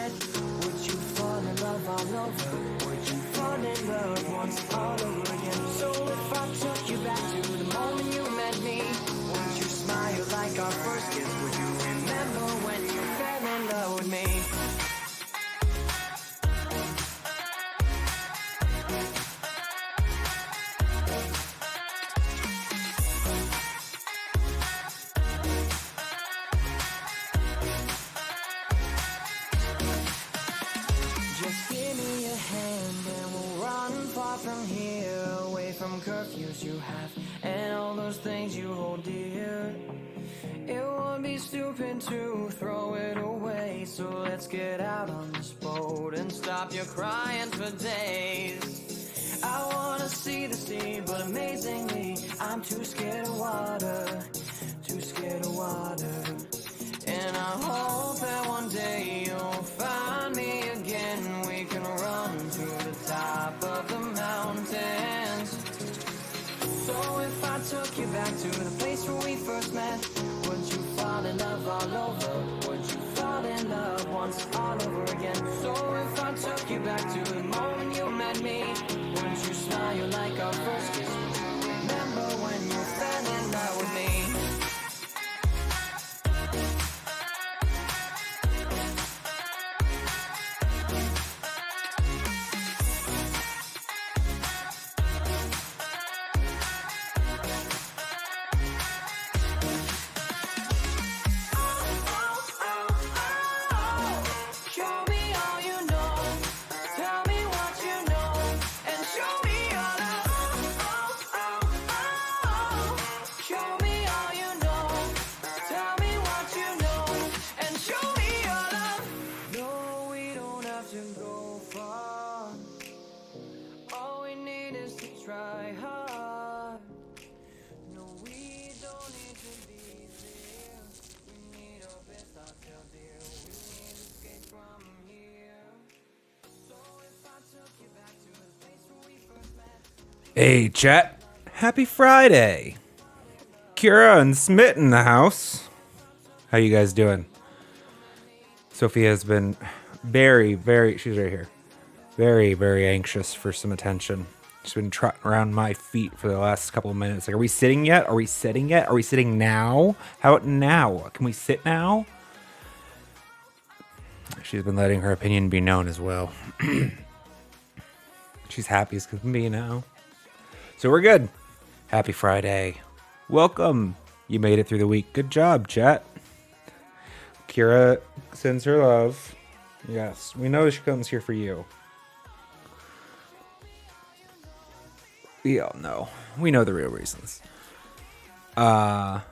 met? Would you fall in love all over? Would you fall in love once all over again? So if I took you back to the moment you met me, would you smile like our first kiss? Would you remember when you fell in love with me? Just give me a hand and we'll run far from here, away from curfews you have and all those things you hold dear. It would be stupid to throw it away, so let's get out on this boat and stop your crying for days. I wanna see the sea, but amazingly I'm too scared of water, too scared of water. And I hope that one day you'll find me again. We can run to the top of the mountains. So if I took you back to the place where we first met, would you fall in love all over? Would you fall in love once all over again? So if I took you back to the moment you met me, would you smile like our first kiss? Would you remember when you fell in love with me? Try hard. No, we don't need to be there. We need our best ourselves here. We need to escape from here. So if I took you back to the place where we first met. Hey, chat. Happy Friday. Kira and Smith in the house. How you guys doing? Sophia's been she's right here. Very anxious for some attention. She's been trotting around my feet for the last couple of minutes. Like, are we sitting yet? Are we sitting yet? Are we sitting now? How about now? Can we sit now? She's been letting her opinion be known as well. She's happy as can be now. So we're good. Happy Friday. Welcome. You made it through the week. Good job, chat. Kira sends her love. Yes, we know she comes here for you. We all know. We know the real reasons. Haven't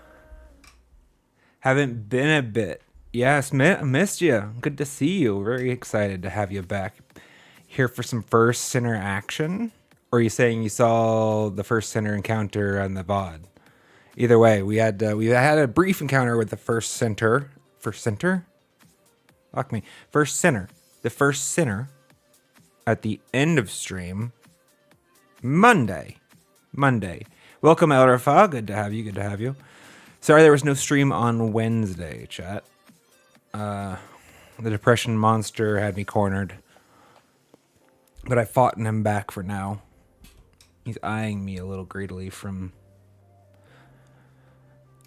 been a bit. Yes, missed you. Good to see you. Very excited to have you back here for some first sinner action. Or are you saying you saw the first sinner encounter on the VOD? Either way, we had a brief encounter with the first sinner. Fuck me. First sinner. The first sinner at the end of stream. Monday. Welcome, El Rafa. Good to have you. Sorry there was no stream on Wednesday, chat. The depression monster had me cornered. But I fought him back for now. He's eyeing me a little greedily from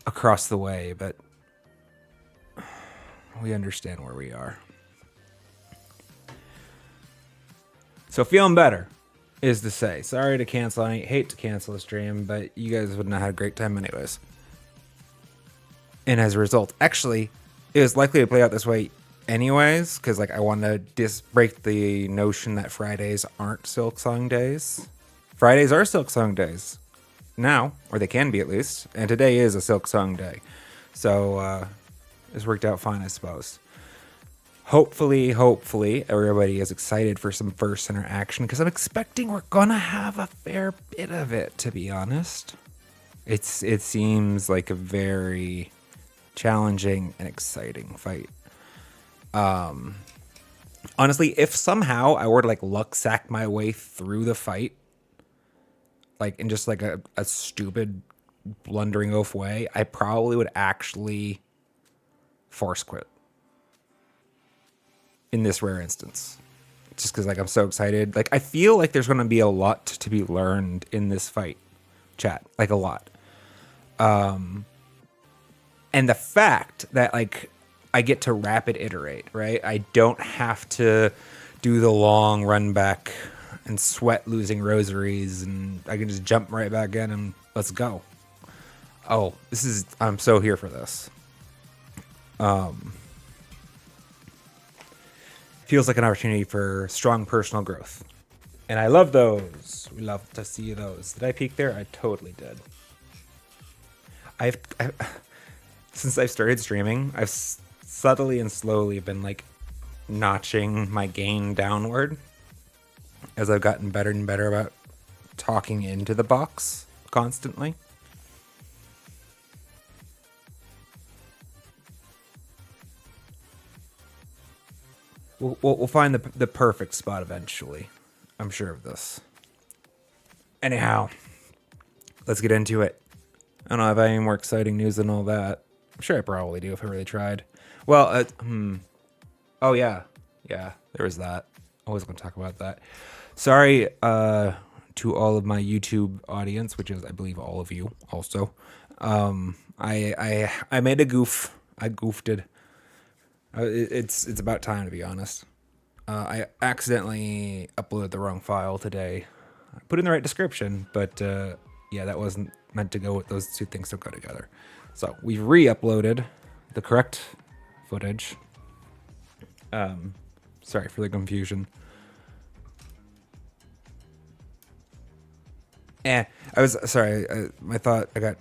across the way, but we understand where we are. So feeling better. Is to say, sorry to cancel. I hate to cancel the stream, but you guys wouldn't have had a great time anyways. And as a result, actually, it was likely to play out this way anyways, because like I want to break the notion that Fridays aren't Silksong days. Fridays are Silksong days now, or they can be at least, and today is a Silksong day. So it's worked out fine, I suppose. Hopefully, everybody is excited for some first interaction because I'm expecting we're gonna have a fair bit of it, to be honest. It seems like a very challenging and exciting fight. Honestly, if somehow I were to like luck sack my way through the fight, like in just like a stupid blundering oaf way, I probably would actually force quit. in this rare instance. Just because, like, I'm so excited. Like, I feel like there's going to be a lot to be learned in this fight, chat. Like, a lot. And the fact that, like, I get to rapid iterate, right? I don't have to do the long run back and sweat losing rosaries, and I can just jump right back in and let's go. Oh, I'm so here for this. Feels like an opportunity for strong personal growth. And I love those. We love to see those. Did I peek there? I totally did. I've since I've started streaming, I've subtly and slowly been like notching my gain downward as I've gotten better and better about talking into the box constantly. We'll find the perfect spot eventually. I'm sure of this. Anyhow, let's get into it. I don't know if I have any more exciting news than all that. I'm sure I probably do if I really tried. Well, oh yeah, there was that. I was going to talk about that. Sorry to all of my YouTube audience, which is, I believe, all of you also. I made a goof. I goofed it. It's about time, to be honest. I accidentally uploaded the wrong file today. I put in the right description, but yeah, that wasn't meant to go with those two things don't go together. So we've re-uploaded the correct footage. Sorry for the confusion. I was sorry. I got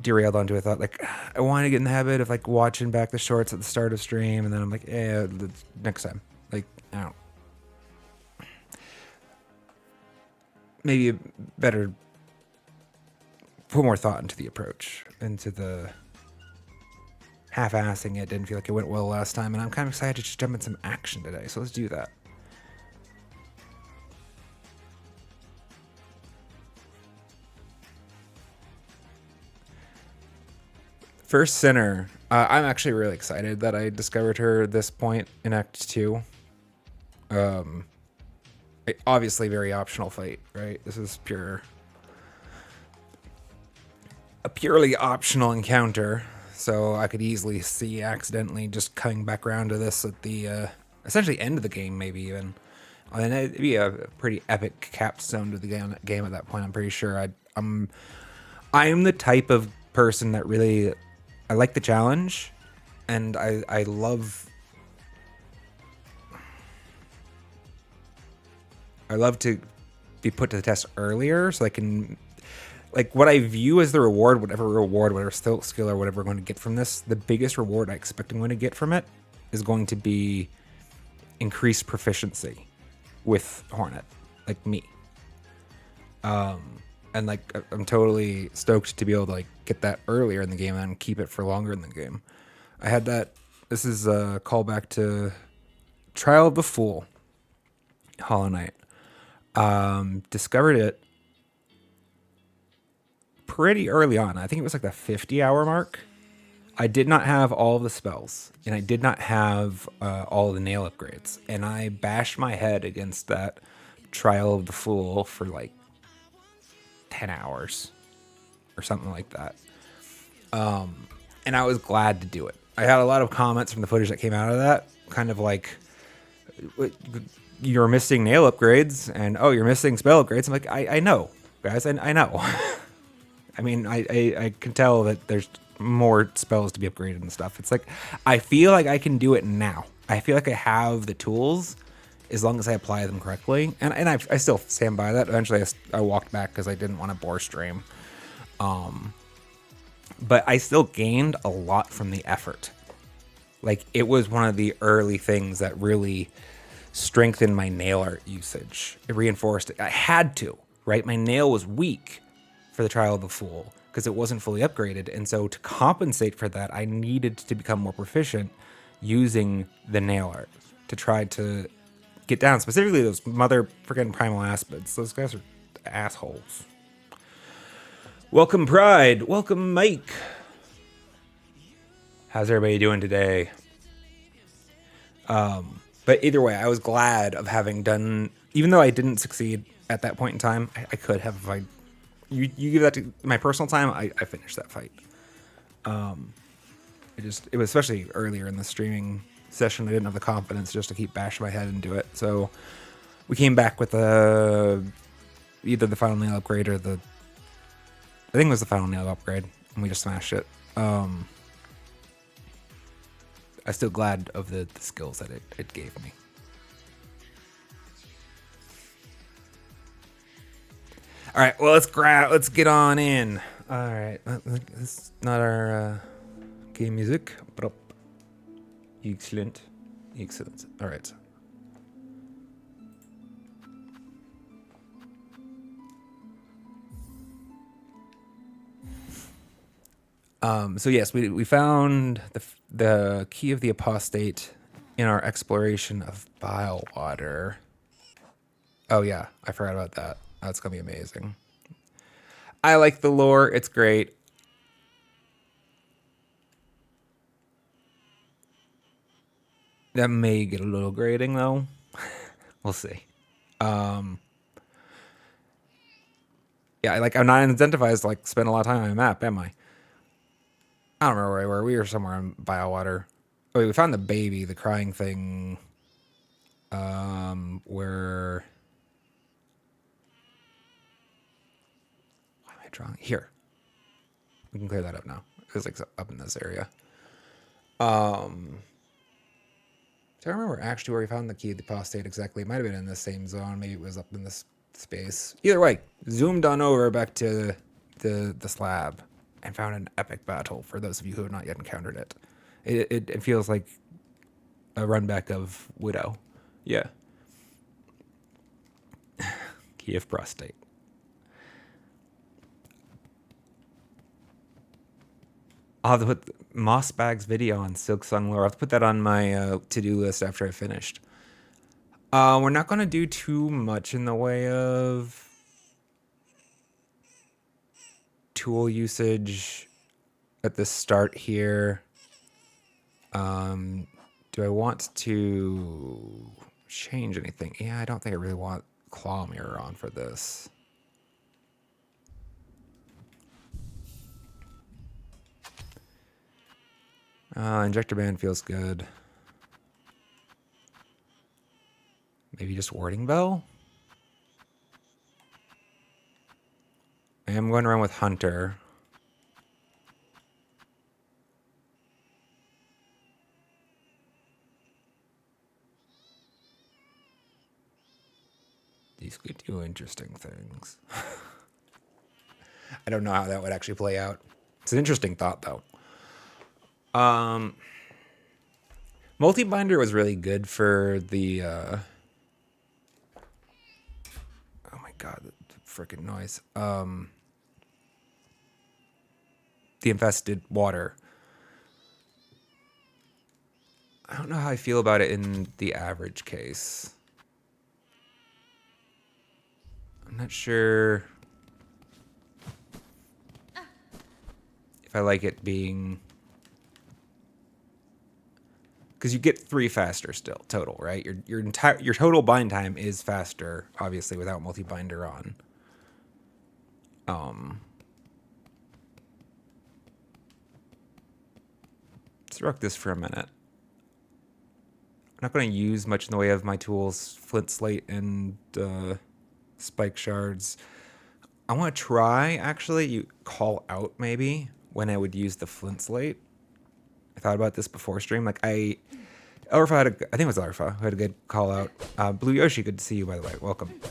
derailed onto a thought. Like, I want to get in the habit of like watching back the shorts at the start of stream, and then I'm like, yeah, next time. Like, I don't. Maybe better put more thought into the approach, into the half-assing it. Didn't feel like it went well last time, and I'm kind of excited to just jump in some action today. So let's do that. First Sinner. I'm actually really excited that I discovered her at this point in Act 2. Obviously very optional fight, right? This is a purely optional encounter, so I could easily see accidentally just coming back around to this at the essentially end of the game, maybe even. And it'd be a pretty epic capstone to the game at that point. I'm pretty sure I'm the type of person that really, I like the challenge, and I love to be put to the test earlier, so I can, like, what I view as the reward, whatever skill or whatever I'm going to get from this, the biggest reward I expect I'm going to get from it is going to be increased proficiency with Hornet, like me. And like, I'm totally stoked to be able to like get that earlier in the game and keep it for longer in the game. I had that. This is a callback to Trial of the Fool, Hollow Knight. Discovered it pretty early on. I think it was like the 50-hour mark. I did not have all of the spells, and I did not have all of the nail upgrades. And I bashed my head against that Trial of the Fool for like 10 hours or something like that. And I was glad to do it. I had a lot of comments from the footage that came out of that, kind of like, you're missing nail upgrades, and oh, you're missing spell upgrades. I'm like, I know, guys, I know. I mean, I can tell that there's more spells to be upgraded and stuff. It's like, I feel like I can do it now. I feel like I have the tools as long as I apply them correctly. And I still stand by that. Eventually I walked back because I didn't want to bore stream. But I still gained a lot from the effort. Like, it was one of the early things that really strengthened my nail art usage. It reinforced it. I had to, right? My nail was weak for the Trial of the Fool because it wasn't fully upgraded. And so to compensate for that, I needed to become more proficient using the nail art to try to get down, specifically those mother freaking primal aspids. Those guys are assholes. Welcome, Pride. Welcome, Mike. How's everybody doing today? But either way, I was glad of having done, even though I didn't succeed at that point in time, I could have. If I, you give that to my personal time, I finished that fight. It was especially earlier in the streaming session. I didn't have the confidence just to keep bashing my head and do it. So we came back with either the final nail upgrade or I think it was the final nail upgrade, and we just smashed it. I'm still glad of the skills that it gave me. All right, well, let's get on in. All right, this is not our game music. Excellent. All right. So yes, we found the key of the apostate in our exploration of bile water. Oh yeah, I forgot about that. That's gonna be amazing. I like the lore; it's great. That may get a little grating though. We'll see. Yeah, I'm not incentivized to spend a lot of time on my map, am I? I don't remember where we were. We were somewhere in Biowater. Oh, wait, we found the baby, the crying thing. Where? Why am I drawing here? We can clear that up now. It was up in this area. Do I remember actually where we found the key of the apostate exactly? It might have been in the same zone. Maybe it was up in this space. Either way, zoomed on over back to the slab and found an epic battle for those of you who have not yet encountered it. It feels like a run back of Widow. Yeah. Key of prostate. I'll have to put Mossbag's video on Silksong lore. I'll have to put that on my to-do list after I finished. We're not going to do too much in the way of tool usage at the start here. Do I want to change anything? Yeah, I don't think I really want claw mirror on for this. Injector band feels good. Maybe just warding bell? I am going to run with Hunter. These could do interesting things. I don't know how that would actually play out. It's an interesting thought, though. Multi-binder was really good for the... oh my god, the freaking noise. The infested water. I don't know how I feel about it in the average case. I'm not sure if I like it being... Because you get 3 faster still, total, right? Your total bind time is faster, obviously, without multi-binder on. Let's rock this for a minute. I'm not going to use much in the way of my tools, flint slate and spike shards. I want to try, actually, you call out maybe when I would use the flint slate. I thought about this before stream. Elrifa had I think it was Elrifa who had a good call out. Blue Yoshi, good to see you, by the way. Welcome.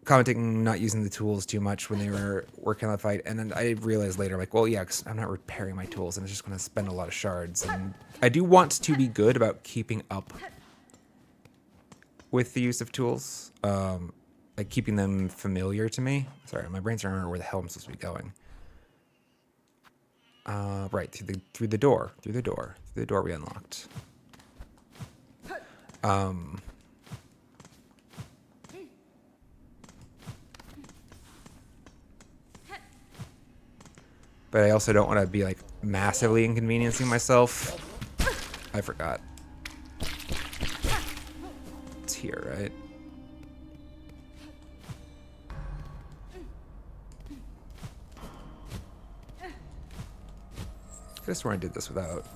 Commenting not using the tools too much when they were working on the fight, and then I realized later, well, yeah, 'cause I'm not repairing my tools, and it's just going to spend a lot of shards. And I do want to be good about keeping up with the use of tools, keeping them familiar to me. Sorry, my brain's trying to remember where the hell I'm supposed to be going. Right, through the door we unlocked. But I also don't want to be massively inconveniencing myself I forgot. It's here, right? I could have sworn I did this without.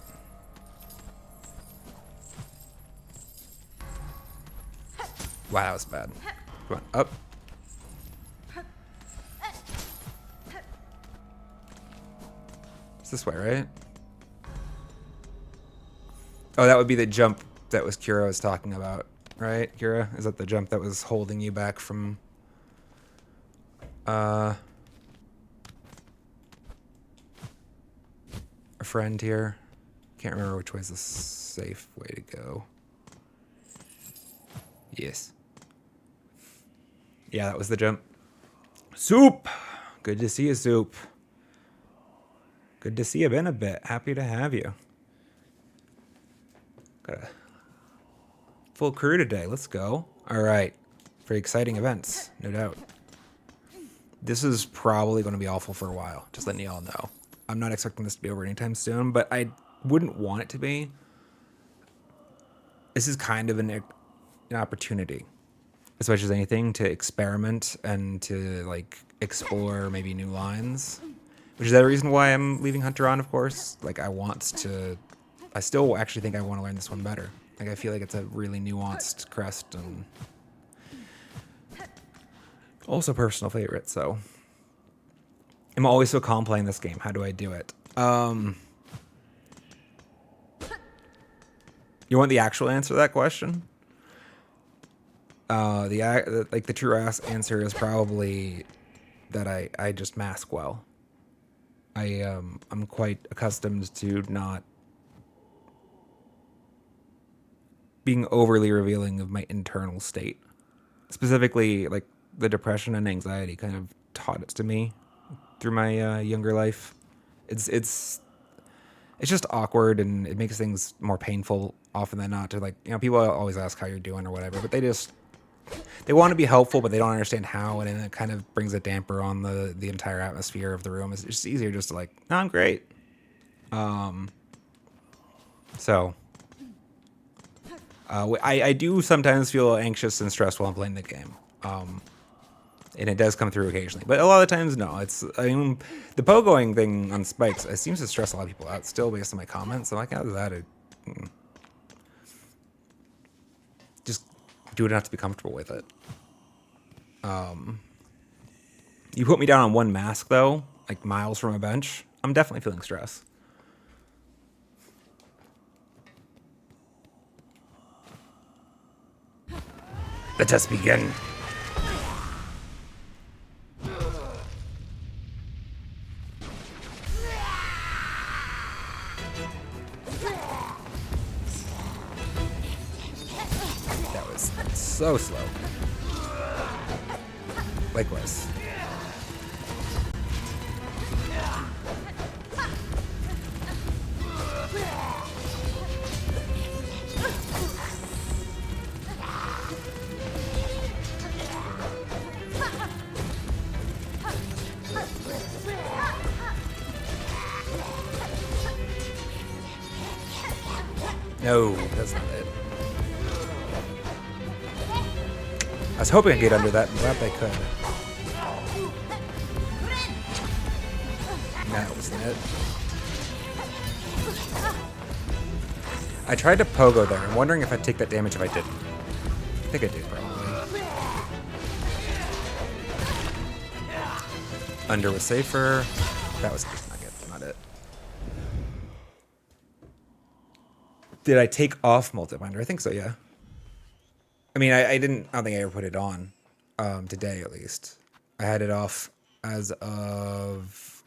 Wow, that was bad. Come on, up. It's this way, right? Oh, that would be the jump that was Kira was talking about, right? Kira, is that the jump that was holding you back from a friend here? Can't remember which way is the safe way to go. Yes. Yeah, that was the jump. Soup! Good to see you, Soup. Good to see you. Been a bit. Happy to have you. Got a full crew today. Let's go. All right. Very exciting events, no doubt. This is probably going to be awful for a while. Just letting you all know. I'm not expecting this to be over anytime soon, but I wouldn't want it to be. This is kind of an opportunity, as much as anything, to experiment and to like explore maybe new lines. Which is the reason why I'm leaving Hunter on, of course. Like, I still actually think I want to learn this one better. Like, I feel like it's a really nuanced crest and also personal favorite, so. I'm always so calm playing this game. How do I do it? You want the actual answer to that question? The true answer is probably that I just mask well. I'm quite accustomed to not being overly revealing of my internal state. Specifically, like, the depression and anxiety kind of taught it to me through my younger life. It's just awkward, and it makes things more painful often than not to, like, you know, people always ask how you're doing or whatever, but they want to be helpful, but they don't understand how, and it kind of brings a damper on the entire atmosphere of the room. It's just easier just to, like, no, I'm great. I do sometimes feel anxious and stressed while I'm playing the game. And it does come through occasionally. But a lot of the times, no. The pogoing thing on spikes, it seems to stress a lot of people out still based on my comments. I'm like, how does that? Just do it enough to be comfortable with it. You put me down on one mask, though, like miles from a bench, I'm definitely feeling stress. Let us begin. That was so slow. Likewise. No, that's not it. I was hoping I'd get under that. I'm glad I could. That wasn't it. I tried to pogo there. I'm wondering if I'd take that damage if I didn't. I think I did, probably. Under was safer. That was not good. Not it. Did I take off multi-binder? I think so, yeah. I mean, I don't think I ever put it on, today at least. I had it off as of,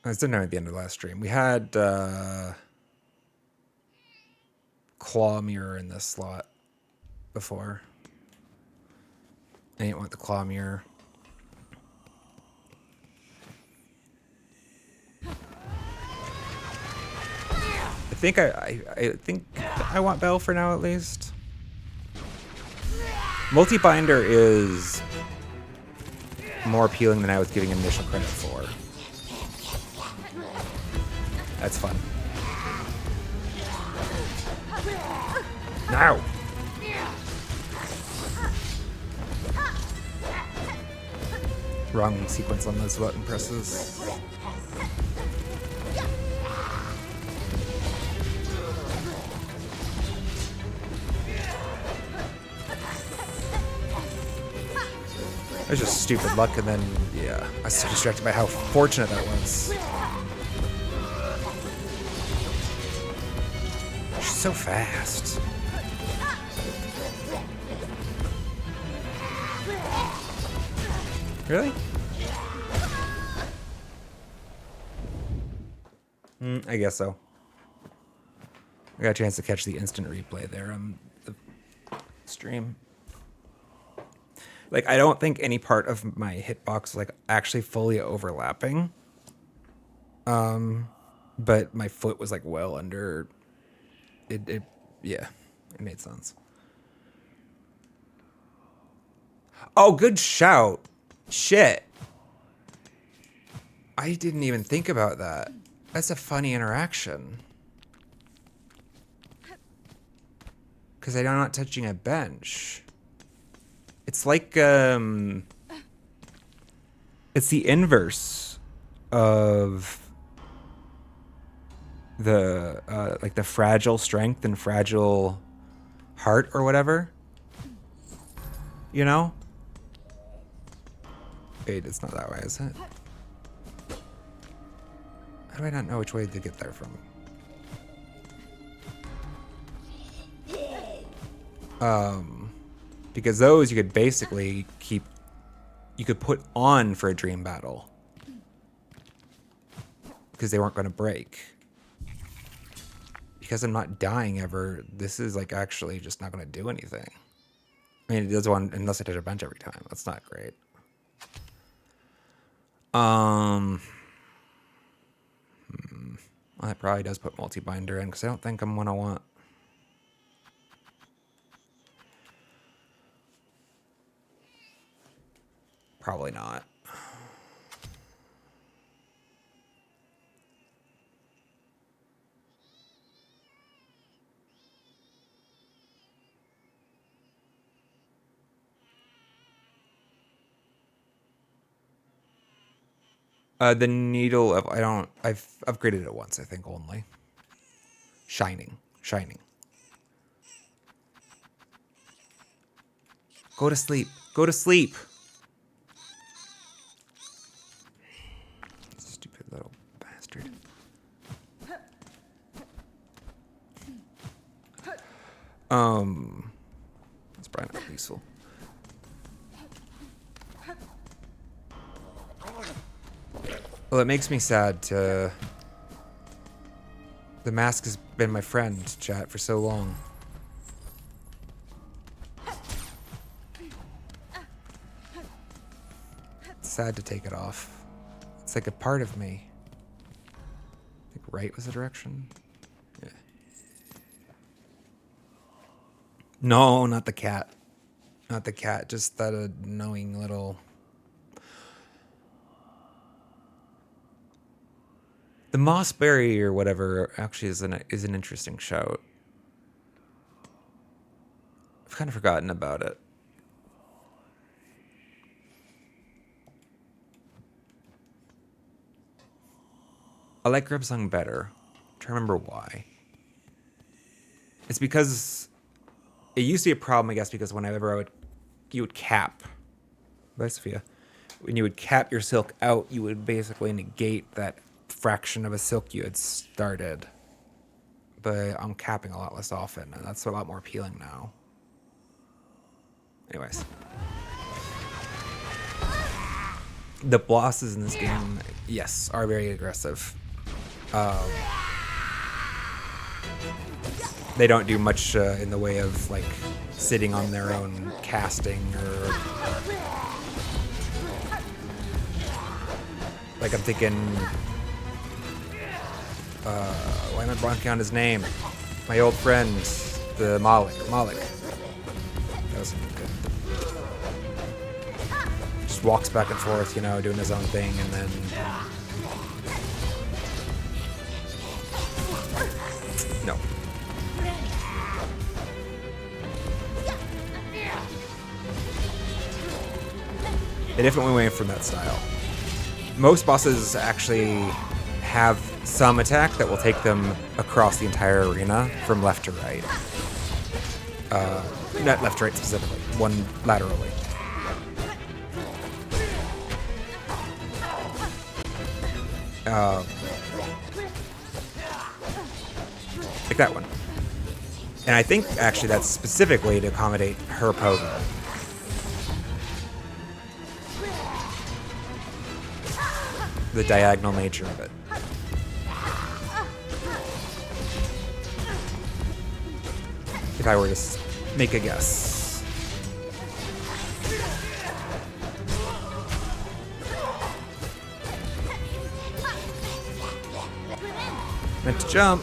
I didn't know at the end of the last stream. We had, claw mirror in this slot before. I didn't want the claw mirror. I think I want Bell for now, at least. Multi-binder is more appealing than I was giving initial credit for. That's fun. Now! Wrong sequence on those button presses. It was just stupid luck, and then, yeah, I was so distracted by how fortunate that was. She's so fast. Really? I guess so. I got a chance to catch the instant replay there on the stream. Like, I don't think any part of my hitbox like actually fully overlapping. But my foot was like well under it. Yeah, it made sense. Oh, good shout. Shit. I didn't even think about that. That's a funny interaction. Because I'm not touching a bench. It's like, it's the inverse of the, like the fragile strength and fragile heart or whatever. You know? Wait, it's not that way, is it? How do I not know which way to get there from? Because those you could basically keep, you could put on for a dream battle. Because they weren't going to break. Because I'm not dying ever, this is like actually just not going to do anything. I mean, it does one unless I touch a bench every time. That's not great. Well, that probably does put multi-binder in because I don't think I'm 101. Probably not. The needle of I've upgraded it once, I think only. Shining. Go to sleep. Go to sleep. Stupid little bastard. That's probably not useful. Well, it makes me sad to... The mask has been my friend, chat, for so long. It's sad to take it off. It's like a part of me. I think right was the direction. Yeah. No, not the cat. Not the cat, just that annoying little... The mossberry or whatever actually is an interesting shout. I've kind of forgotten about it. I like Grubsong better. I'm trying to remember why. It's because it used to be a problem, I guess, because whenever you would cap. Bye, Sophia. When you would cap your silk out, you would basically negate that fraction of a silk you had started. But I'm capping a lot less often, and that's a lot more appealing now. Anyways. The bosses in this game, yes, are very aggressive. They don't do much in the way of, like, sitting on their own casting or... Like, I'm thinking... why am I blanking on his name? My old friend, the Malik. That was good. Just walks back and forth, you know, doing his own thing, and then... No. They definitely went from that style. Most bosses actually have some attack that will take them across the entire arena from left to right. Not left to right specifically, one laterally. Like that one. And I think actually that's specifically to accommodate her pogo. The diagonal nature of it. If I were to make a guess. Meant to jump.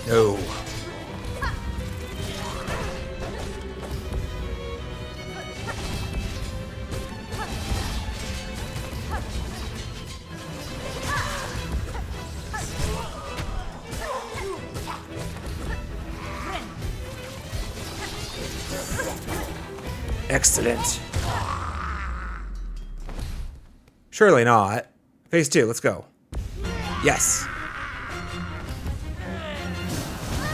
No. Excellent. Surely not. Phase 2, let's go. Yes.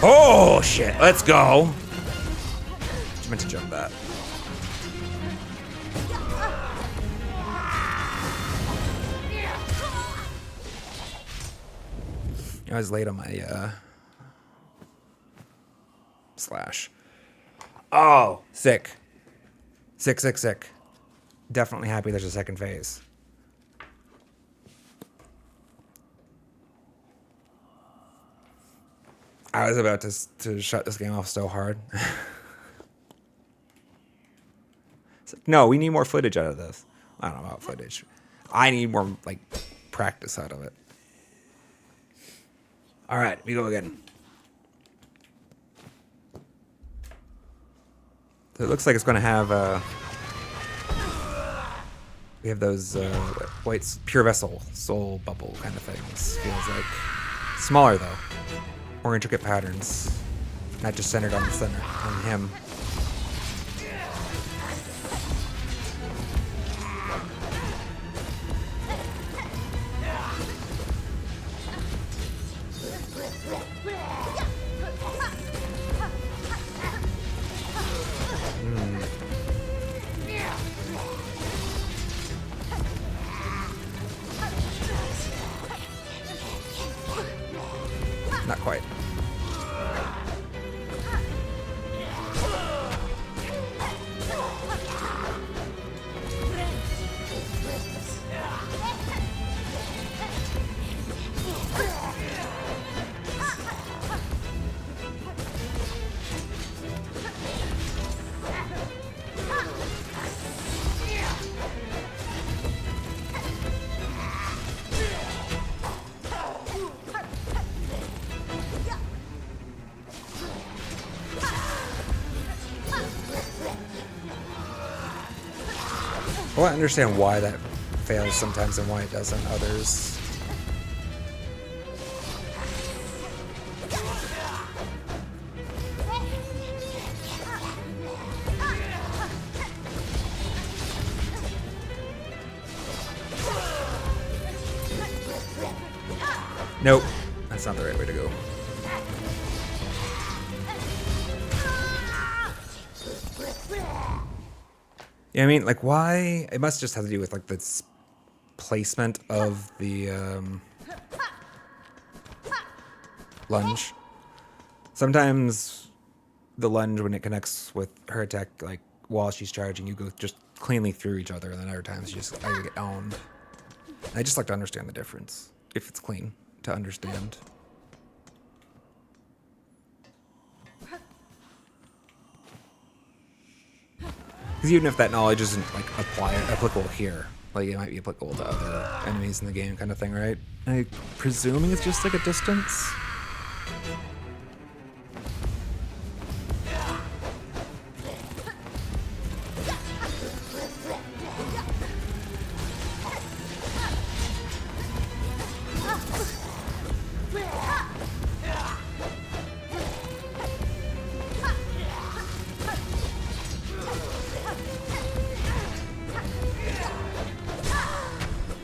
Oh, shit. Let's go. Just meant to jump that. I was late on my slash. Oh, sick. Sick. Definitely happy there's a second phase. I was about to shut this game off so hard. It's like, no, we need more footage out of this. I don't know about footage. I need more like practice out of it. All right, we go again. So it looks like it's going to have we have those white pure vessel soul bubble kind of things. Feels like smaller though, more intricate patterns, not just centered on the center on him. Not quite. Well, I understand why that fails sometimes and why it doesn't others. Nope, that's not the right way to go. Yeah, I mean, like, why? It must just have to do with, like, the placement of the lunge. Sometimes the lunge, when it connects with her attack, like, while she's charging, you go just cleanly through each other, and then other times you just get owned. And I just like to understand the difference, if it's clean, to understand. Because even if that knowledge isn't like applicable here, like it might be applicable to other enemies in the game, kind of thing, right? I'm presuming it's just like a distance.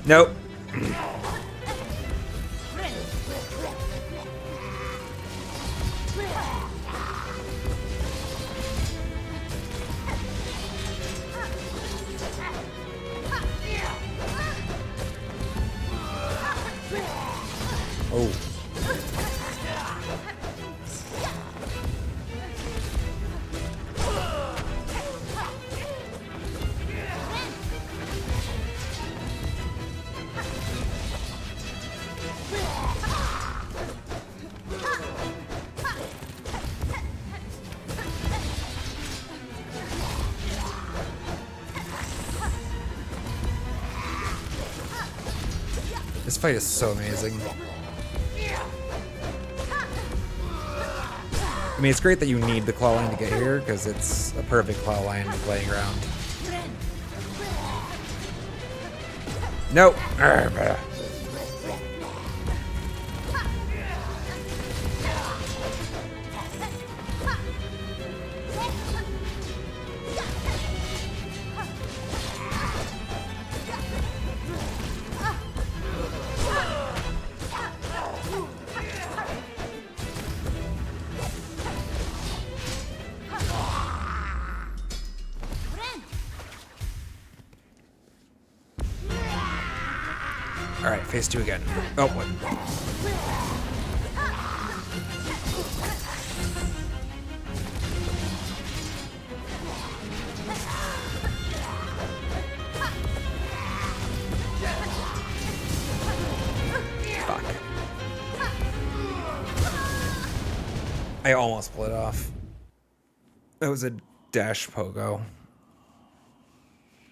Nope. Oh. This fight is so amazing. I mean, it's great that you need the claw line to get here, because it's a perfect claw line playing around. Nope. All right, phase 2 again. Oh, what? Fuck. I almost pulled it off. That was a dash pogo.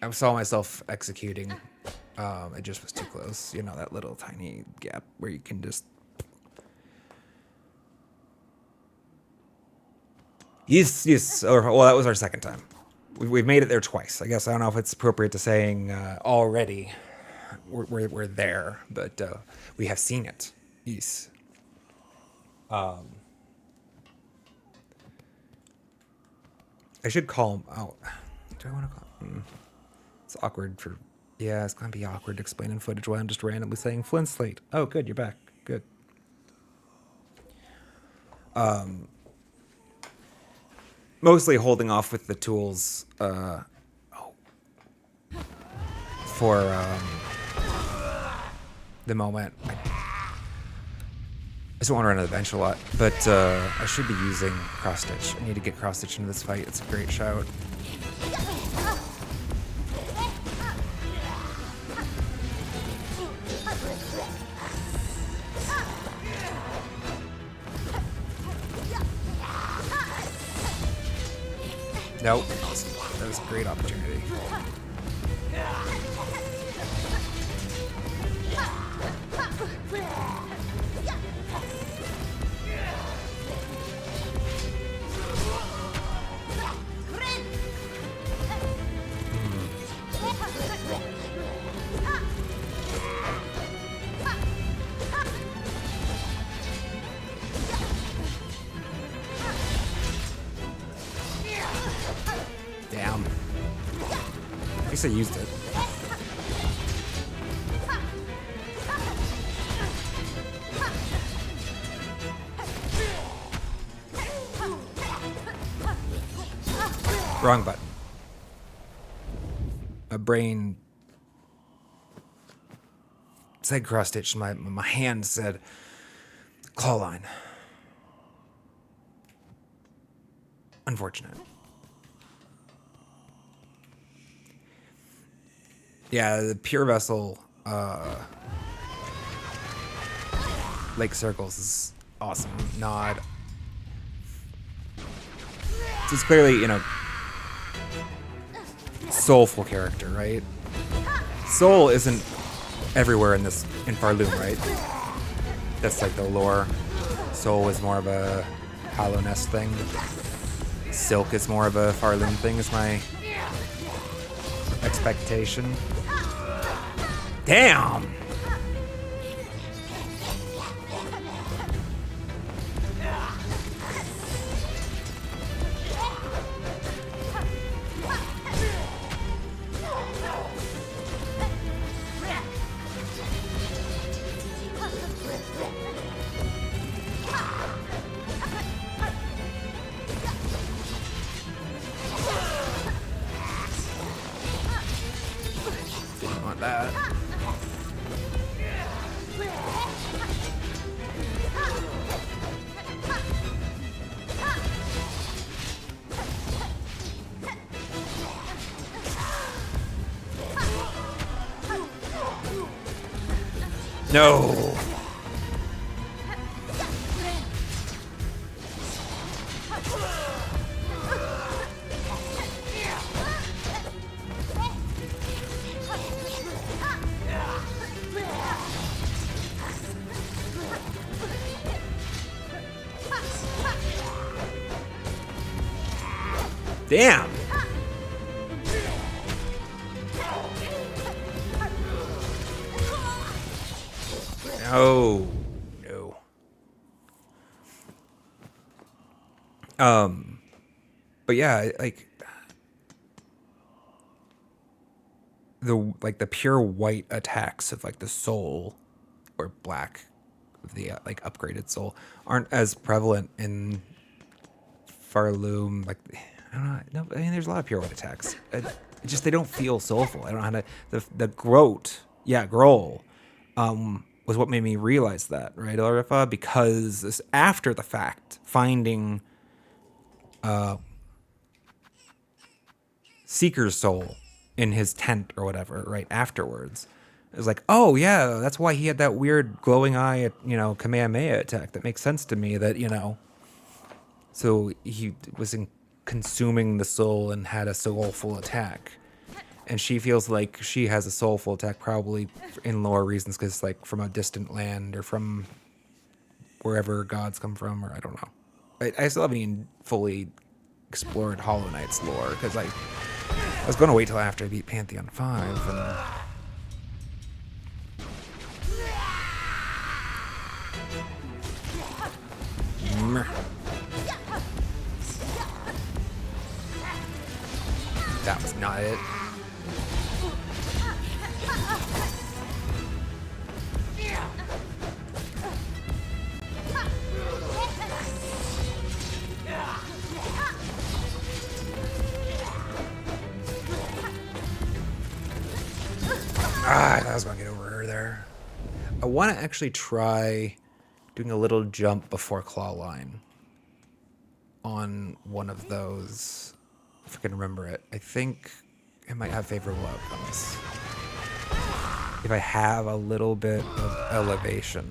I saw myself executing. It just was too close. You know, that little tiny gap where you can just... Yes. Well, that was our second time. We've made it there twice. I guess I don't know if it's appropriate to saying already we're there, but we have seen it. Yes. I should call him out. Do I want to call him? It's awkward for... Yeah, it's going to be awkward to explain in footage while I'm just randomly saying Flint Slate. Oh, good, you're back. Good. Mostly holding off with the tools for the moment. I just don't want to run to the bench a lot, but I should be using cross-stitch. I need to get cross-stitch into this fight. It's a great shout. Nope. That was a great opportunity. Damn. At least I used it. Wrong button. My brain said cross stitch. My hand said claw line. Unfortunate. Yeah, the pure vessel Lake Circles is awesome. Nod. So it's clearly, you know, soulful character, right? Soul isn't everywhere in Farloom, right? That's like the lore. Soul is more of a Hallownest thing. Silk is more of a Farloom thing, is my expectation. Damn! No. Damn. No. No. But yeah, like the pure white attacks of like the soul or black of the like upgraded soul aren't as prevalent in Farloom. Like I don't know. No, I mean there's a lot of pure white attacks. It just they don't feel soulful. I don't know how to the Groat. Yeah, Grohl. Was what made me realize that, right, Arifa? Because this, after the fact, finding Seeker's soul in his tent or whatever, right, afterwards, it was like, oh, yeah, that's why he had that weird glowing eye, Kamehameha attack. That makes sense to me that, so he was consuming the soul and had a soulful attack. And she feels like she has a soulful attack, probably in lore reasons, because like from a distant land or from wherever gods come from, or I don't know. I still haven't even fully explored Hollow Knight's lore because I was going to wait till after I beat Pantheon 5. And that was not it. I was going to get over her there. I want to actually try doing a little jump before claw line on one of those, if I can remember it. I think it might have favorable outcomes if I have a little bit of elevation.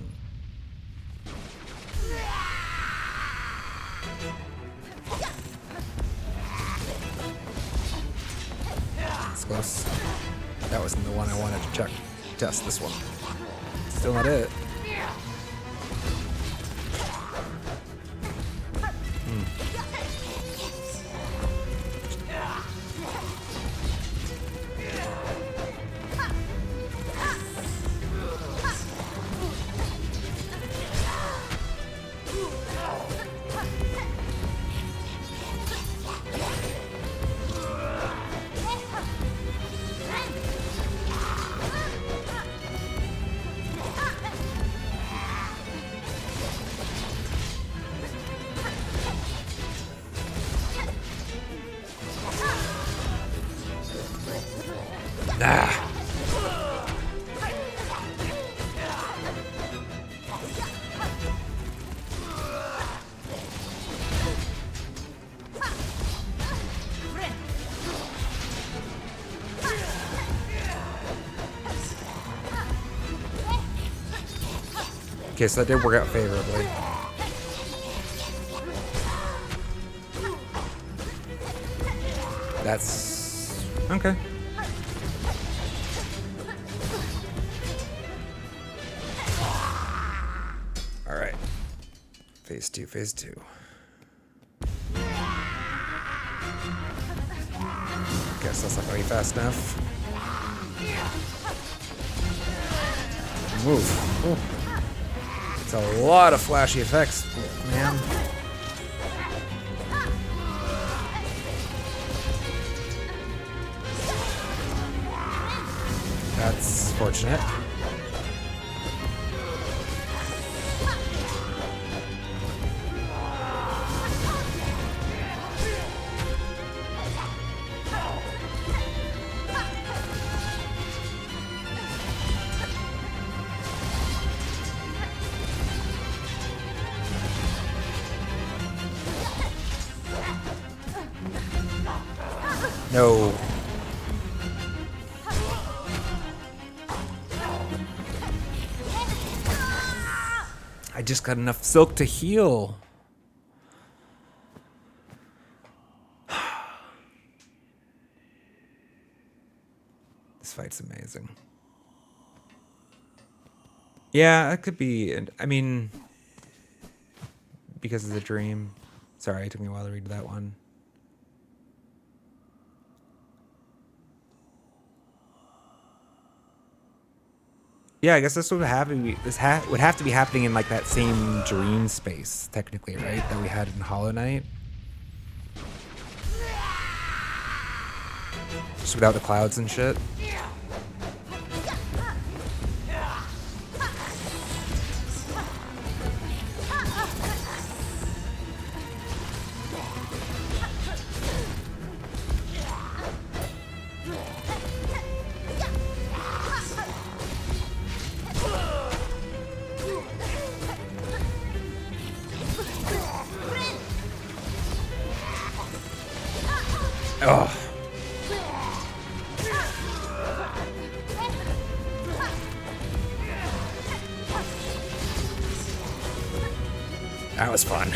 It's close. That wasn't the one I wanted to test this one. Still not it. Okay, so that did work out favorably. That's okay. All right. Phase 2, phase 2. Guess that's not going to be fast enough. Move. Ooh. It's a lot of flashy effects, man. That's fortunate. No. just got enough silk to heal. This fight's amazing. Yeah, it could be. I mean, because of the dream. Sorry, it took me a while to read that one. Yeah, I guess this would have to be, would have to be happening in like that same dream space, technically, right? That we had in Hollow Knight. Just without the clouds and shit. Oh. That was fun.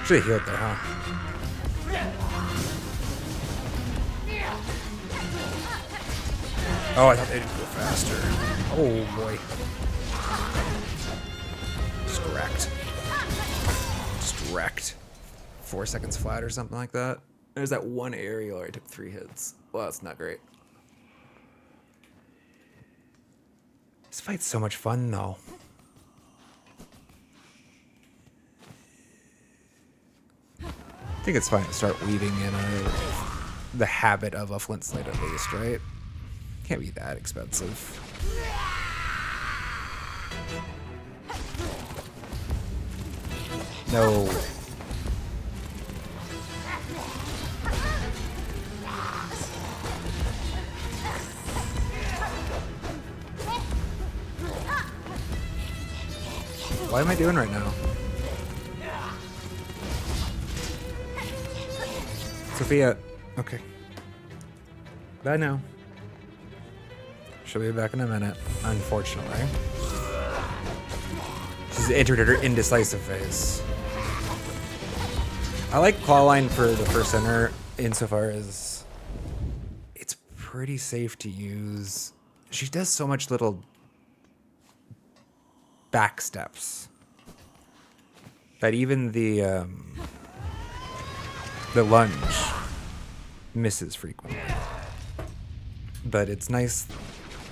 Should have healed there, huh? Oh, I thought they'd go faster. Oh boy. Just wrecked. Just wrecked. 4 seconds flat or something like that. There's that one area where I took 3 hits. Well, that's not great. This fight's so much fun though. I think it's fine to start weaving in the habit of a flint slate at least, right? Can't be that expensive. No. What am I doing right now? Sophia, okay. Bye now. She'll be back in a minute, unfortunately. She's entered her indecisive phase. I like Clawline for the first center insofar as it's pretty safe to use. She does so much little back steps that even the lunge misses frequently. But it's nice.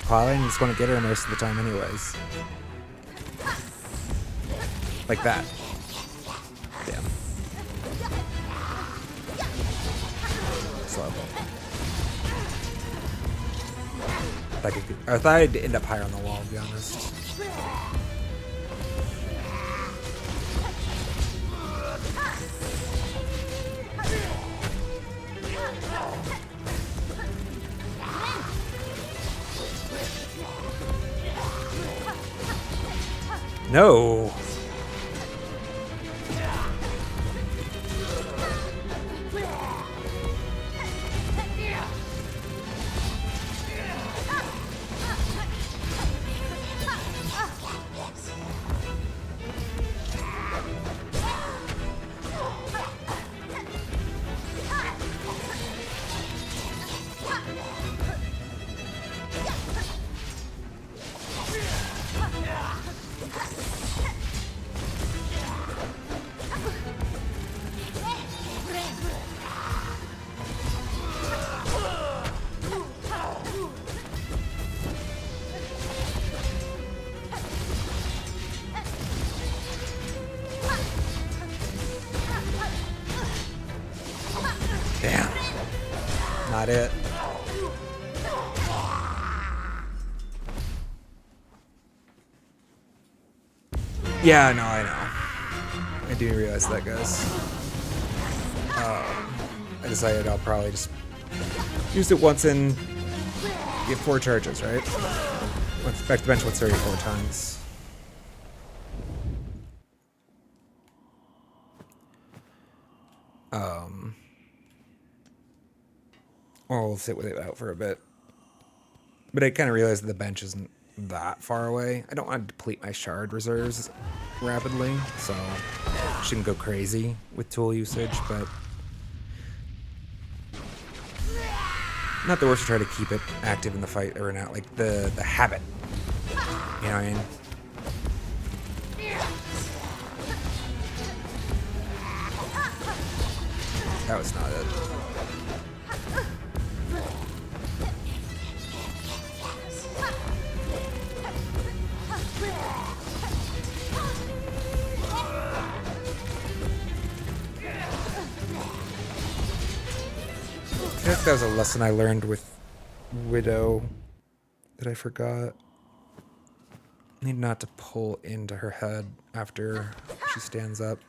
Clawline is going to get her most of the time anyways. Like that. Damn. Slow. I thought I'd end up higher on the wall, to be honest. No. Not it. Yeah, no, I know. I do realize that, guys. I decided I'll probably just use it once and get 4 charges, right? Once back to bench once every 4 times. Or we'll sit with it out for a bit. But I kind of realized that the bench isn't that far away. I don't want to deplete my shard reserves rapidly, so I shouldn't go crazy with tool usage, but not the worst to try to keep it active in the fight every now, like the habit. You know what I mean? That was not it. I feel like that was a lesson I learned with Widow that I forgot. Need not to pull into her head after she stands up.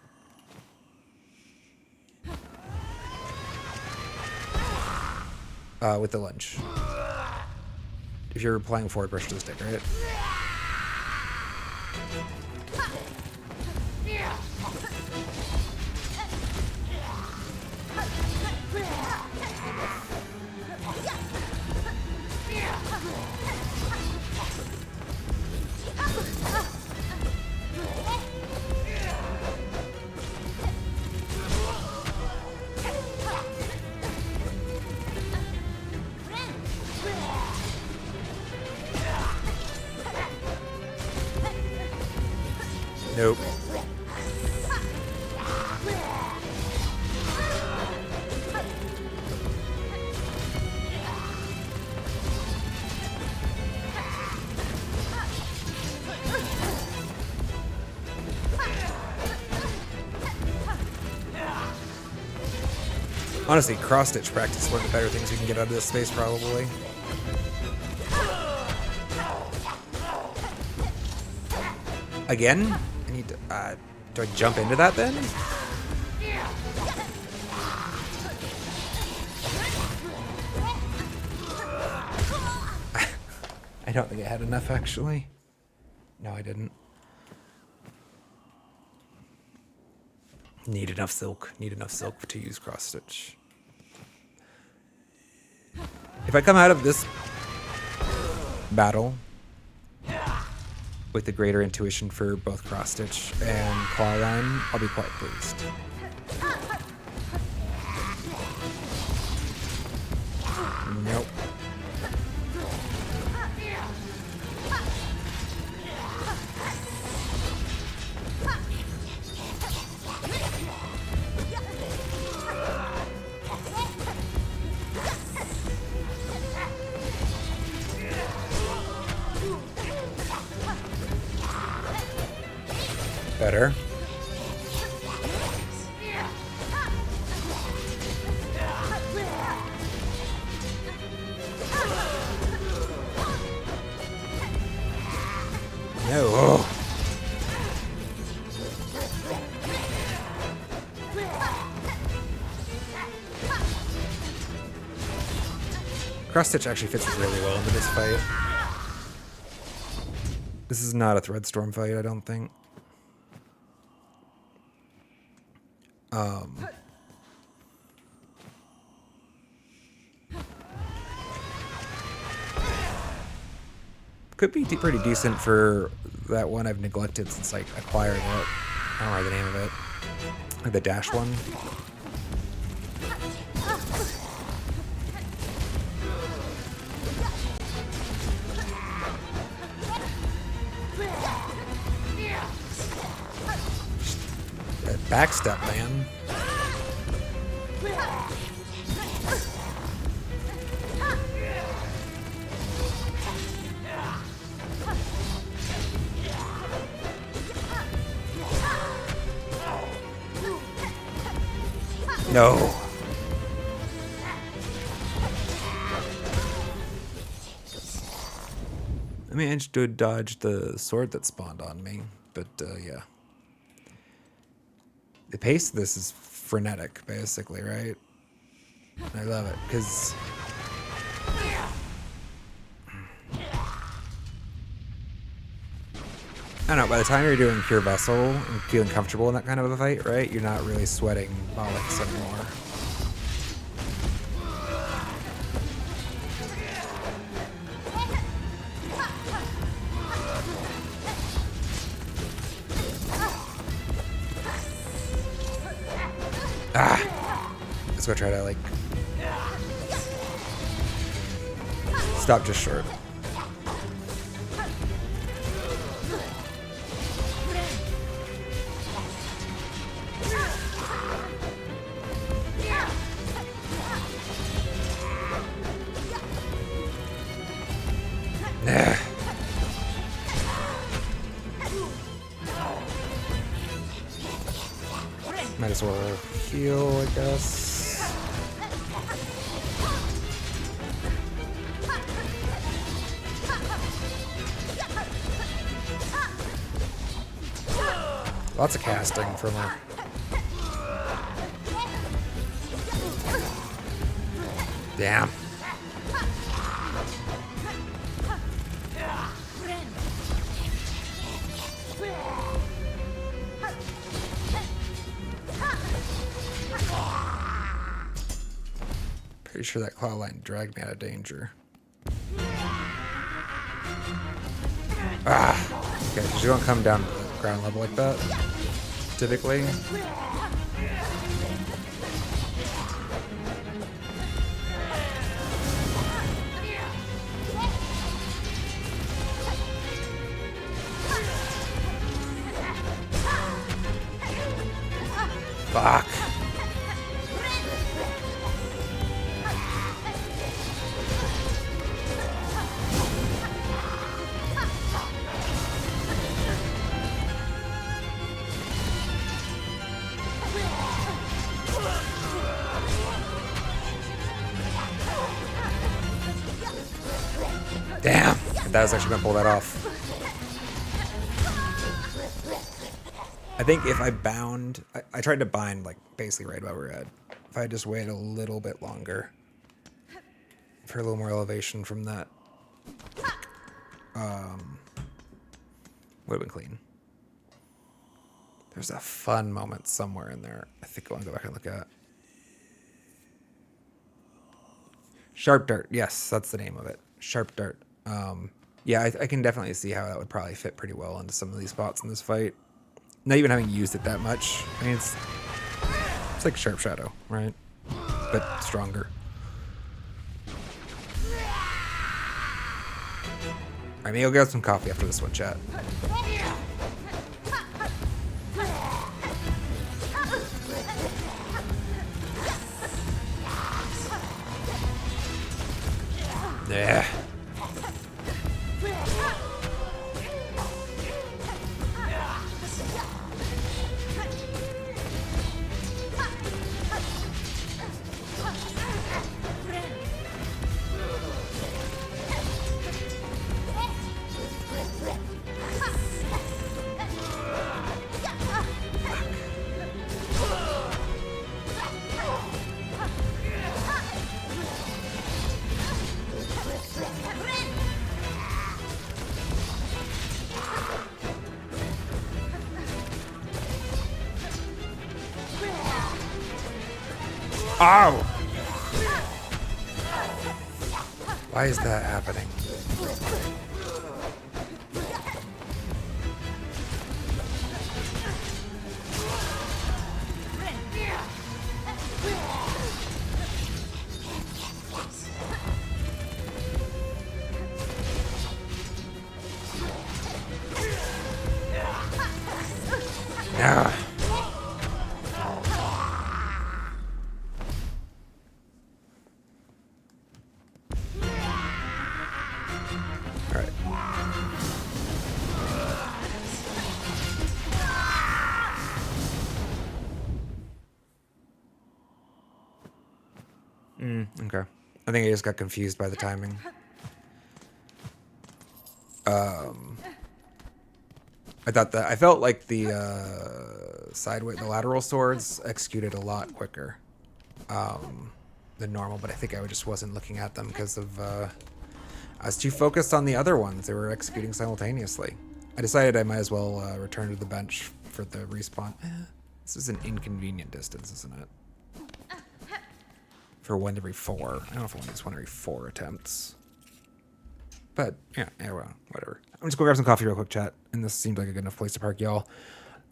With the lunge. If you're applying forward pressure to the stick, right? Nope. Honestly, cross-stitch practice is one of the better things you can get out of this space, probably. Again? I need to, do I jump into that then? I don't think I had enough, actually. No, I didn't. Need enough silk. Need enough silk to use cross-stitch. If I come out of this battle with the greater intuition for both cross-stitch and claw line, I'll be quite pleased. Nope. Better. No. Oh. Cross stitch actually fits really well into this fight. This is not a thread storm fight, I don't think. Could be pretty decent for that one I've neglected since I acquired it. I don't know the name of it. Like the dash one. That backstep, man. No. I managed to dodge the sword that spawned on me, but yeah. The pace of this is frenetic, basically, right? I love it, because... I don't know, by the time you're doing Pure Vessel and feeling comfortable in that kind of a fight, right? You're not really sweating bollocks anymore. Let's go try to, like... stop just short. Might as well heal, I guess. Lots of casting from her. Damn. Pretty sure that claw line dragged me out of danger. Okay, because you don't come down to the ground level like that, typically. Fuck. Damn! That was actually gonna pull that off. I think if I bound... I tried to bind, like, basically right about where we're at. If I just waited a little bit longer for a little more elevation from that, would have been clean. There's a fun moment somewhere in there. I think I want to go back and look at. Sharp Dart. Yes, that's the name of it. Sharp Dart. Yeah, I can definitely see how that would probably fit pretty well into some of these spots in this fight. Not even having used it that much. I mean, it's like Sharp Shadow, right? But stronger. I mean, I'll get some coffee after this one, chat. Yeah. Ow! Why is that happening? Yeah. Okay. I think I just got confused by the timing. I felt like the the lateral swords executed a lot quicker than normal, but I think I just wasn't looking at them because of I was too focused on the other ones. They were executing simultaneously. I decided I might as well return to the bench for the respawn. This is an inconvenient distance, isn't it? For 1 every 4. I don't know if I want to use 1 every 4 attempts. But, yeah, well, whatever. I'm just going to grab some coffee real quick, chat. And this seems like a good enough place to park, y'all.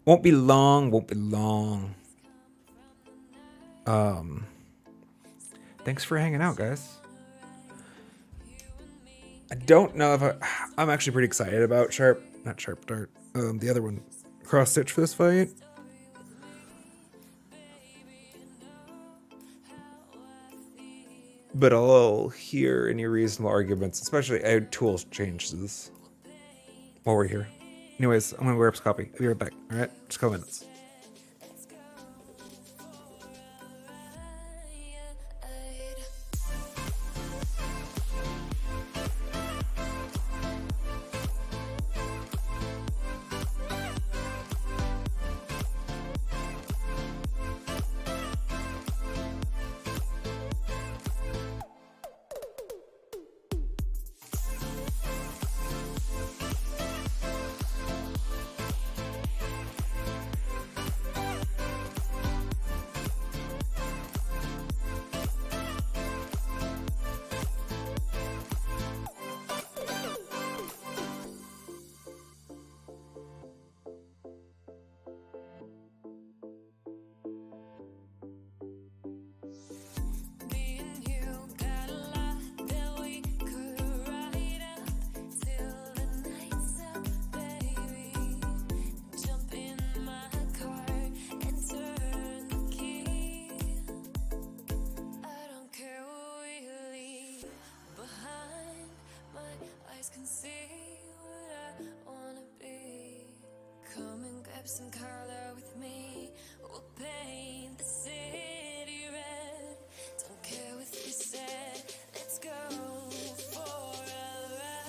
Won't be long. Thanks for hanging out, guys. I don't know if I'm actually pretty excited about not Sharp Dart, the other one, Cross Stitch for this fight. But I'll hear any reasonable arguments, especially tools changes while we're here. Anyways, I'm gonna grab some coffee. I'll be right back. All right, just a couple minutes. Can see what I wanna be. Come and grab some color with me. We'll paint the city red. Don't care what you said. Let's go for a ride.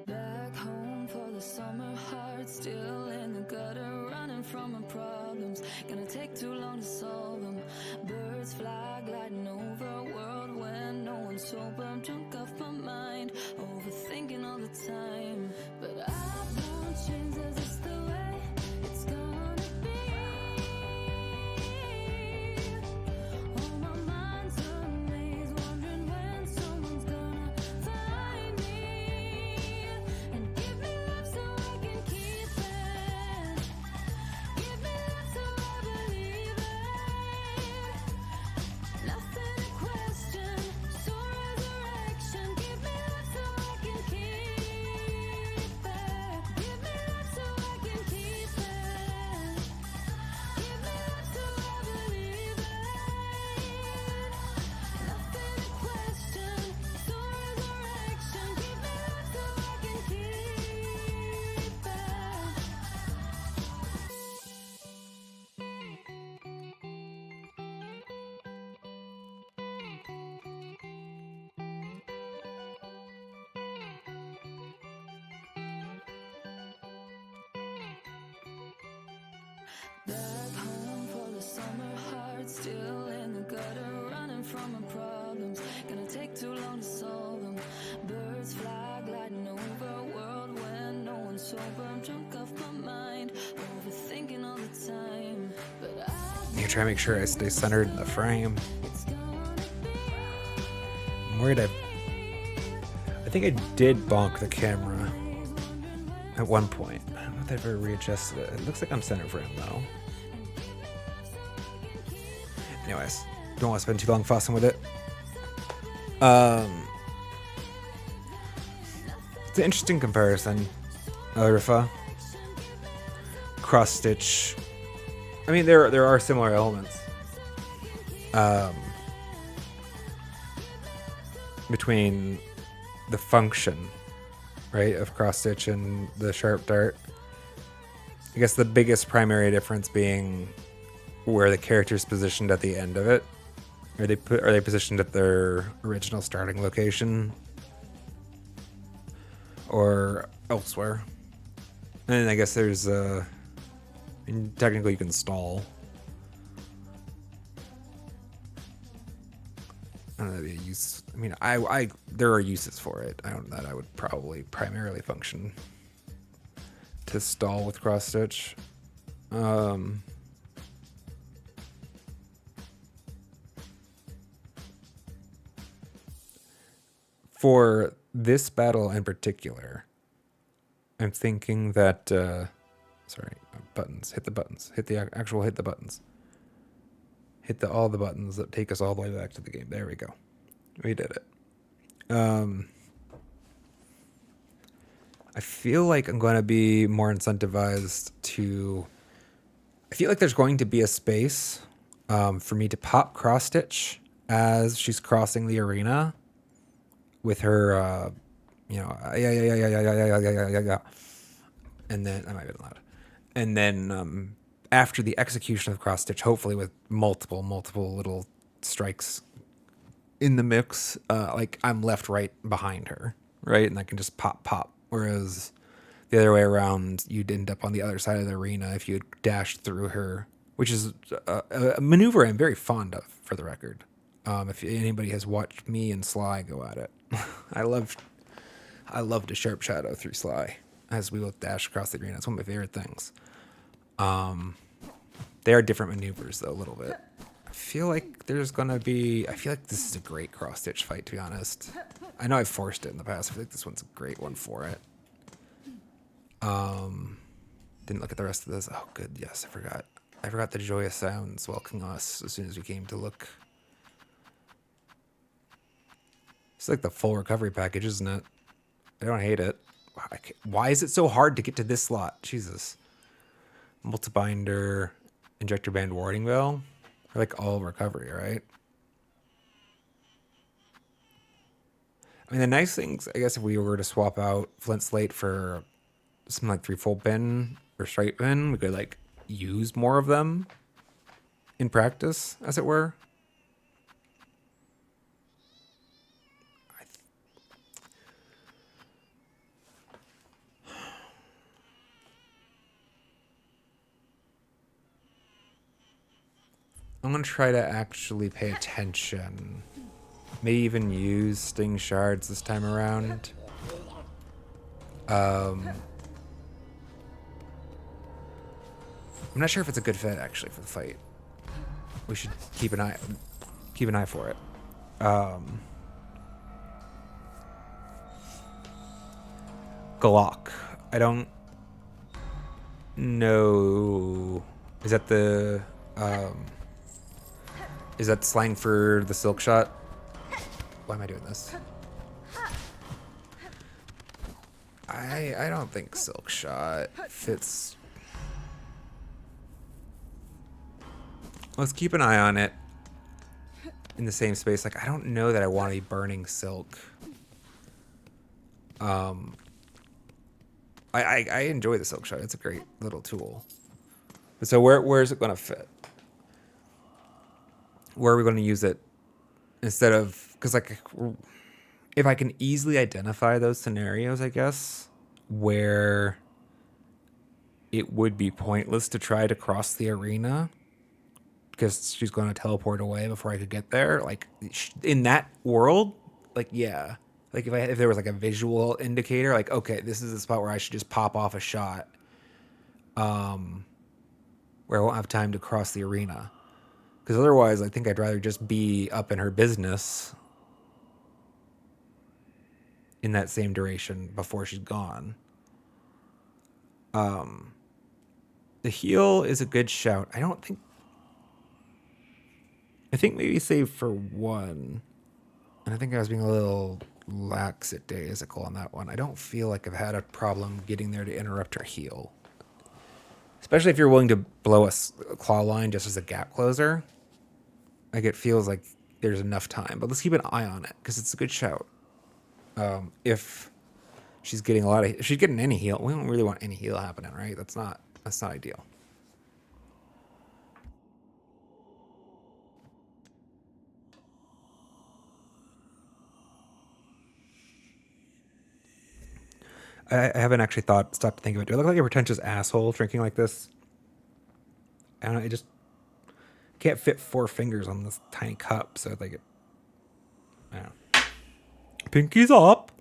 Back home for the summer, heart still in the gutter, running from my problems. Gonna take too long to solve them. Birds fly gliding over a world when no one's sober. I'm drunk off my mind, overthinking all the time. But I won't change, 'cause it's the way it's gonna be. Oh, my mind's a maze, wondering when someone's gonna find me and give me love so I can keep it. Give me love so I believe it. Nothing to question, so resurrection. Give me love so I can keep it. Give me love so I can keep it. Give me love so I believe it. Nothing to question, so resurrection. Give me love so I can keep it. Back home for the summer, heart still in the gutter, running from my problems. Gonna take too long to solve them. Birds fly gliding over a world when no one's sober. I'm drunk off my mind, overthinking all the time. But I try to make sure I stay centered in the frame. I'm worried I think I did bonk the camera at one point. I don't know if I've ever readjusted it. It looks like I'm center frame though. Anyways, don't want to spend too long fussing with it. It's an interesting comparison. Rifa. Cross stitch. I mean, there are similar elements. Between the function, right, of cross stitch and the sharp dart. I guess the biggest primary difference being where the character's positioned at the end of it. Are they positioned at their original starting location or elsewhere? And then I guess there's technically you can stall. I don't know, that'd be a use. I mean, I there are uses for it. I would probably primarily function to stall with cross stitch. For this battle in particular, I'm thinking that buttons. Hit the buttons. Hit the buttons. Hit all the buttons that take us all the way back to the game. There we go. We did it. I feel like I'm going to be more incentivized to... I feel like there's going to be a space for me to pop cross stitch as she's crossing the arena with her, yeah. And then, I might have been loud. And then after the execution of cross stitch, hopefully with multiple little strikes in the mix, like I'm left right behind her, right? And I can just pop. Whereas the other way around, you'd end up on the other side of the arena if you had dashed through her, which is a maneuver I'm very fond of, for the record. If anybody has watched me and Sly go at it, I love to sharp shadow through Sly as we both dash across the arena. It's one of my favorite things. They are different maneuvers though, a little bit. I feel like this is a great cross stitch fight, to be honest. I know I've forced it in the past. I feel like this one's a great one for it. Didn't look at the rest of this. Oh, good. Yes, I forgot the joyous sounds welcoming us as soon as we came to look. It's like the full recovery package, isn't it? I don't hate it. Why is it so hard to get to this slot? Jesus. Multibinder, injector band warding bell. They're like all recovery, right? I mean, the nice things, I guess, if we were to swap out Flint Slate for something like 3-fold bin or straight bin, we could like use more of them in practice, as it were. I'm going to try to actually pay attention. Maybe even use Sting Shards this time around. I'm not sure if it's a good fit, actually, for the fight. We should keep an eye for it. Glock. I don't know. Is that slang for the silk shot? Why am I doing this? I don't think silk shot fits. Let's keep an eye on it in the same space. Like, I don't know that I want to be burning silk. I enjoy the silk shot. It's a great little tool. But so where is it going to fit? Where are we going to use it instead of, because like if I can easily identify those scenarios, I guess, where it would be pointless to try to cross the arena because she's going to teleport away before I could get there. Like in that world, like, yeah, like if there was like a visual indicator, like, okay, this is the spot where I should just pop off a shot, where I won't have time to cross the arena. Because otherwise, I think I'd rather just be up in her business in that same duration before she's gone. The heal is a good shout. I think maybe save for one. And I think I was being a little lackadaisical on that one. I don't feel like I've had a problem getting there to interrupt her heal. Especially if you're willing to blow a claw line just as a gap closer. Like, it feels like there's enough time. But let's keep an eye on it, because it's a good shout. If she's getting if she's getting any heal, we don't really want any heal happening, right? That's not ideal. I haven't actually stopped to think of it. Do I look like a pretentious asshole drinking like this? I don't know, I just can't fit 4 fingers on this tiny cup, so like I don't know. Pinkies up.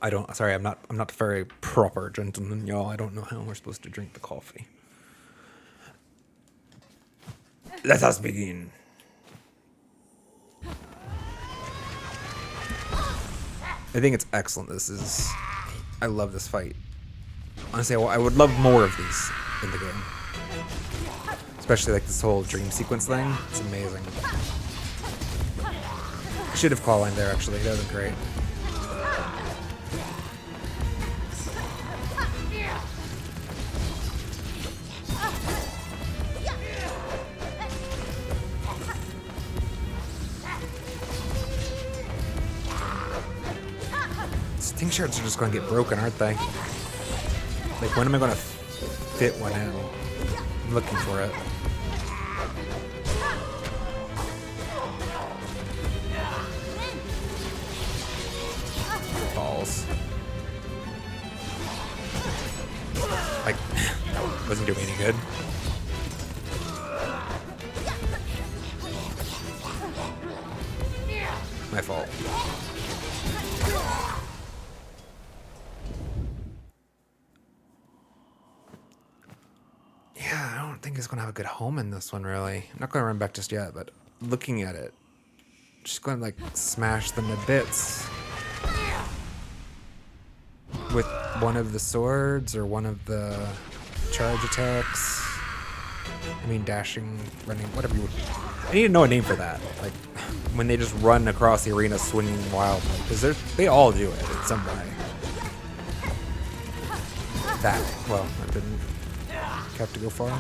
I'm not very proper, gentlemen, y'all. I don't know how we're supposed to drink the coffee. Let us begin. I think it's excellent. I love this fight. Honestly, I would love more of these in the game. Especially like this whole dream sequence thing. It's amazing. I should have claw line there, actually. That would have been great. Sting shards are just going to get broken, aren't they? Like, when am I going to fit one in? I'm looking for it. Balls. Like, wasn't doing any good. My fault. Yeah, I don't think it's going to have a good home in this one, really. I'm not going to run back just yet, but looking at it, just going to, like, smash them to bits. With one of the swords or one of the charge attacks. I mean, dashing, running, whatever you would. I need to know a name for that. Like, when they just run across the arena swinging wildly. Because they all do it in some way. That didn't have to go far.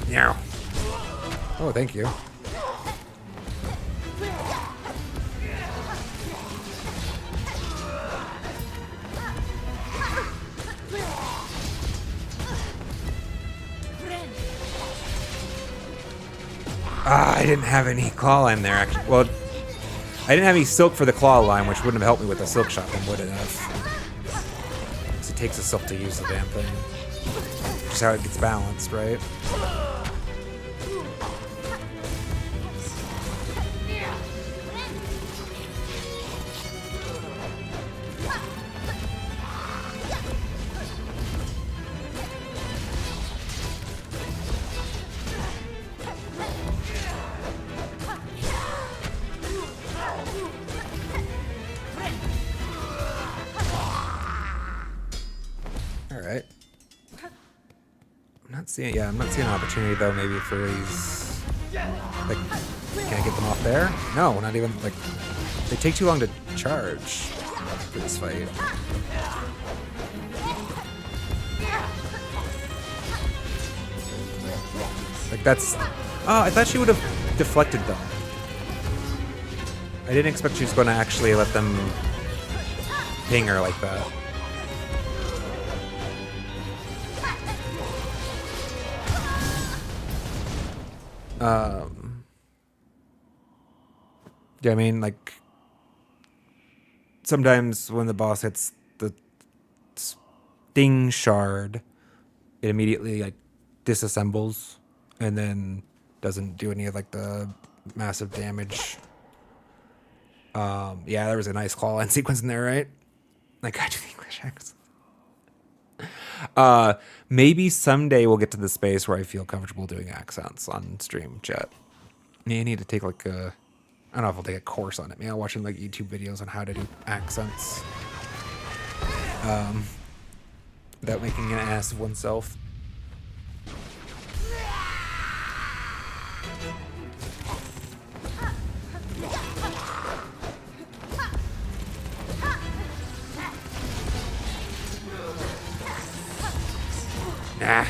Yeah. Oh, thank you. I didn't have any claw line there, actually. Well, I didn't have any silk for the claw line, which wouldn't have helped me with the silk shot, then would it have? Because it takes a silk to use the damn thing. Just how it gets balanced, right? Alright. I'm not seeing an opportunity though, maybe for these, like, can I get them off there? No, not even, like, they take too long to charge for this fight. Like that's... Oh, I thought she would have deflected them. I didn't expect she was going to actually let them ping her like that. Yeah, I mean, like, sometimes when the boss hits the sting shard, it immediately, like, disassembles and then doesn't do any of, like, the massive damage. Yeah, there was a nice claw line sequence in there, right? Like, I do the English accent. Maybe someday we'll get to the space where I feel comfortable doing accents on stream chat. I need to take, like, a... I don't know if I'll take a course on it. Maybe I'll watch like YouTube videos on how to do accents without making an ass of oneself. Nah.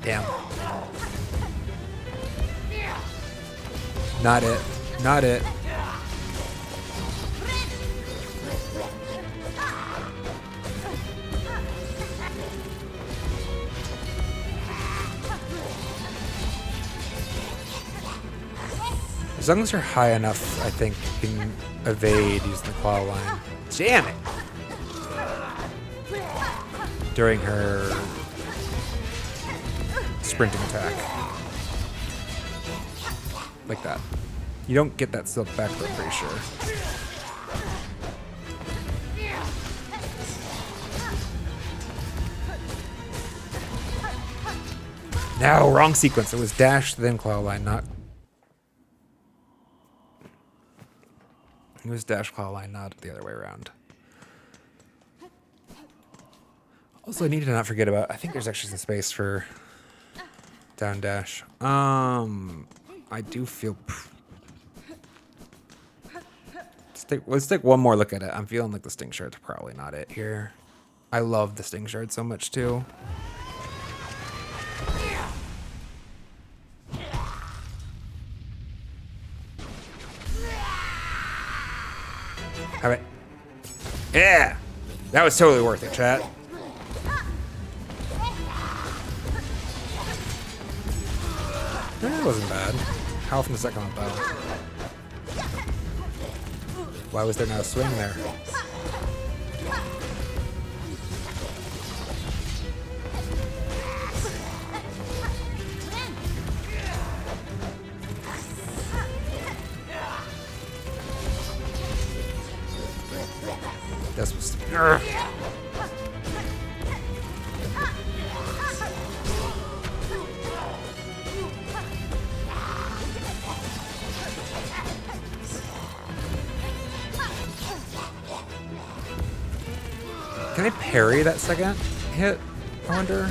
Damn. Not it. Not it. As long as you're high enough, I think you can evade using the claw line. Damn it! During her sprinting attack. Like that. You don't get that silk back, though, I'm pretty sure. No, wrong sequence. It was dash, then claw line, not... It was dash, claw line, not the other way around. Also, I need to not forget about... I think there's actually some space for down dash. I do feel... Let's take one more look at it. I'm feeling like the sting shard's probably not it here. I love the sting shard so much, too. All right. Yeah! That was totally worth it, chat. That wasn't bad. How often does that come up, though? Why was there not a swing there? That's what's... Can I parry that second hit? I wonder. I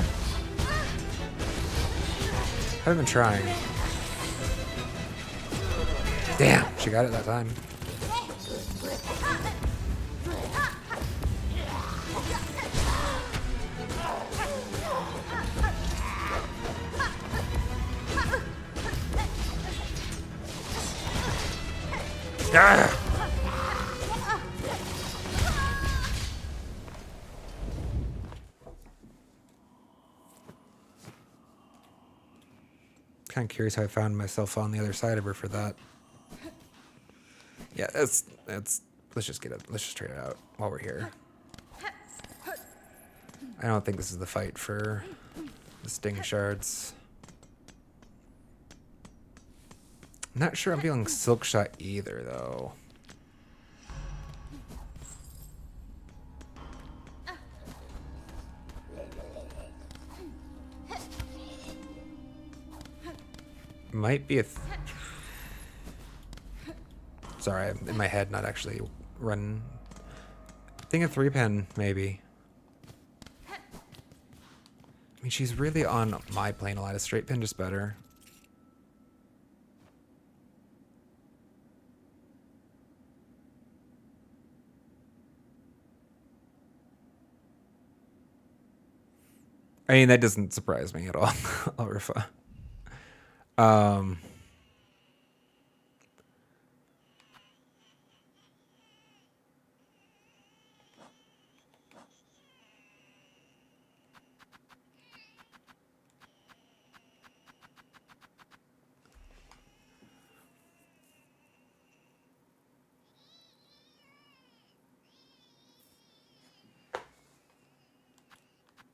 haven't been trying. Damn, she got it that time. Ah! Kind of curious how I found myself on the other side of her for that. Yeah, that's let's just get it. Let's just trade it out while we're here. I don't think this is the fight for the sting shards. I'm not sure I'm feeling silk shot either, though. Might be a... Sorry, I'm in my head, not actually running. I think a 3-pin, maybe. I mean, she's really on my plane a lot. A straight pin just better. I mean, that doesn't surprise me at all. Alrifa. Um,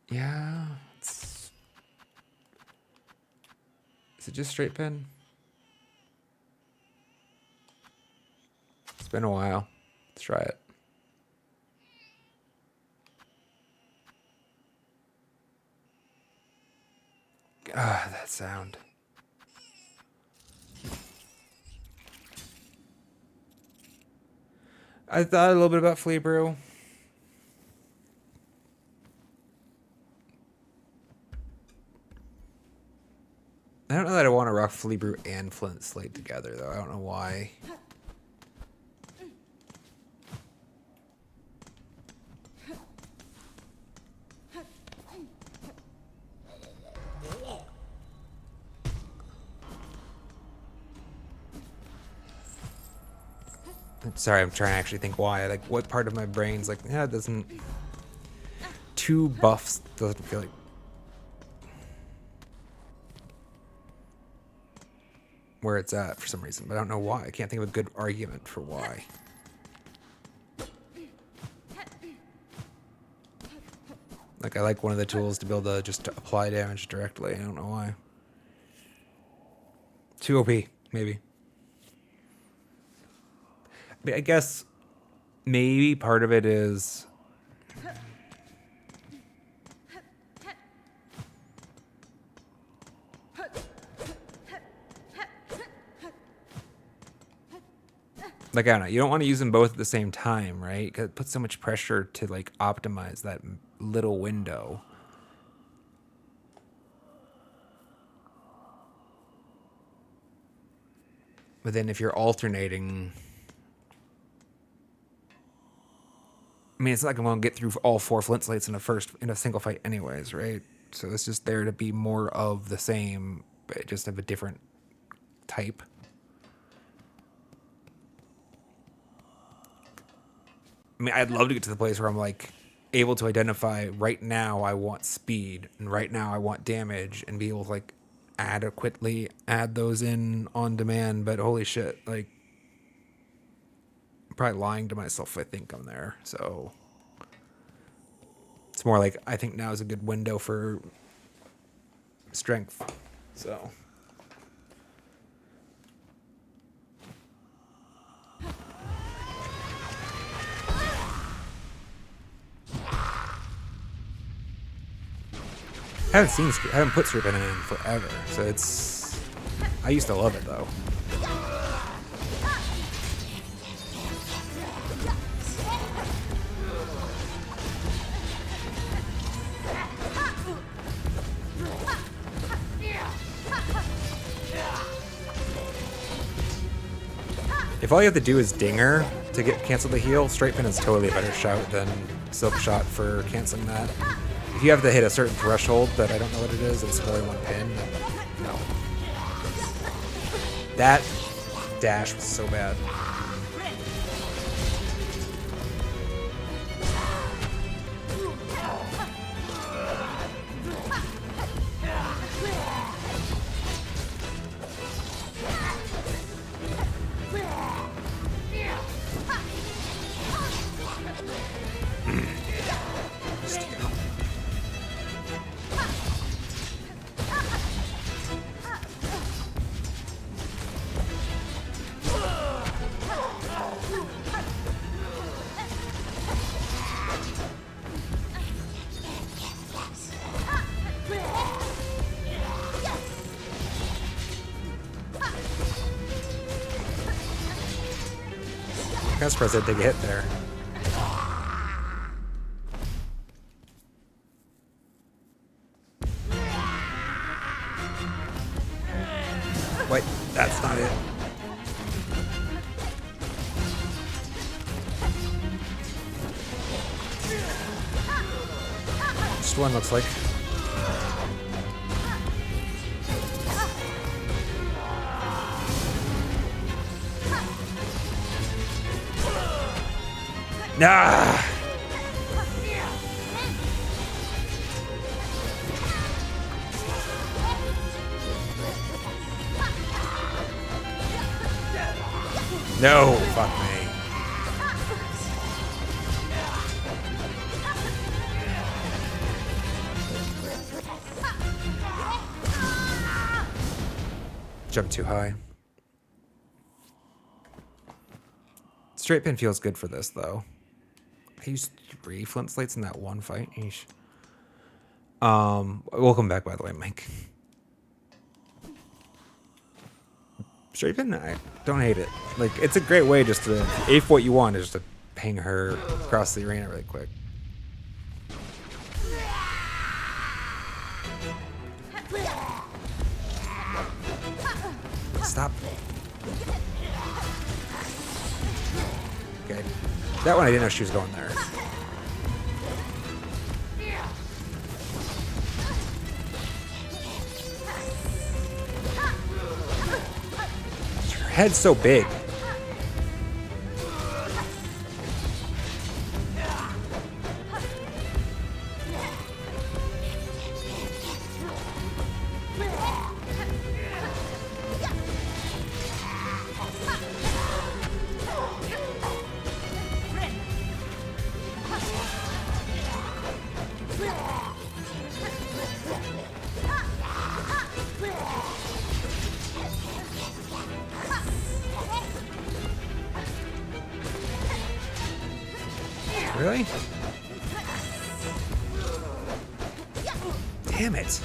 yeah. Is it just straight pin? It's been a while. Let's try it. Ah, that sound. I thought a little bit about Flea Brew. I don't know that I want to rock Flea Brew and Flint Slate together, though. I don't know why. Sorry, I'm trying to actually think why. Like, what part of my brain's like, yeah, it doesn't... Two buffs doesn't feel like... where it's at for some reason, but I don't know why. I can't think of a good argument for why. Like, I like one of the tools to be able to just apply damage directly. I don't know why. 2 OP, maybe. I guess maybe part of it is... like, I don't know, you don't want to use them both at the same time, right? Because it puts so much pressure to, like, optimize that little window. But then if you're alternating... I mean, it's not like I'm going to get through all 4 Flint Slates in a single fight anyways, right? So it's just there to be more of the same, but just of a different type. I mean, I'd love to get to the place where I'm like able to identify right now I want speed and right now I want damage and be able to like adequately add those in on demand. But holy shit, like I'm probably lying to myself if I think I'm there. So it's more like I think now is a good window for strength. So. I haven't put Strip in forever, so it's... I used to love it, though. If all you have to do is Dinger to cancel the heal, Straight Pin is totally a better shout than Silk Shot for canceling that. If you have to hit a certain threshold that I don't know what it is, it's more than 1 pin, no. That dash was so bad. I'm surprised I didn't take a hit there. Wait, that's not it. Just one looks like. Nah. No, fuck me. Jump too high. Straight pin feels good for this, though. I used 3 flint slates in that one fight. Eesh. Welcome back, by the way, Mike. Straight pin, I don't hate it. Like, it's a great way just to, if what you want is just to ping her across the arena really quick. Stop. Okay. That one I didn't know she was going there. Her head's so big. Really? Damn it.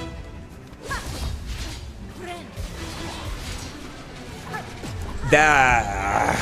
Da.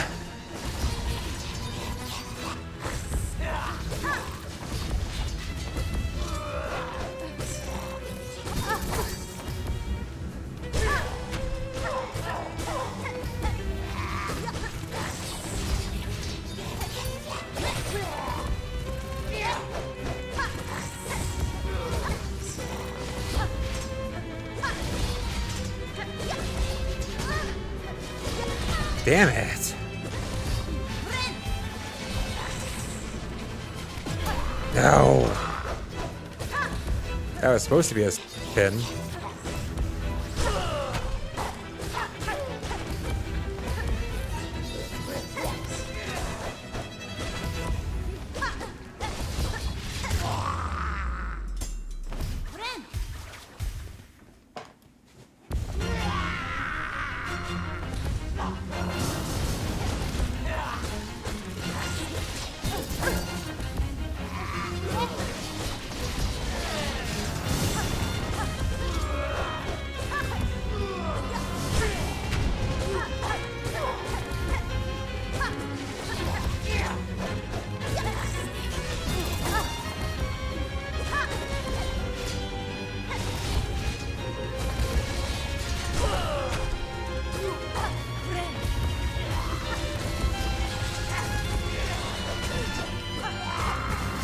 Damn it. No. That was supposed to be a pin.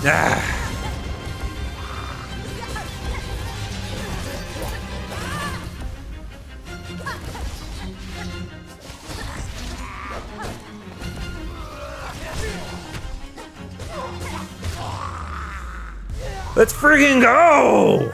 Ah. Let's friggin' go!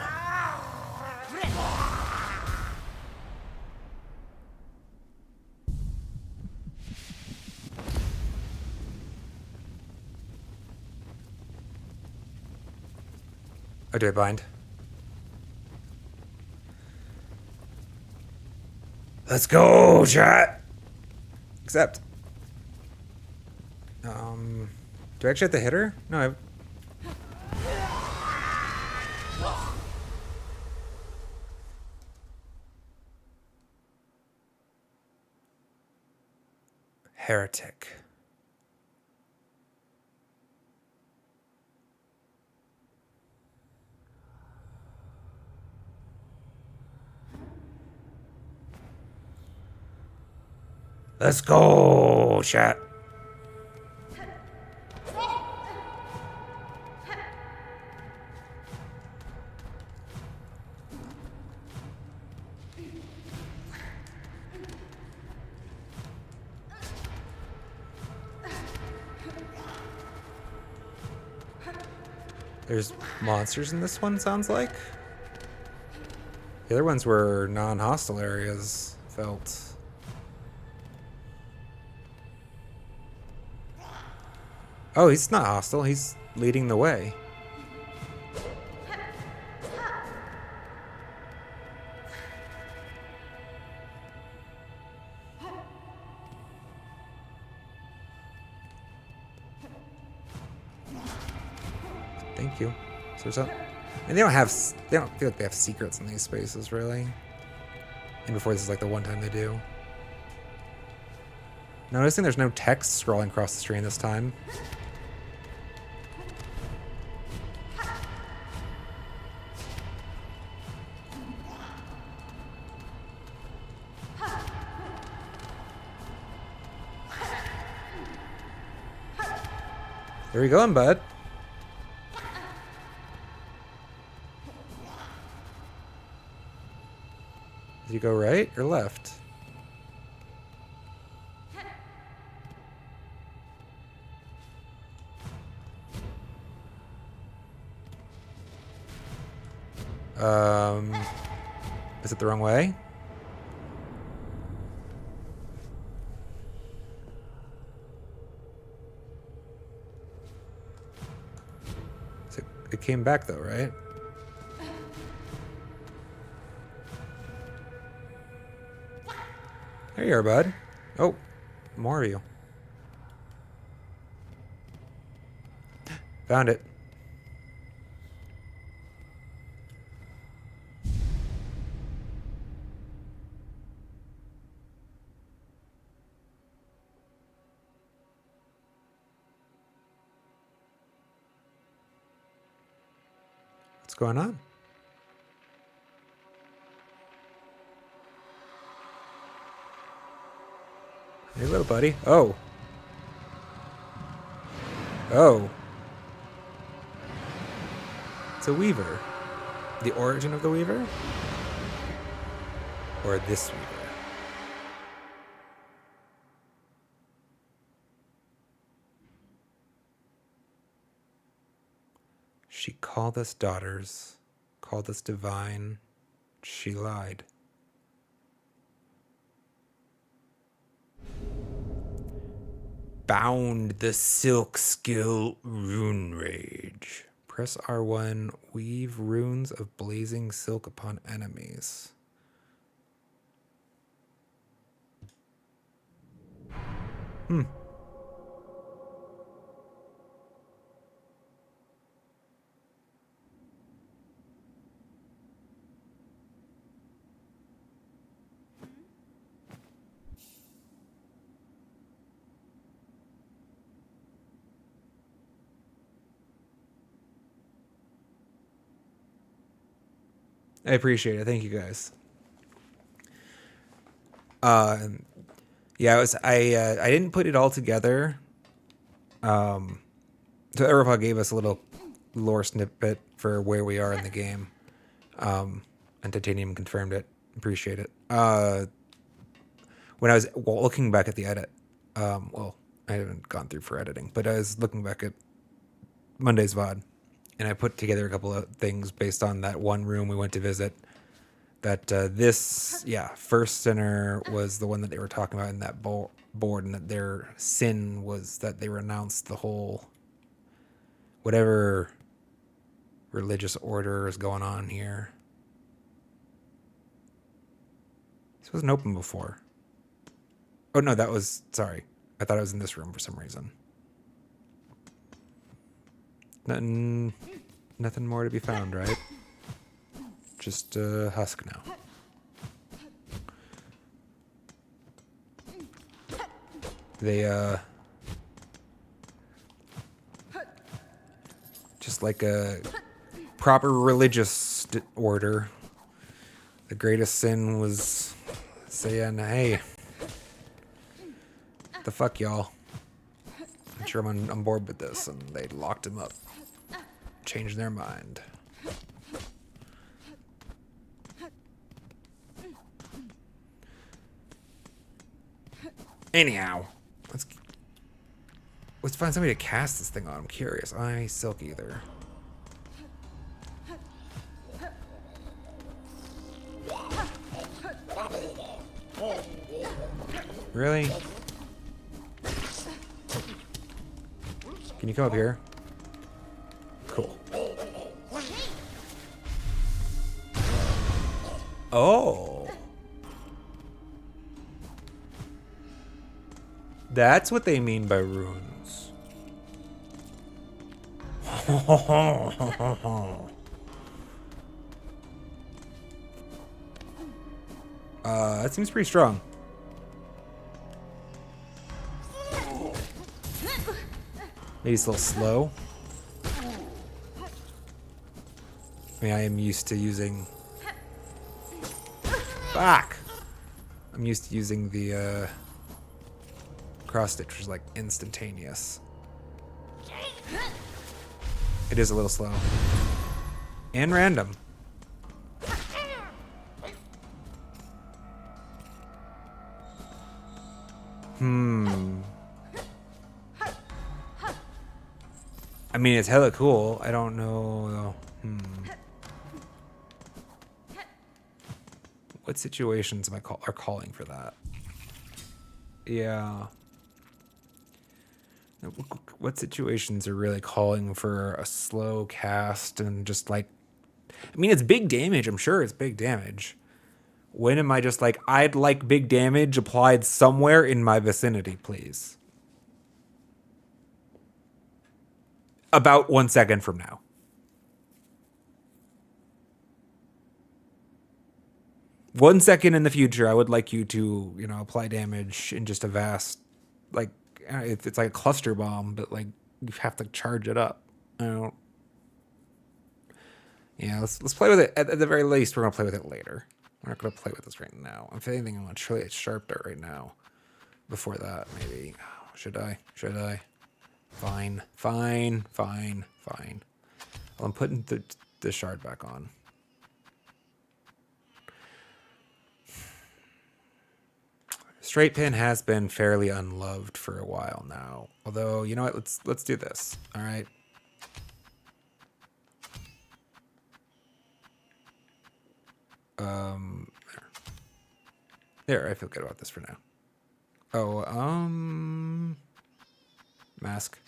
Oh, do I bind? Let's go, chat! Accept. Do I actually have to hit her? No, I've... Heretic. Let's go, chat. There's monsters in this one, sounds like. The other ones were non-hostile areas, felt. Oh, he's not hostile. He's leading the way. Thank you. So there's a, and they don't feel like they have secrets in these spaces, really. And before this is like the one time they do. Noticing there's no text scrolling across the screen this time. Where are you going, bud? Did you go right or left? Is it the wrong way? It came back though, right? There you are, bud. Oh, more of you. Found it. What's going on? Hey, little buddy. Oh. Oh. It's a weaver. The origin of the weaver? Or this weaver? She called us daughters, called us divine. She lied. Bound the silk skill rune rage. Press R1, weave runes of blazing silk upon enemies. I appreciate it. Thank you guys. Yeah, I didn't put it all together. So Erifal gave us a little lore snippet for where we are in the game. And Titanium confirmed it. Appreciate it. When I was looking back at the edit, well, I haven't gone through for editing, but I was looking back at Monday's VOD, and I put together a couple of things based on that one room we went to visit. That first sinner was the one that they were talking about in that board, and that their sin was that they renounced the whole whatever religious order is going on here. This wasn't open before. Oh no, sorry. I thought it was in this room for some reason. Nothing more to be found, right? Just husk now. They just like a proper religious order. The greatest sin was saying, "Hey, the fuck y'all. I'm sure I'm on board with this," and they locked him up. Changed their mind. Anyhow, let's find somebody to cast this thing on. I'm curious. Silk either. Really? Can you come up here? Cool. Oh. That's what they mean by runes. That seems pretty strong. Maybe it's a little slow. I mean, I am used to using... Fuck! I'm used to using the cross stitch, which is like instantaneous. It is a little slow. And random. I mean, it's hella cool. I don't know, though. What situations are calling for that? Yeah. What situations are really calling for a slow cast and just like... I mean, it's big damage. I'm sure it's big damage. When am I just like, I'd like big damage applied somewhere in my vicinity, please? About 1 second from now. One second in the future, I would like you to, you know, apply damage in just a vast, like, it's like a cluster bomb, but like you have to charge it up. I don't. Yeah, let's play with it. At the very least, we're gonna play with it later. We're not gonna play with this right now. If anything, I'm gonna try it sharp dart right now. Before that, maybe. Should I? Should I? Fine. Fine. Fine. Fine. Well, I'm putting the shard back on. Straight pin has been fairly unloved for a while now. Although, you know what? Let's do this. All right. There, I feel good about this for now. Oh, mask.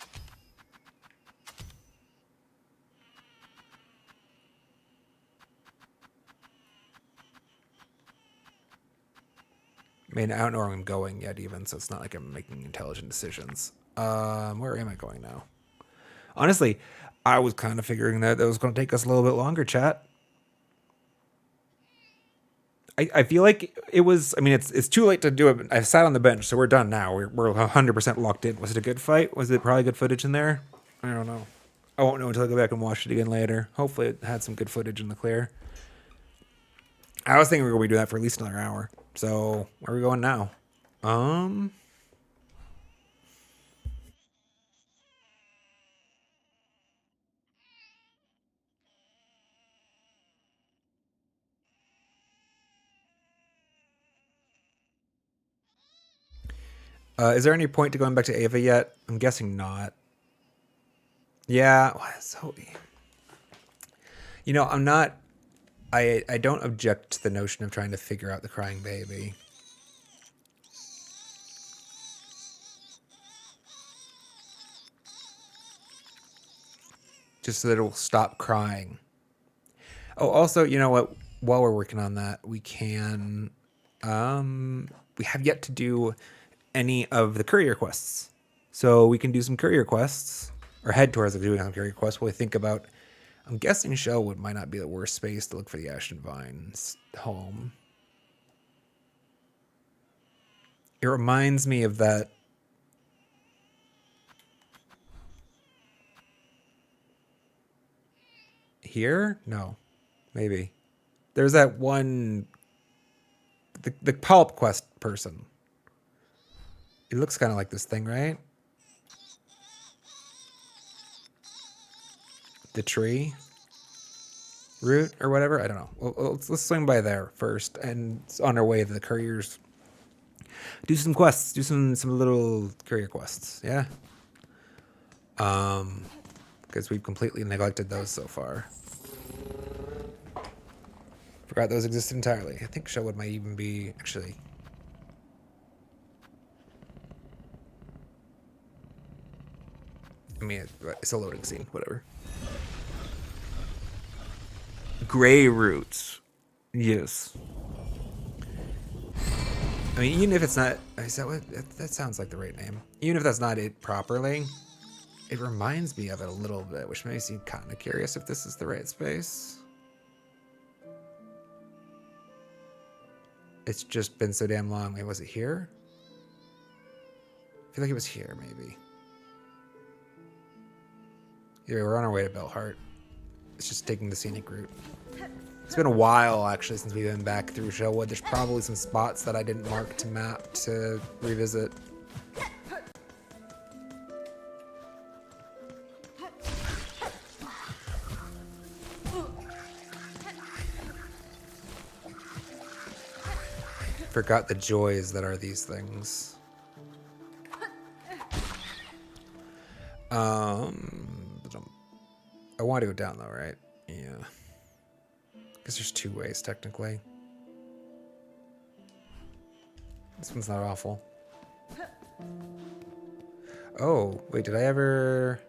I mean, I don't know where I'm going yet even, so it's not like I'm making intelligent decisions. Where am I going now? Honestly, I was kind of figuring that was going to take us a little bit longer, chat. I feel like it was... I mean, it's too late to do it. I sat on the bench, so we're done now. We're 100% locked in. Was it a good fight? Was it probably good footage in there? I don't know. I won't know until I go back and watch it again later. Hopefully it had some good footage in the clear. I was thinking we were going to be doing that for at least another hour. So, where are we going now? Is there any point to going back to Ava yet? I'm guessing not. Yeah, so... You know, I'm not... I don't object to the notion of trying to figure out the crying baby. Just so that it will stop crying. Oh, also, you know what? While we're working on that, we can... we have yet to do any of the courier quests. So we can do some courier quests, or head towards doing some courier quests while we think about... I'm guessing Shellwood might not be the worst space to look for the Ashen Vine's home. It reminds me of that... Here? No. Maybe. There's that one... The Polyp Quest person. It looks kind of like this thing, right? The tree route or whatever. I don't know. Well, let's swing by there first, and on our way to the couriers, do some quests, do some little courier quests. Yeah. Because we've completely neglected those so far. Forgot those existed entirely. I think Shellwood might even be actually. I mean, it's a loading scene, whatever. Gray roots. Yes. I mean, even if it's not, is that what, that sounds like the right name. Even if that's not it properly, it reminds me of it a little bit, which makes me kind of curious if this is the right space. It's just been so damn long. Wait, was it here? I feel like it was here, maybe. Yeah, we're on our way to Bellheart. It's just taking the scenic route. It's been a while, actually, since we've been back through Shellwood. There's probably some spots that I didn't mark to map to revisit. Forgot the joys that are these things. I want to go down though, right? Yeah. Because there's two ways, technically. This one's not awful. Oh, wait, did I ever...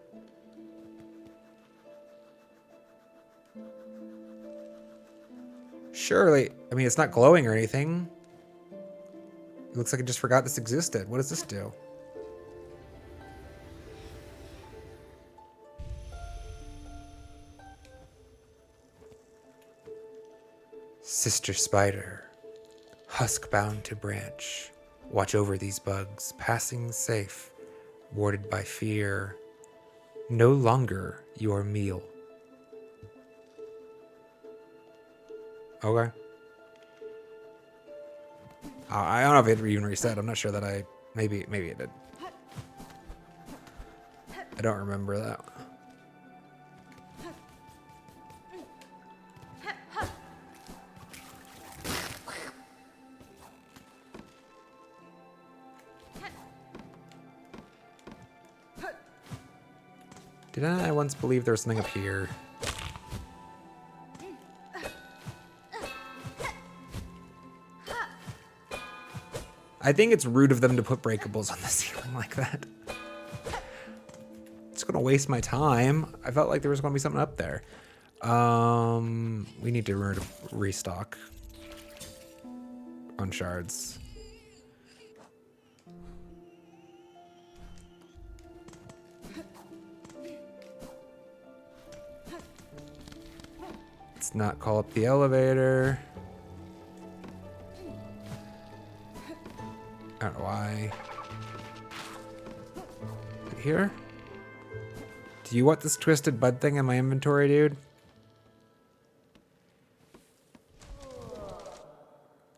Surely, I mean, it's not glowing or anything. It looks like I just forgot this existed. What does this do? Sister Spider, husk bound to branch, watch over these bugs, passing safe, warded by fear, no longer your meal. Okay. I don't know if it even reset. I'm not sure that maybe it did. I don't remember that. Did I once believe there was something up here? I think it's rude of them to put breakables on the ceiling like that. It's gonna waste my time. I felt like there was gonna be something up there. We need to restock on shards. Let's not call up the elevator. I don't know why. Here? Do you want this twisted bud thing in my inventory, dude?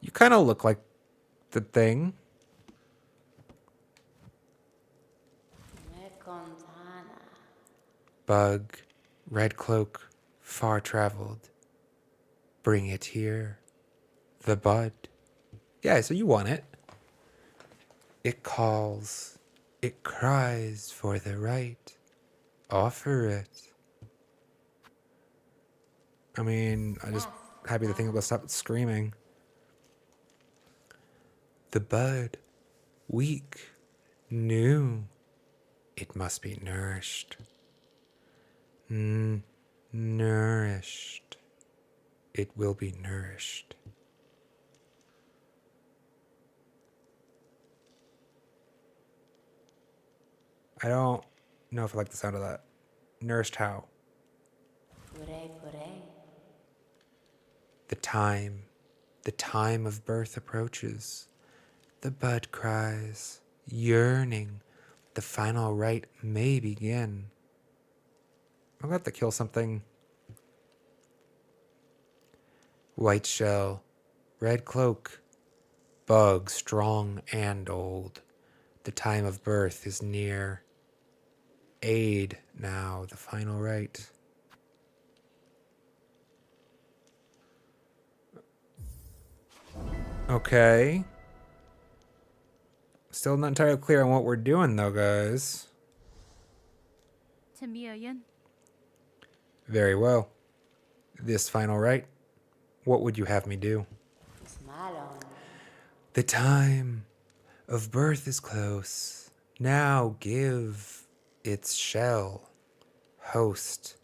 You kind of look like the thing. Bug, red cloak, far traveled. Bring it here. The bud. Yeah, so you want it. It calls. It cries for the right. Offer it. I mean, I'm just happy the thing will stop screaming. The bud. Weak. New. It must be nourished. Nourished. It will be nourished. I don't know if I like the sound of that. Nourished how? The time of birth approaches. The bud cries, yearning. The final rite may begin. I'm gonna have to kill something. White shell, red cloak, bug strong and old. The time of birth is near. Aid now, the final rite. Okay. Still not entirely clear on what we're doing though, guys. Very well. This final rite, what would you have me do? The time of birth is close. Now give its shell host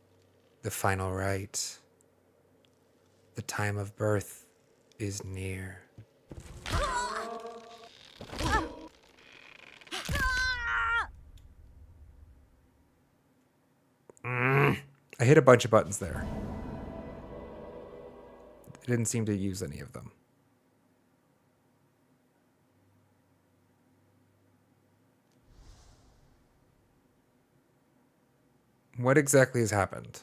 the final rite. The time of birth is near. I hit a bunch of buttons there. I didn't seem to use any of them. What exactly has happened?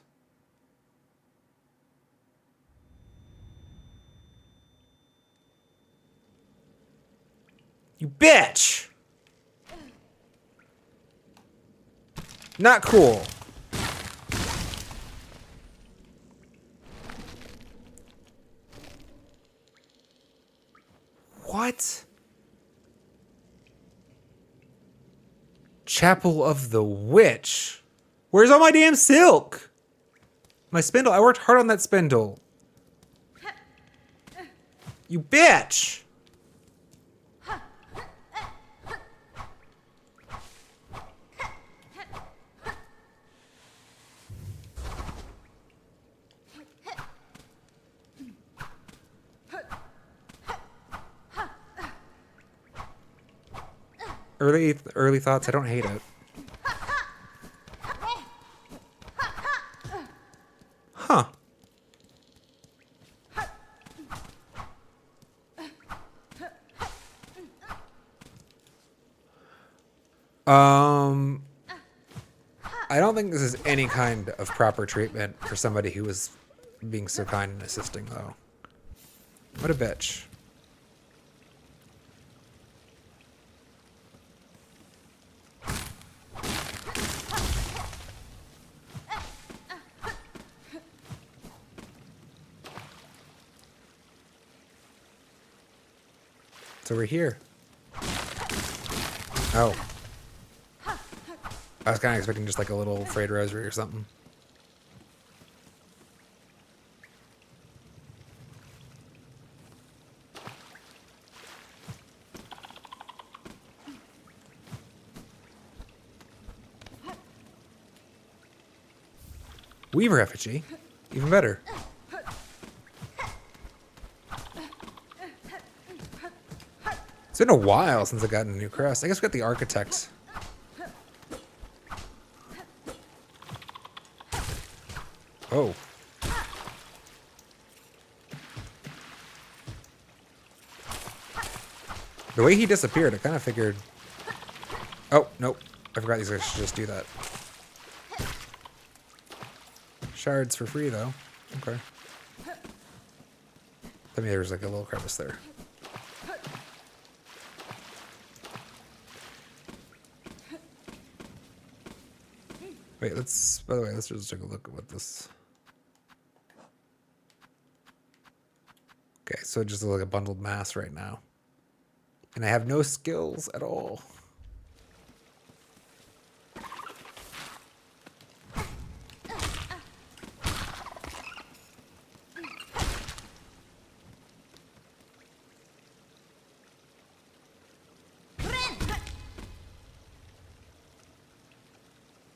You bitch! Not cool. What? Chapel of the Witch? Where's all my damn silk? My spindle. I worked hard on that spindle. You bitch! Early thoughts. I don't hate it. Huh. I don't think this is any kind of proper treatment for somebody who was being so kind and assisting, though. What a bitch. So we're here. Oh. I was kind of expecting just like a little frayed rosary or something. Weaver effigy. Even better. It's been a while since I got a new crest. I guess we got the architect. Oh. The way he disappeared, I kind of figured... Oh, nope. I forgot these guys should just do that. Shards for free, though. Okay. I mean, there's like a little crevice there. Wait, by the way, let's just take a look at what this... Okay, so it just looks like a bundled mass right now. And I have no skills at all.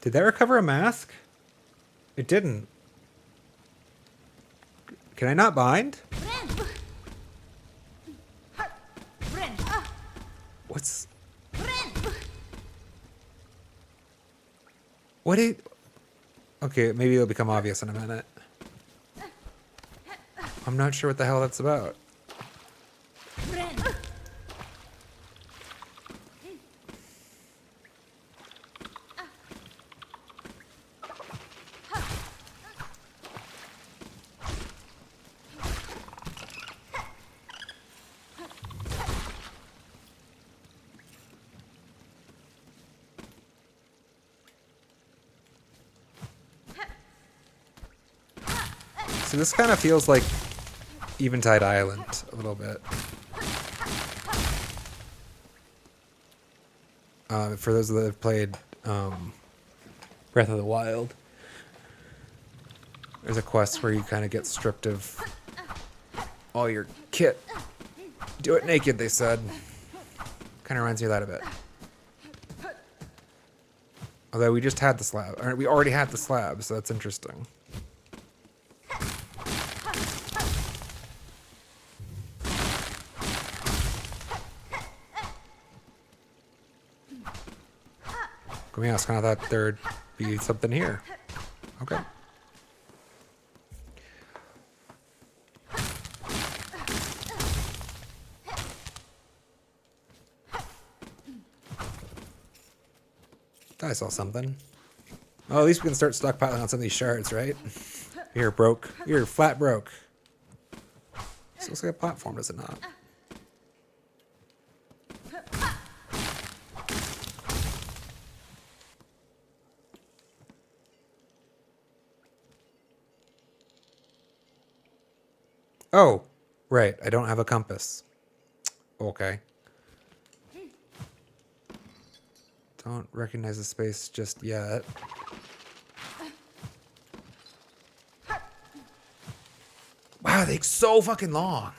Did that recover a mask? It didn't. Can I not bind? What's... What is... Okay, maybe it'll become obvious in a minute. I'm not sure what the hell that's about. So this kind of feels like Eventide Island a little bit. For those that have played Breath of the Wild, there's a quest where you kind of get stripped of all your kit. Do it naked, they said. Kind of reminds me of that a bit. Although we just had the slab. Or we already had the slab, so that's interesting. Going on, I kind of thought there'd be something here. Okay. I saw something. Oh, at least we can start stockpiling on some of these shards, right? You're broke. You're flat broke. This looks like a platform, does it not? Oh, right. I don't have a compass. Okay. Don't recognize the space just yet. Wow, they're so fucking long.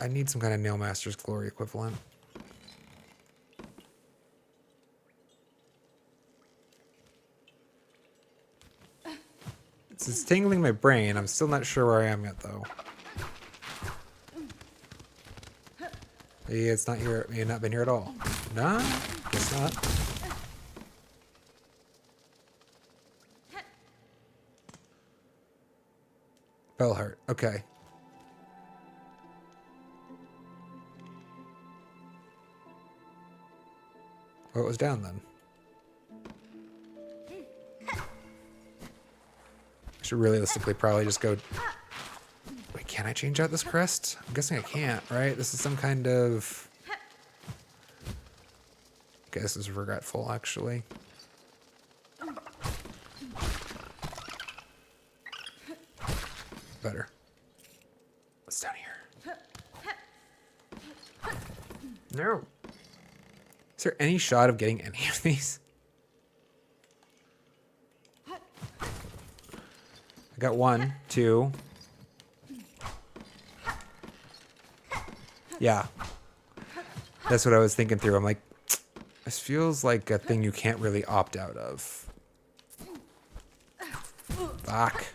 I need some kind of Nailmaster's Glory equivalent. It's tingling my brain. I'm still not sure where I am yet, though. Yeah, it's not here. It may have not been here at all. Nah, guess not. Bellheart. Okay. What was down then? I should realistically probably just go... Wait, can I change out this crest? I'm guessing I can't, right? This is some kind of... Okay, this is regretful, actually. Better. What's down here? No. Is there any shot of getting any of these? I got 1, 2. Yeah. That's what I was thinking through. I'm like, this feels like a thing you can't really opt out of. Fuck.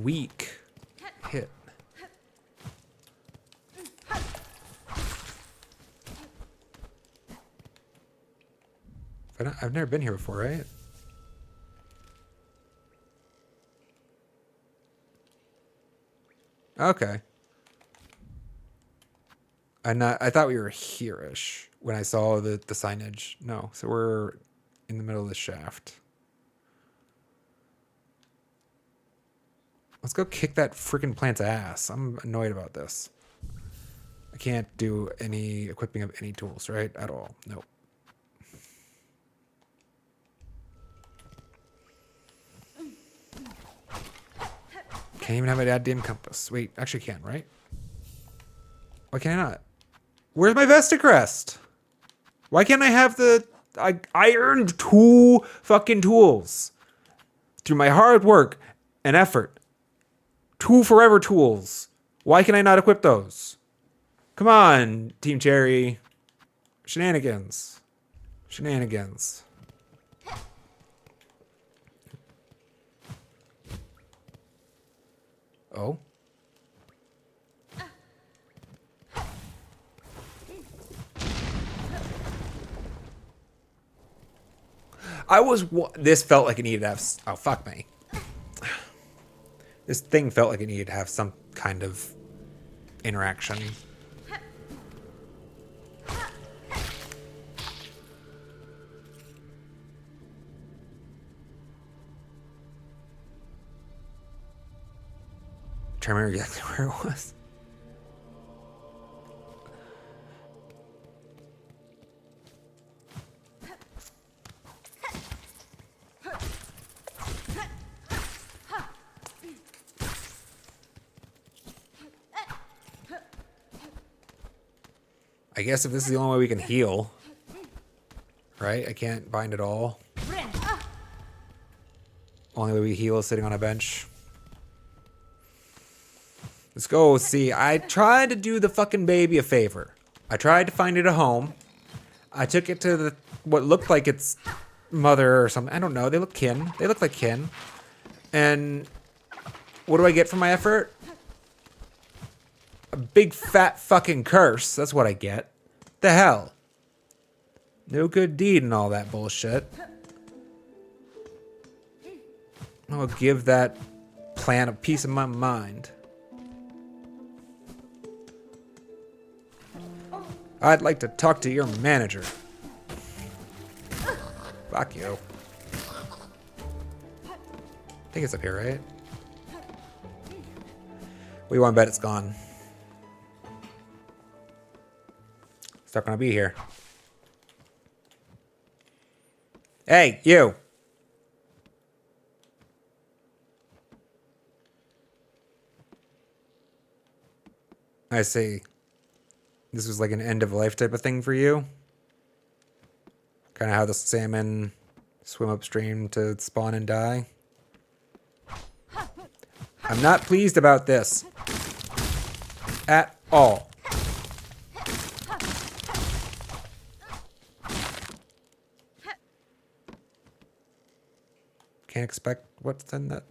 Weak hit. I've never been here before, right? Okay. I thought we were here-ish when I saw the signage. No, so we're in the middle of the shaft. Let's go kick that freaking plant's ass. I'm annoyed about this. I can't do any equipping of any tools, right? At all. Nope. Can't even have a goddamn compass. Wait, actually can, right? Why can I not? Where's my Vesta crest? Why can't I have the... I earned 2 fucking tools. Through my hard work and effort. 2 forever tools. Why can I not equip those? Come on, Team Cherry. Shenanigans. Shenanigans. Oh. This felt like it needed to have... Oh, fuck me. This thing felt like it needed to have some kind of interaction. Trying to remember exactly where it was. I guess if this is the only way we can heal, right? I can't bind it all. Only way we heal is sitting on a bench. Let's go. See, I tried to do the fucking baby a favor. I tried to find it a home. I took it to the what looked like its mother or something. I don't know. They look kin. They look like kin. And what do I get for my effort? A big fat fucking curse. That's what I get. The hell? No good deed and all that bullshit. I'll give that plant a piece of my mind. I'd like to talk to your manager. Fuck you. I think it's up here, right? We want to bet it's gone. It's not gonna be here. Hey, you! I see. This was like an end-of-life type of thing for you? Kind of how the salmon swim upstream to spawn and die? I'm not pleased about this. At all. Can't expect what's in that.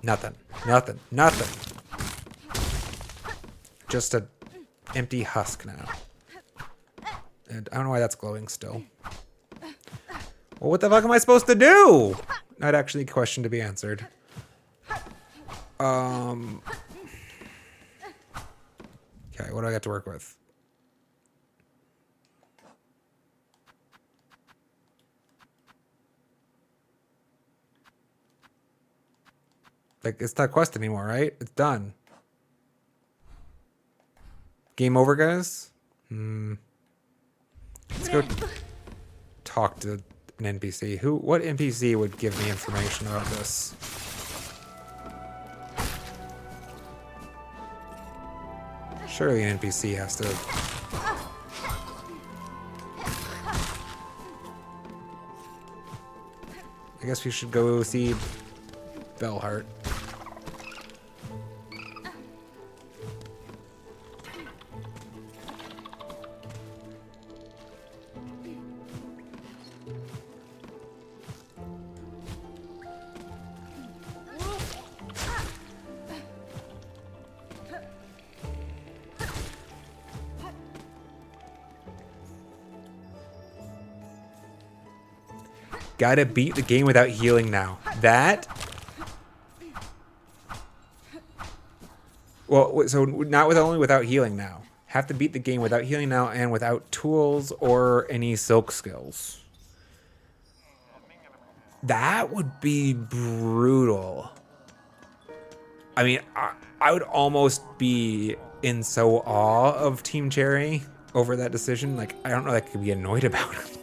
Nothing. Nothing. Nothing. Just an empty husk now. And I don't know why that's glowing still. Well, what the fuck am I supposed to do? Not actually a question to be answered. Okay, what do I got to work with? Like, it's not a quest anymore, right? It's done. Game over, guys? Let's go talk to an NPC. What NPC would give me information about this? Surely an NPC has to... I guess we should go see Bellheart. Gotta beat the game without healing now. That? Well, so not only without healing now. Have to beat the game without healing now and without tools or any silk skills. That would be brutal. I mean, I would almost be in so awe of Team Cherry over that decision. Like, I don't know that I could be annoyed about it.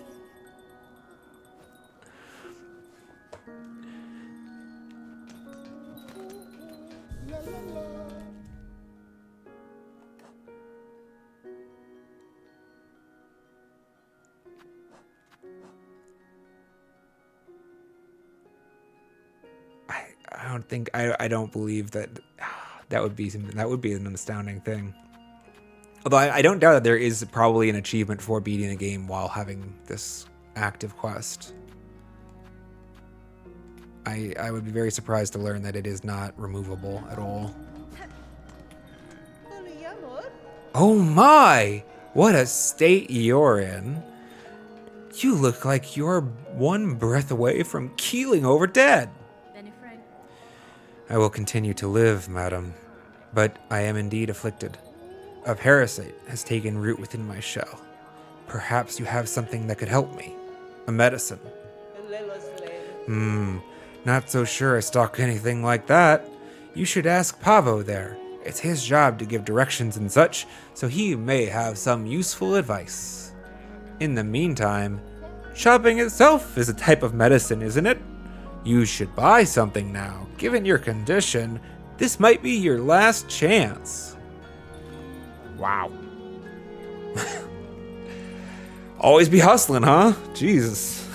I don't believe that that would be an astounding thing. Although I don't doubt that there is probably an achievement for beating a game while having this active quest. I would be very surprised to learn that it is not removable at all. Oh my! What a state you're in. You look like you're one breath away from keeling over dead. I will continue to live, madam, but I am indeed afflicted. A parasite has taken root within my shell. Perhaps you have something that could help me. A medicine. Not so sure I stock anything like that. You should ask Pavo there. It's his job to give directions and such, so he may have some useful advice. In the meantime, shopping itself is a type of medicine, isn't it? You should buy something now. Given your condition, this might be your last chance. Wow. Always be hustling, huh? Jesus.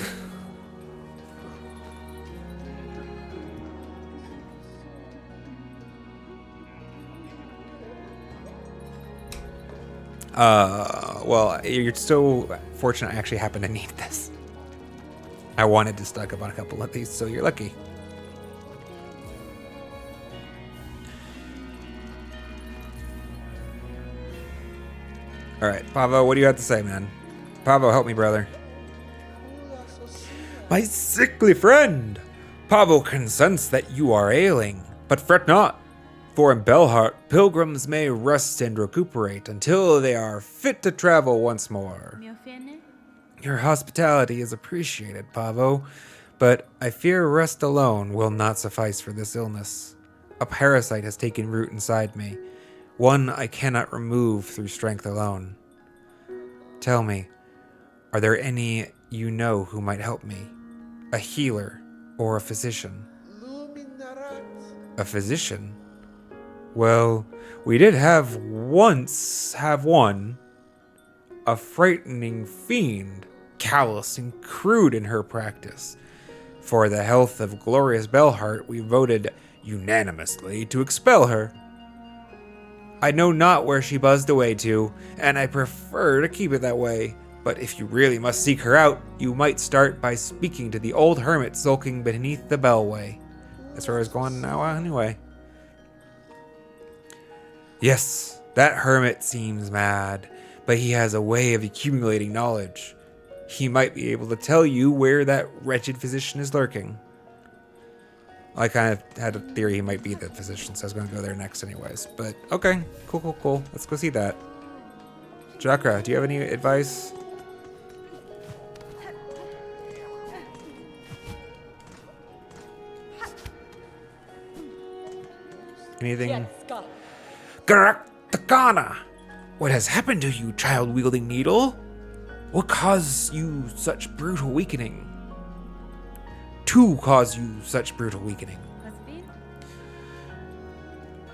Well, you're so fortunate I actually happen to need this. I wanted to stock up on a couple of these, so you're lucky. Alright, Pavo, what do you have to say, man? Pavo, help me, brother. My sickly friend! Pavo can sense that you are ailing, but fret not. For in Belhart, pilgrims may rest and recuperate until they are fit to travel once more. Your hospitality is appreciated, Pavo, but I fear rest alone will not suffice for this illness. A parasite has taken root inside me, one I cannot remove through strength alone. Tell me, are there any you know who might help me? A healer or a physician? A physician? Well, we did have one, a frightening fiend, callous and crude in her practice. For the health of glorious Belhart, we voted unanimously to expel her. I know not where she buzzed away to, and I prefer to keep it that way. But if you really must seek her out, you might start by speaking to the old hermit sulking beneath the bellway. That's where I was going now anyway. Yes, that hermit seems mad, but he has a way of accumulating knowledge. He might be able to tell you where that wretched physician is lurking. I kind of had a theory he might be the physician, so I was going to go there next anyways. But okay, cool. Let's go see that. Chakra, do you have any advice? Anything? Takana! What has happened to you, child-wielding needle? What caused you such brutal weakening? To cause you such brutal weakening?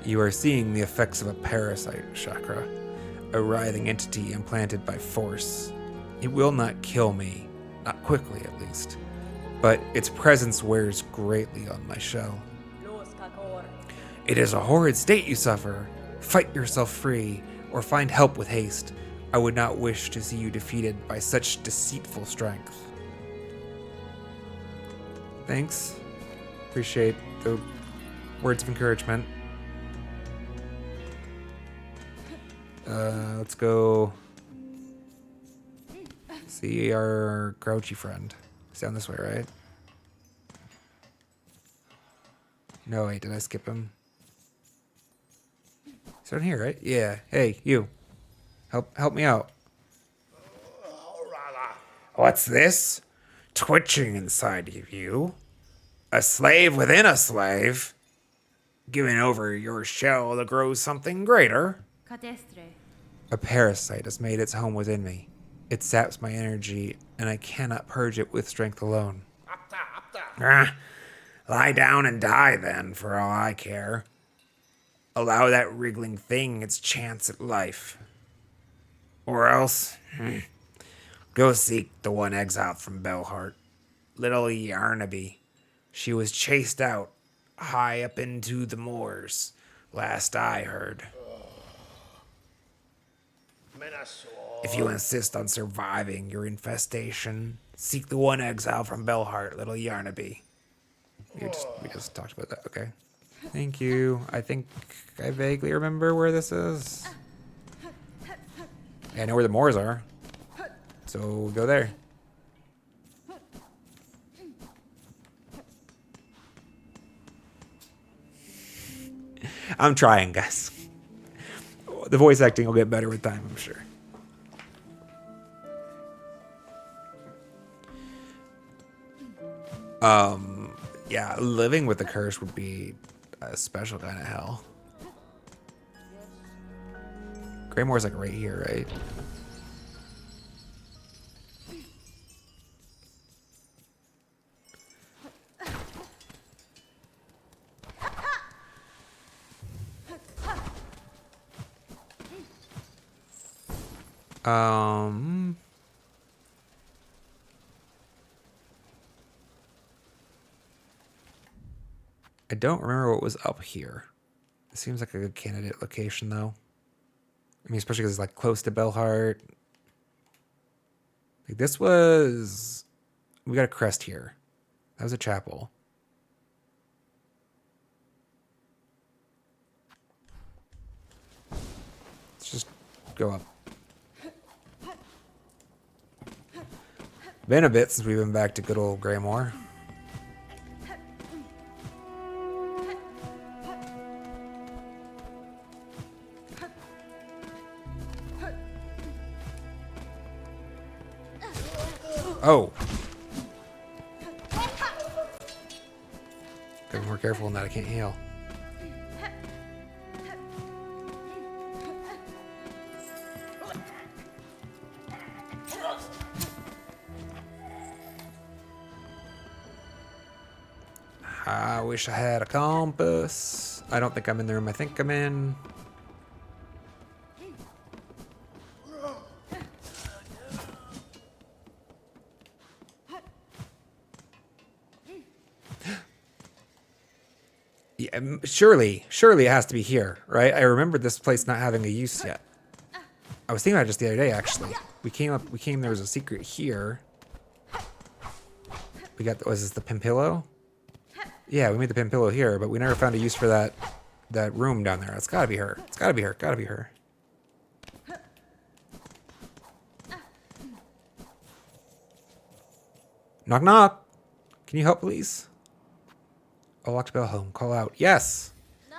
You are seeing the effects of a parasite, Chakra. A writhing entity implanted by force. It will not kill me. Not quickly, at least. But its presence wears greatly on my shell. It is a horrid state you suffer. Fight yourself free, or find help with haste. I would not wish to see you defeated by such deceitful strength. Thanks. Appreciate the words of encouragement. Let's go see our grouchy friend. He's down this way, right? No, wait, did I skip him? He's down here, right? Yeah. Hey, you. Help me out. What's this? Twitching inside of you? A slave within a slave? Giving over your shell to grow something greater? A parasite has made its home within me. It saps my energy, and I cannot purge it with strength alone. Lie down and die then, for all I care. Allow that wriggling thing its chance at life. Or else, go seek the one exiled from Belhart, little Yarnaby. She was chased out, high up into the moors, last I heard. If you insist on surviving your infestation, seek the one exile from Belhart, little Yarnaby. We just talked about that. Okay. Thank you. I think I vaguely remember where this is. Yeah, I know where the moors are. So we'll go there. I'm trying, guys. The voice acting will get better with time, I'm sure. Yeah, living with the curse would be a special kind of hell. Greymoor's like right here, right? Um, I don't remember what was up here. It seems like a good candidate location, though. I mean, especially because it's like close to Bellheart. Like this was, we got a crest here. That was a chapel. Let's just go up. Been a bit since we've been back to good old Greymore. Oh. Gotta be more careful in that I can't heal. I wish I had a compass. I don't think I'm in the room I think I'm in. Yeah, surely it has to be here, right? I remember this place not having a use yet. I was thinking about it just the other day, actually. We came, there was a secret here. We got, was this the Pimpillo? Yeah, we made the Pimpillo here, but we never found a use for that room down there. It's gotta be her. It's gotta be her. Gotta be her. Knock, knock. Can you help, please? A locked bell home. Call out. Yes. No.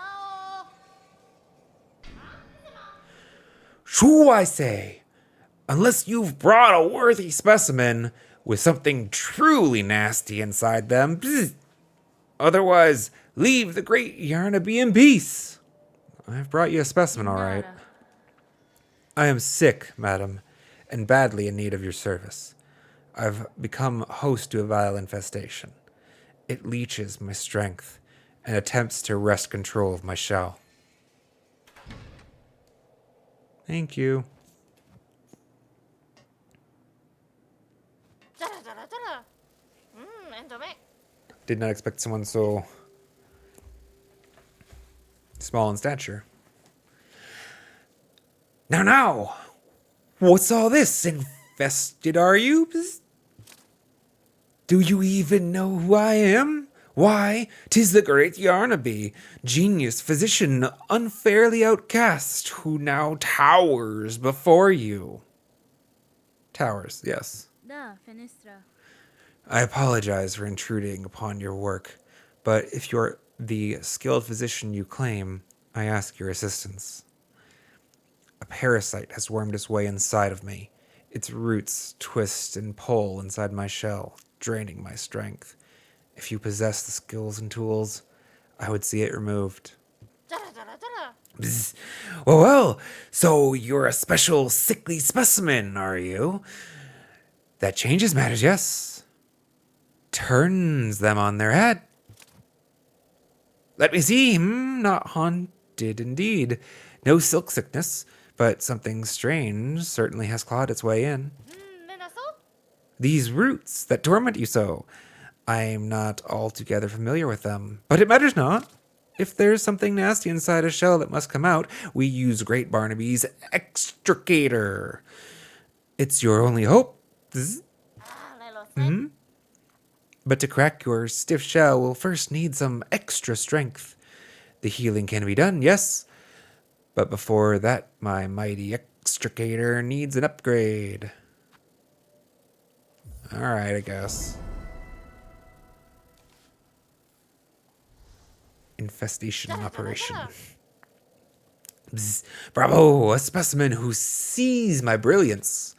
Shoo, I say. Unless you've brought a worthy specimen with something truly nasty inside them. Bzz. Otherwise, leave the great Yarnaby in peace. I've brought you a specimen, all right. I am sick, madam, and badly in need of your service. I've become host to a vile infestation. It leeches my strength and attempts to wrest control of my shell. Thank you. Did not expect someone so small in stature. Now, what's all this? Infested, are you? Do you even know who I am? Why, 'tis the great Yarnaby, genius physician, unfairly outcast, who now towers before you. Towers, yes. Da, fenestra. I apologize for intruding upon your work, but if you're the skilled physician you claim, I ask your assistance. A parasite has wormed its way inside of me. Its roots twist and pull inside my shell, draining my strength. If you possess the skills and tools, I would see it removed. Bzz. Well, so you're a special sickly specimen, are you? That changes matters, yes. Turns them on their head. Let me see. Not haunted indeed. No silk sickness, but something strange certainly has clawed its way in. These roots that torment you so. I'm not altogether familiar with them, but it matters not. If there's something nasty inside a shell that must come out, we use Great Barnaby's extricator. It's your only hope. But to crack your stiff shell, we'll first need some extra strength. The healing can be done, yes. But before that, my mighty extricator needs an upgrade. Alright, I guess. Infestation operation. Bzz. Bravo, a specimen who sees my brilliance.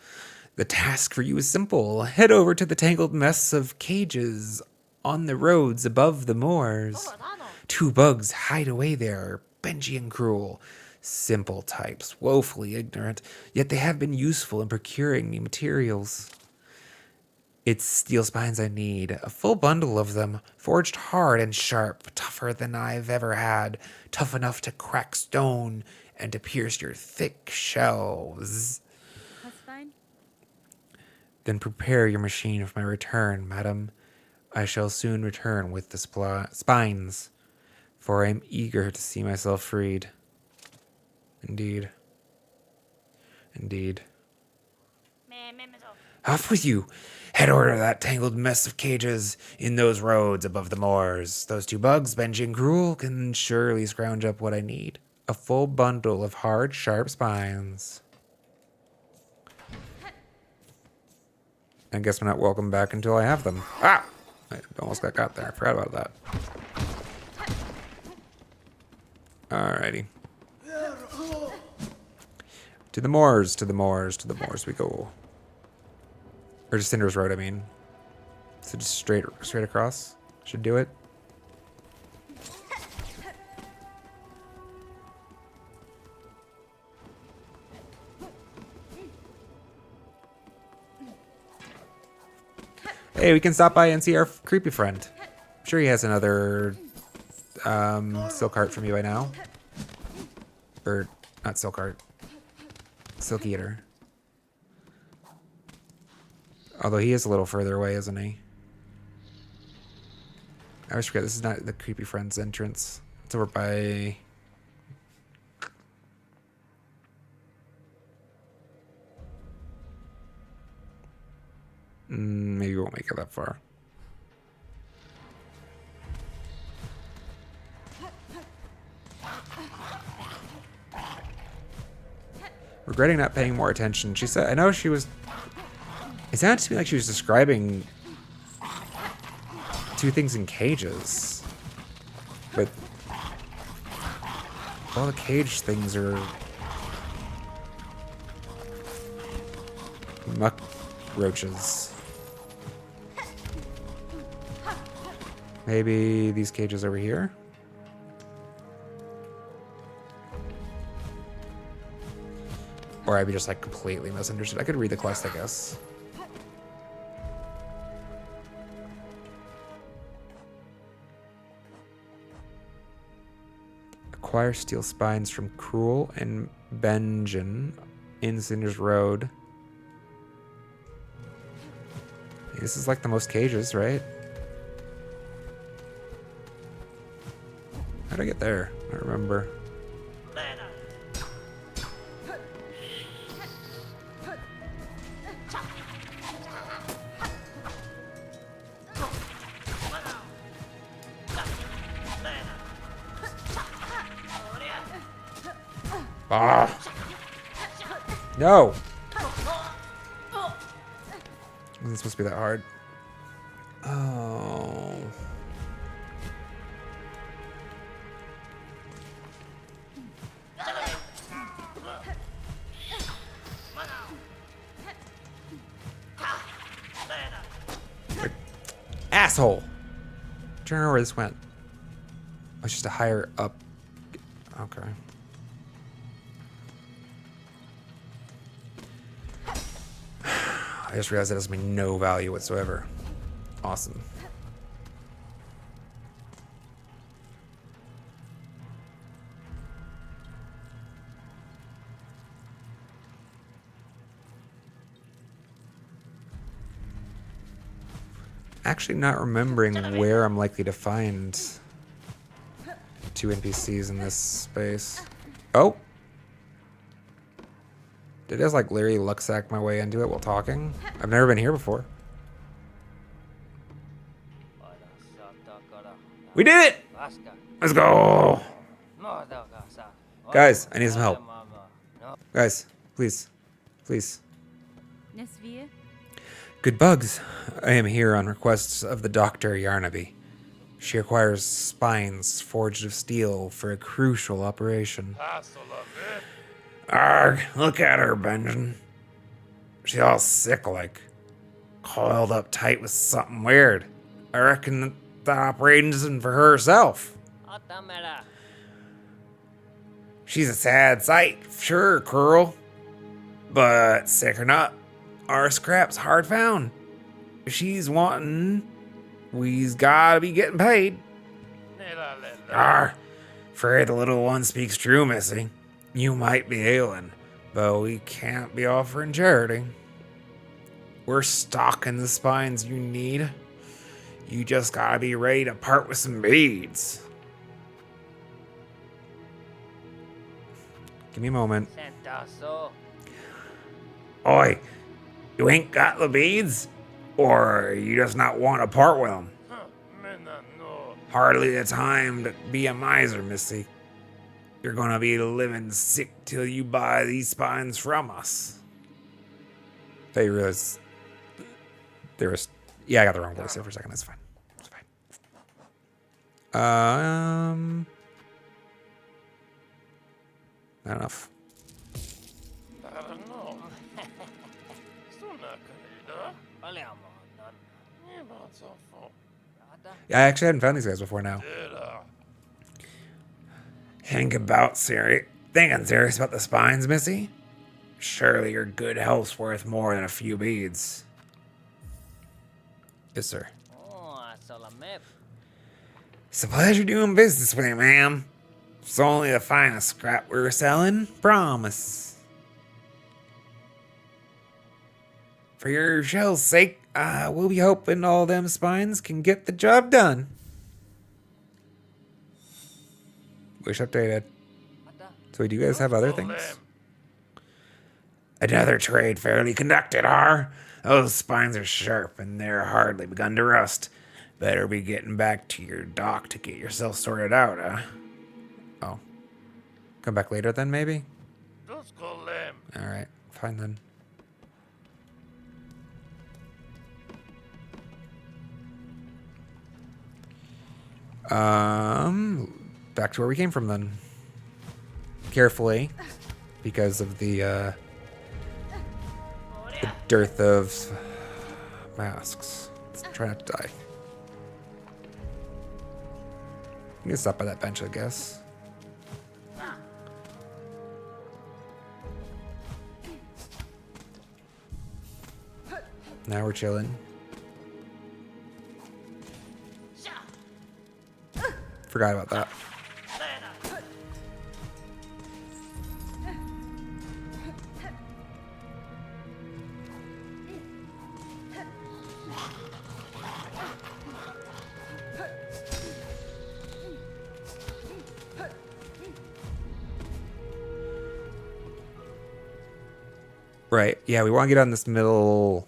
The task for you is simple. Head over to the tangled mess of cages on the roads above the moors. 2 bugs hide away there, Benji and cruel. Simple types, woefully ignorant, yet they have been useful in procuring me materials. It's steel spines I need, a full bundle of them, forged hard and sharp, tougher than I've ever had, tough enough to crack stone and to pierce your thick shells. Then prepare your machine for my return, madam. I shall soon return with the spines, for I am eager to see myself freed. Indeed. Indeed. Off with you! Head over to that tangled mess of cages in those roads above the moors. Those two bugs, Benji and Cruel, can surely scrounge up what I need. A full bundle of hard, sharp spines. I guess I'm not welcome back until I have them. Ah! I almost got there. I forgot about that. Alrighty. To the moors, to the moors, to the moors we go. Or just Cinder's Road, I mean. So just straight across. Should do it. Hey, we can stop by and see our creepy friend. I'm sure he has another silk heart for me by now. Or, not silk heart. Silk eater. Although he is a little further away, isn't he? I always forget, this is not the creepy friend's entrance. It's over by... maybe we won't make it that far. Regretting not paying more attention. She said, I know she was... It sounded to me like she was describing two things in cages. But all the cage things are muck roaches. Maybe these cages over here? Or I'd be just like completely misunderstood. I could read the quest, I guess. Acquire steel spines from Cruel and Benjen in Cinder's Road. This is like the most cages, right? How'd I get there? I don't remember. Ah! No! Wasn't supposed to be that hard. Oh. Asshole! I'm trying to remember where this went. Oh, it's just a higher up. Okay. I just realized that has no value whatsoever. Awesome. Actually not remembering where I'm likely to find two NPCs in this space. Oh! Did I just like Larry Lucksack my way into it while talking? I've never been here before. We did it! Let's go! Guys, I need some help. Guys, please. Please. Nesvia? Good bugs. I am here on request of the Dr. Yarnaby. She acquires spines forged of steel for a crucial operation. Arg, look at her, Benjamin. She's all sick like. Coiled up tight with something weird. I reckon the operation isn't for herself. She's a sad sight, sure, Curl. But sick or not, our scrap's hard found. If she's wanting, we's gotta be getting paid. Afraid the little one speaks true, Missy. You might be ailing, but we can't be offering charity. We're stocking the spines you need. You just gotta be ready to part with some beads. Give me a moment. Sentazo. Oi, you ain't got the beads? Or you just not want to part with them? Hardly the time to be a miser, Missy. You're gonna be living sick till you buy these spines from us. They realize there was... Yeah, I got the wrong voice there for a second. That's fine. It's fine. Not enough. Yeah, I actually hadn't found these guys before now. Thinking serious about the spines, Missy? Surely your good health's worth more than a few beads. Yes, sir. It's a pleasure doing business with you, ma'am. It's only the finest scrap we're selling. Promise. For your shell's sake, we'll be hoping all them spines can get the job done. Wish updated. So do you guys have other things? Another trade fairly conducted, Those spines are sharp and they're hardly begun to rust. Better be getting back to your dock to get yourself sorted out, Oh. Come back later then, maybe? Alright, fine then. Back to where we came from then. Carefully, because of the dearth of masks. Let's try not to die. I'm gonna stop by that bench, I guess. Now we're chilling. Forgot about that. Right. Yeah, we want to get on this middle...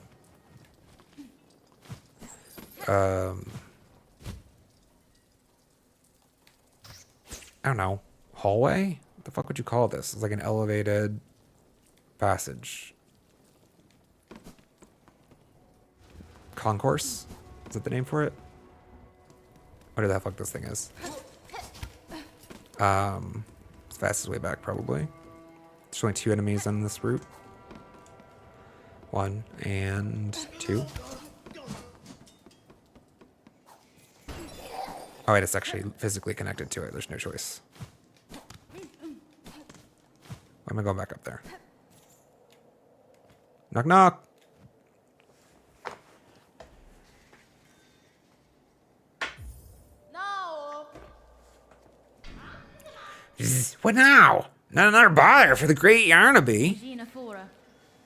I don't know. Hallway? What the fuck would you call this? It's like an elevated passage. Concourse? Is that the name for it? Whatever the fuck this thing is. It's fastest way back, probably. There's only 2 enemies on this route. 1 and 2. Oh wait, it's actually physically connected to it. There's no choice. Why am I going back up there? Knock knock! No! What now? Not another bother for the great Yarnaby. Gina Fora.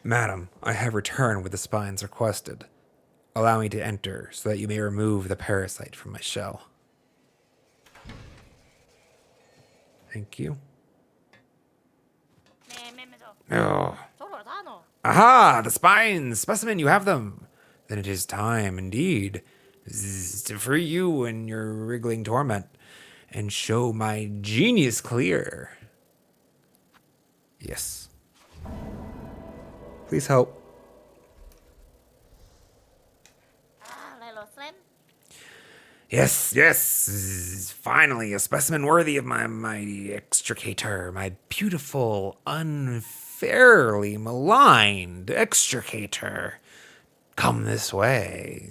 Madam, I have returned with the spines requested. Allow me to enter so that you may remove the parasite from my shell. Thank you. Oh. Aha! The spines! Specimen, you have them! Then it is time, indeed, to free you and your wriggling torment, and show my genius clear. Yes. Please help. Yes, yes. Finally, a specimen worthy of my extricator, my beautiful, unfairly maligned extricator. Come this way.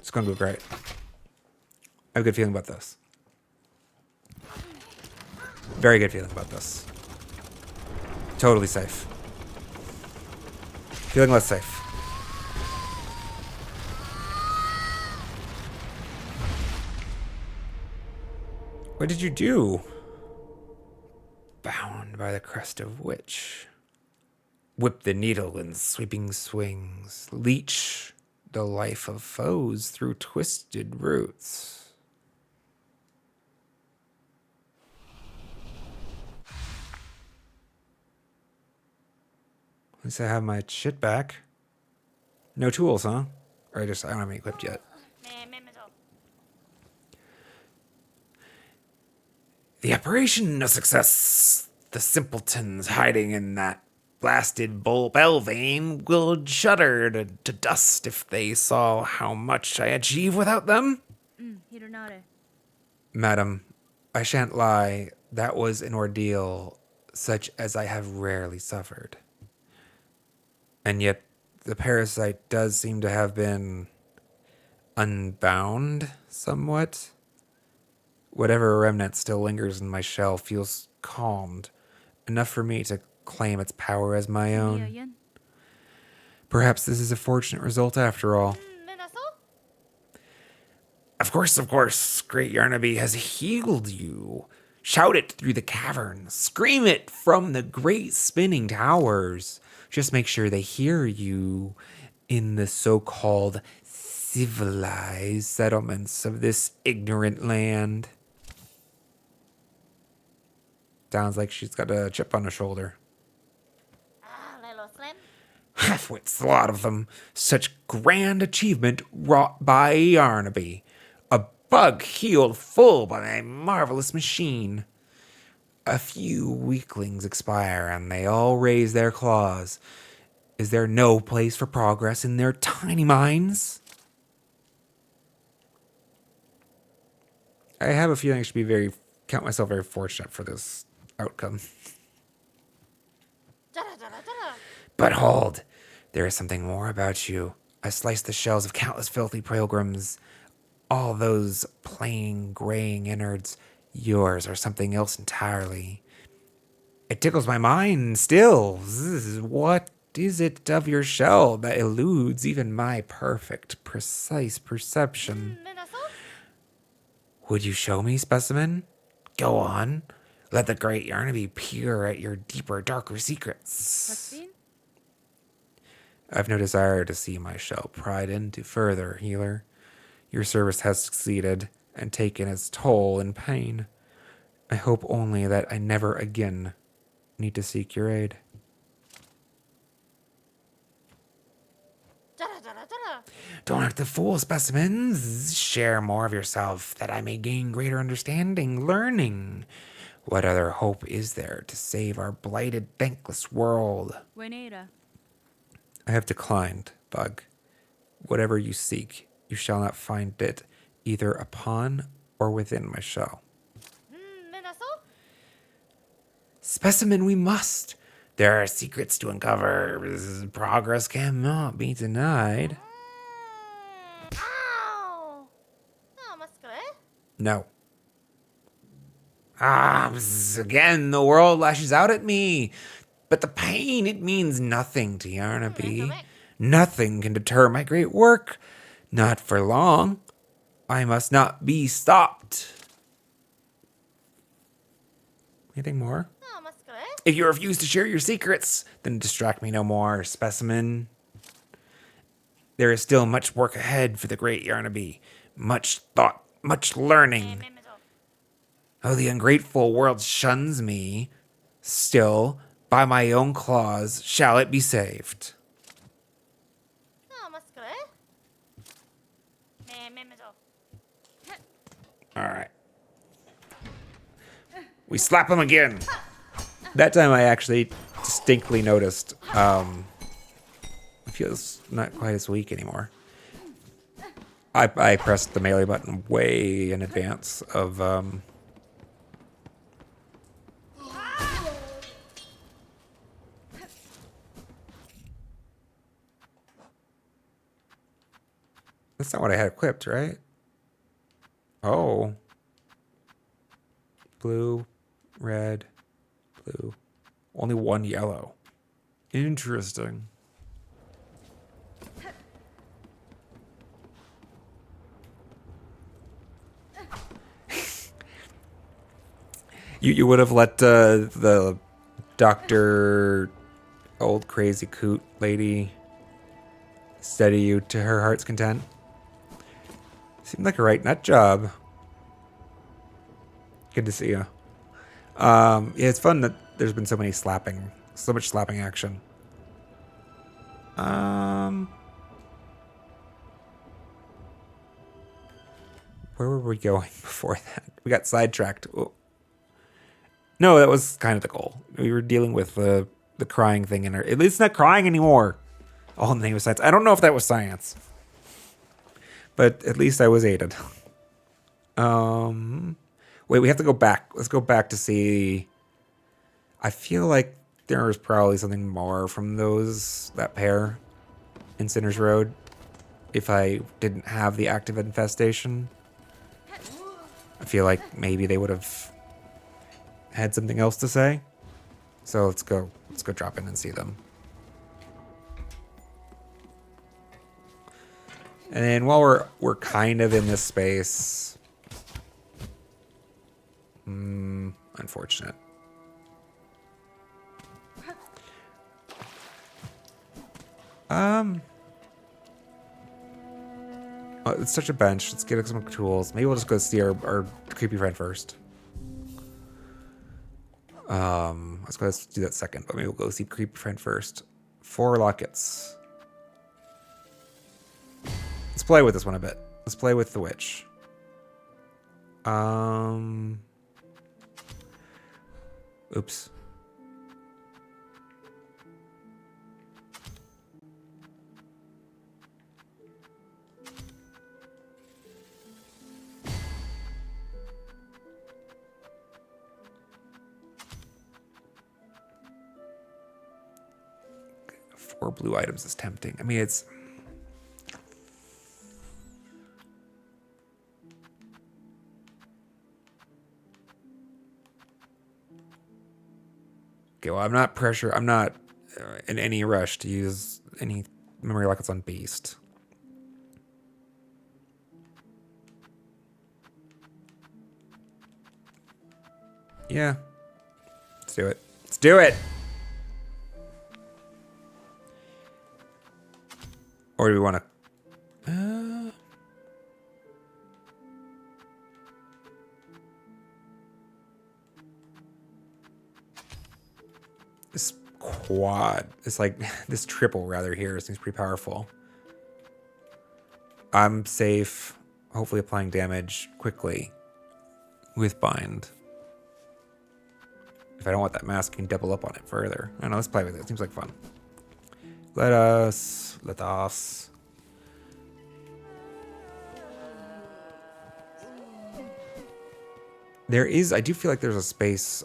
It's going to go great. I have a good feeling about this. Very good feeling about this. Totally safe. Feeling less safe. What did you do? Bound by the crest of which? whip the needle in sweeping swings, leech the life of foes through twisted roots. At least I have my shit back. No tools, huh? Or I don't have any equipped yet. The operation a success. The simpletons hiding in that blasted bell vein will shudder to dust if they saw how much I achieve without them. Hironare. Madam, I shan't lie. That was an ordeal such as I have rarely suffered. And yet, the parasite does seem to have been unbound somewhat. Whatever remnant still lingers in my shell feels calmed, enough for me to claim its power as my own. Yan. Perhaps this is a fortunate result after all. Of course, Great Yarnaby has healed you. Shout it through the caverns. Scream it from the great spinning towers. Just make sure they hear you in the so-called civilized settlements of this ignorant land. Sounds like she's got a chip on her shoulder. Half-wits, a lot of them. Such grand achievement wrought by Yarnaby. A bug healed full by my marvelous machine. A few weaklings expire and they all raise their claws. Is there no place for progress in their tiny minds? I have a feeling I should count myself very fortunate for this outcome. But hold, there is something more about you. I sliced the shells of countless filthy pilgrims. All those plain, graying innards, yours are something else entirely. It tickles my mind still. What is it of your shell that eludes even my perfect, precise perception? Would you show me, specimen? Go on. Let the great Yarnaby peer at your deeper, darker secrets. I've no desire to see my shell pried into further, healer. Your service has succeeded and taken its toll in pain. I hope only that I never again need to seek your aid. Don't act the fool, specimens. Share more of yourself, that I may gain greater understanding, learning. What other hope is there to save our blighted, thankless world? Buenera. I have declined, Bug. Whatever you seek, you shall not find it either upon or within my shell. Specimen, we must. There are secrets to uncover. Progress cannot be denied. No. Again, the world lashes out at me. But the pain, it means nothing to Yarnaby. Nothing can deter my great work. Not for long. I must not be stopped. Anything more? If you refuse to share your secrets, then distract me no more, specimen. There is still much work ahead for the great Yarnaby. Much thought, much learning. Oh, the ungrateful world shuns me. Still, by my own claws, shall it be saved. All right. We slap him again. That time I actually distinctly noticed he feels not quite as weak anymore. I pressed the melee button way in advance of That's not what I had equipped, right? Oh. Blue, red, blue. Only one yellow. Interesting. You would have let the Dr. old crazy coot lady steady you to her heart's content. Seemed like a right nut job. Good to see you. Yeah, it's fun that there's been so much slapping action. Where were we going before that? We got sidetracked. Oh. No, that was kind of the goal. We were dealing with the crying thing in her. At least it's not crying anymore. All in the name of science. I don't know if that was science, but at least I was aided. Wait, we have to go back. Let's go back to see. I feel like there was probably something more from that pair in Sinner's Road. If I didn't have the active infestation, I feel like maybe they would have had something else to say. So let's go drop in and see them. And then while we're kind of in this space, unfortunate. Let's touch a bench. Let's get some tools. Maybe we'll just go see our creepy friend first. Let's do that second, but maybe we'll go see creepy friend first. 4 lockets. Let's play with this one a bit. Let's play with the witch. Oops. Four blue items is tempting. I mean, it's... Okay, well, I'm not in any rush to use any memory lockets on Beast. Yeah. Let's do it. Let's do it! Or do we want to... This quad, it's like this triple rather here seems pretty powerful. I'm safe, hopefully applying damage quickly with bind. If I don't want that mask, I can double up on it further. I don't know, let's play with it. It seems like fun. Let us. I do feel like there's a space,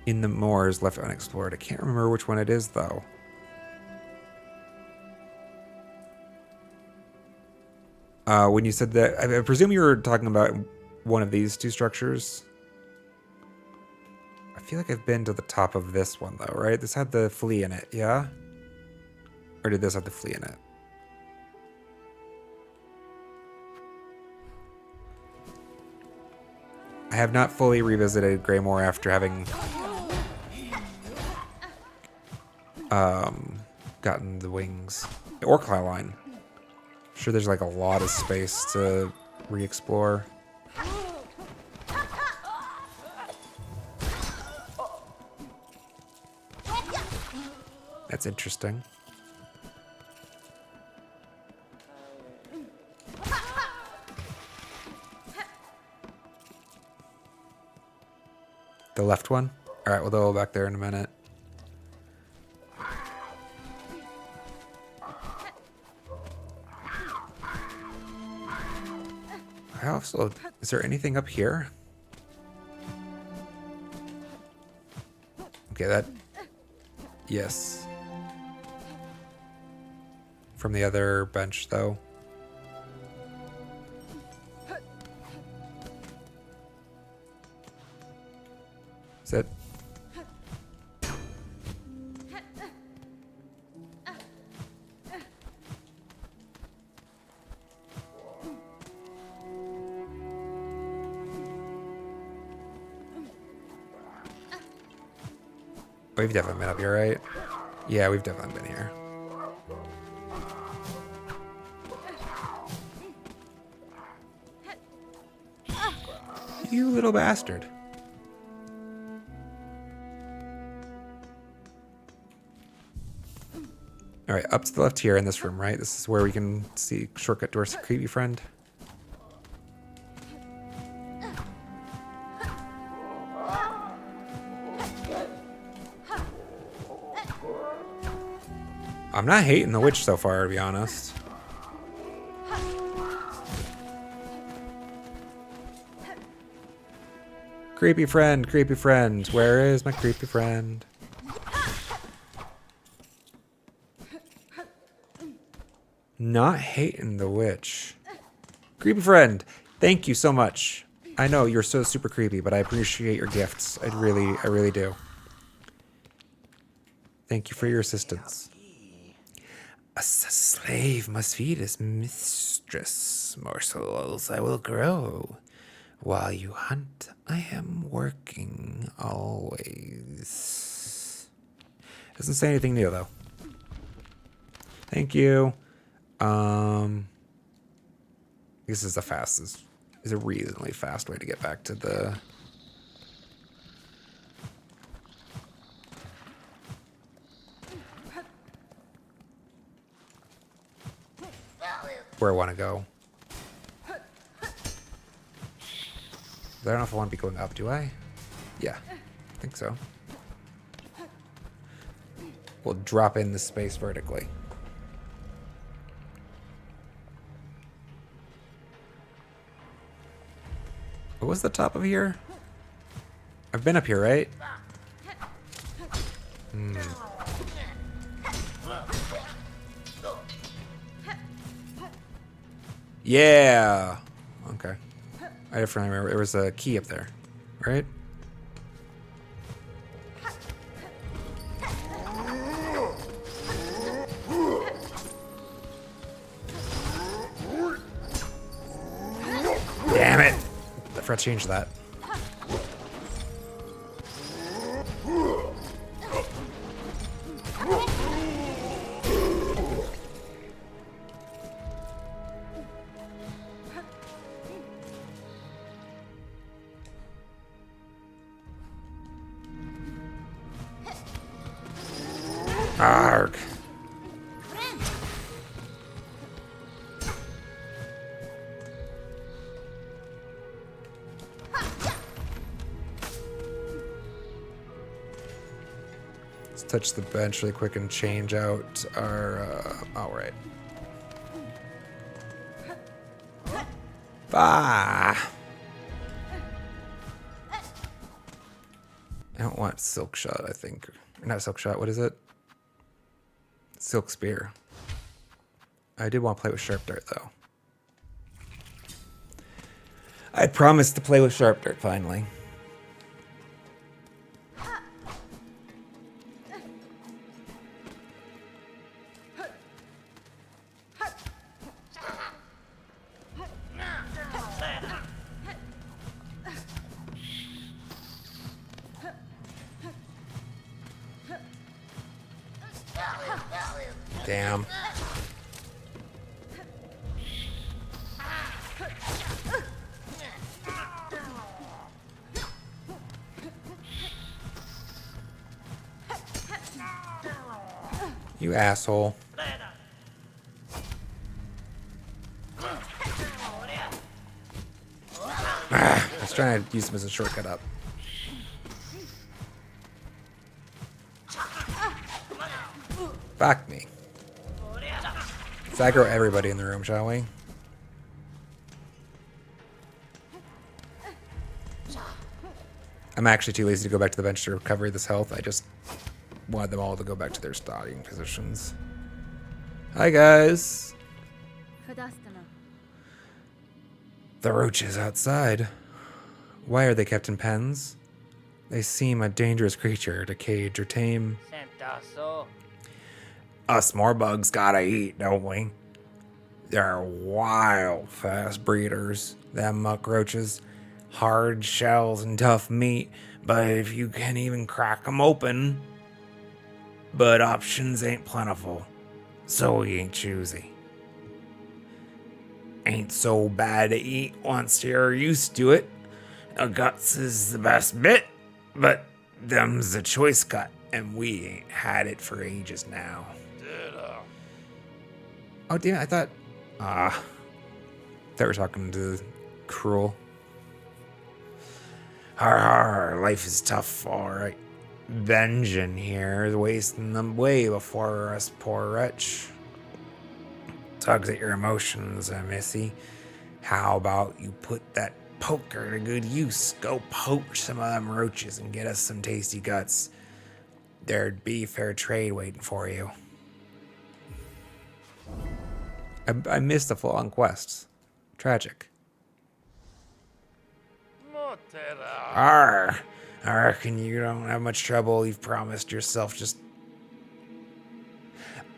in the moors left unexplored. I can't remember which one it is, though. When you said that, I presume you were talking about one of these two structures. I feel like I've been to the top of this one, though, right? This had the flea in it, yeah? Or did this have the flea in it? I have not fully revisited Greymoor after having gotten the wings. Or Clyline. I'm sure there's like a lot of space to re-explore. That's interesting. The left one? Alright, we'll go back there in a minute. Is there anything up here? Okay, yes. From the other bench, though. Is it? We've definitely been up here, right? Yeah, we've definitely been here. You little bastard. Alright, up to the left here in this room, right? This is where we can see shortcut to our creepy friend. I'm not hating the witch so far, to be honest. Creepy friend, where is my creepy friend? Not hating the witch. Creepy friend, thank you so much. I know you're so super creepy, but I appreciate your gifts. I really do. Thank you for your assistance. A slave must feed his mistress. Morsels I will grow. While you hunt, I am working always. Doesn't say anything new though. Thank you. This is a reasonably fast way to get back to the where I want to go. I don't know if I want to be going up, do I? Yeah, I think so. We'll drop in the space vertically. What was the top of here? I've been up here, right? Yeah. Okay. I definitely remember there was a key up there, right? Damn it! I forgot to change that. Arg. Let's touch the bench really quick and change out our, all right. Bah! I don't want silk shot, I think. Not silk shot, what is it? Silk spear. I did want to play with sharp dart though. I promised to play with sharp dart finally. Damn. You asshole. I was trying to use him as a shortcut up. Fuck me. Let's aggro everybody in the room, shall we? I'm actually too lazy to go back to the bench to recover this health. I just wanted them all to go back to their starting positions. Hi, guys. The roaches outside. Why are they kept in pens? They seem a dangerous creature to cage or tame. Us more bugs gotta eat, don't we? They're wild fast breeders, them muck roaches. Hard shells and tough meat, but if you can't even crack 'em open, But options ain't plentiful, so we ain't choosy. Ain't so bad to eat once you're used to it. A guts is the best bit, but them's the choice cut, and we ain't had it for ages now. Oh, damn it, I thought... we were talking to Cruel. Har, life is tough, alright. Benjamin here is wasting them way before us poor wretch. Tugs at your emotions, Missy. How about you put that poker to good use? Go poach some of them roaches and get us some tasty guts. There'd be fair trade waiting for you. I missed the full-on quest. Tragic. Arr, I reckon you don't have much trouble. You've promised yourself just...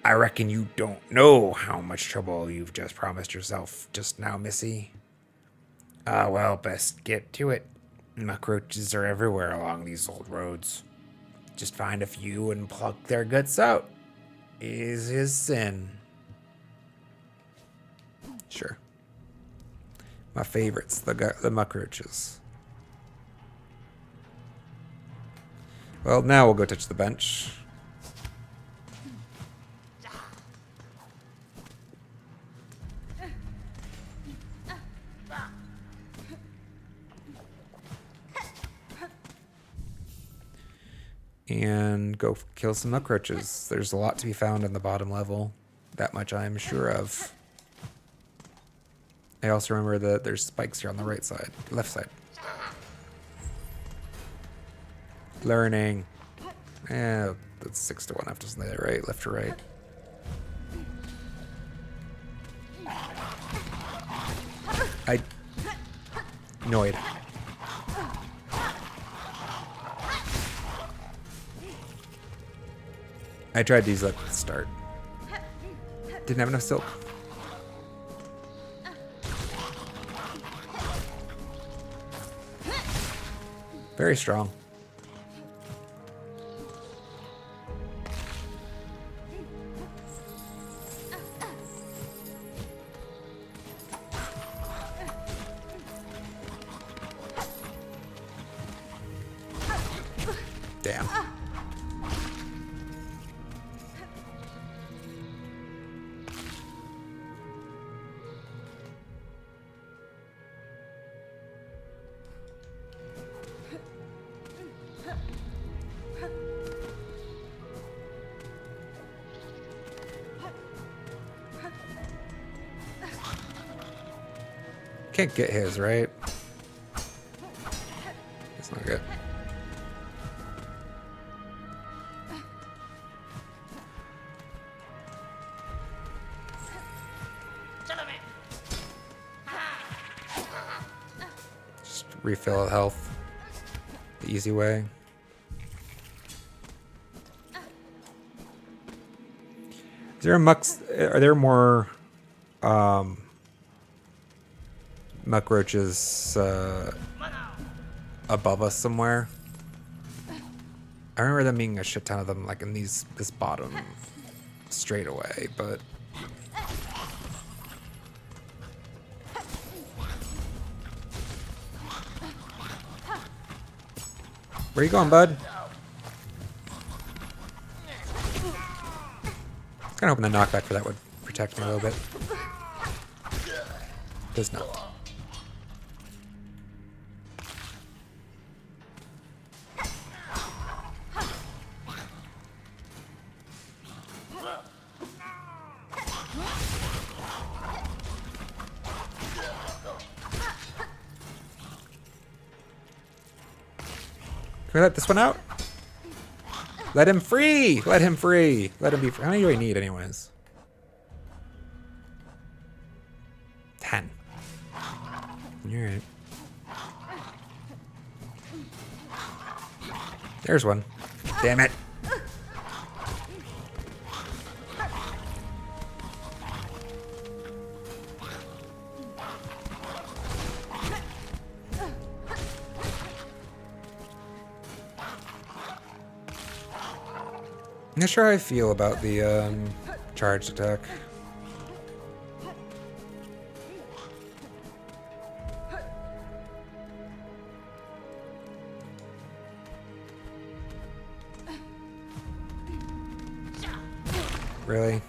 I reckon you don't know how much trouble you've just promised yourself just now, Missy. Well, best get to it. Muckroaches are everywhere along these old roads. Just find a few and pluck their guts out. Is his sin. Sure. My favorites, the muckroaches. Well, now we'll go touch the bench. And go kill some muckroaches. There's a lot to be found in the bottom level. That much I'm sure of. I also remember that there's spikes here on the right side, left side. Learning. That's 6 to 1 after something like that, right? Left to right. Annoyed. I tried these at the start. Didn't have enough silk. Very strong. Damn. Can't get his, right? That's not good. Just refill health the easy way. Is there a are there more muckroaches above us somewhere? I remember them being a shit ton of them, like in this bottom straightaway, but where you going, bud? Kind of hoping the knockback for that would protect me a little bit. Does not. Can we let this one out? Let him free! Let him free! Let him be free. How many do I need anyways? 10. Alright. There's one. Damn it. Not sure how I feel about the charged attack. Really?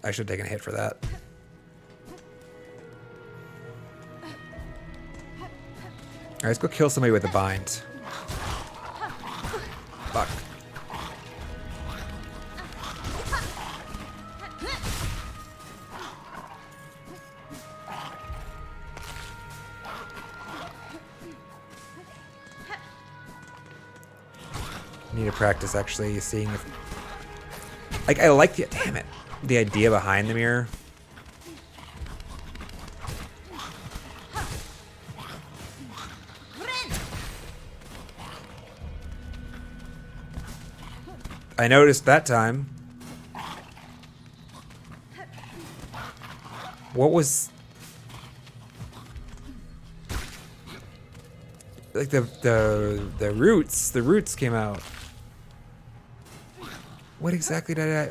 I should have taken a hit for that. Alright, let's go kill somebody with a bind. Fuck. Need to practice actually seeing if... Like, I like the... Damn it. The idea behind the mirror. I noticed that time. What was... Like the roots came out. What exactly did I...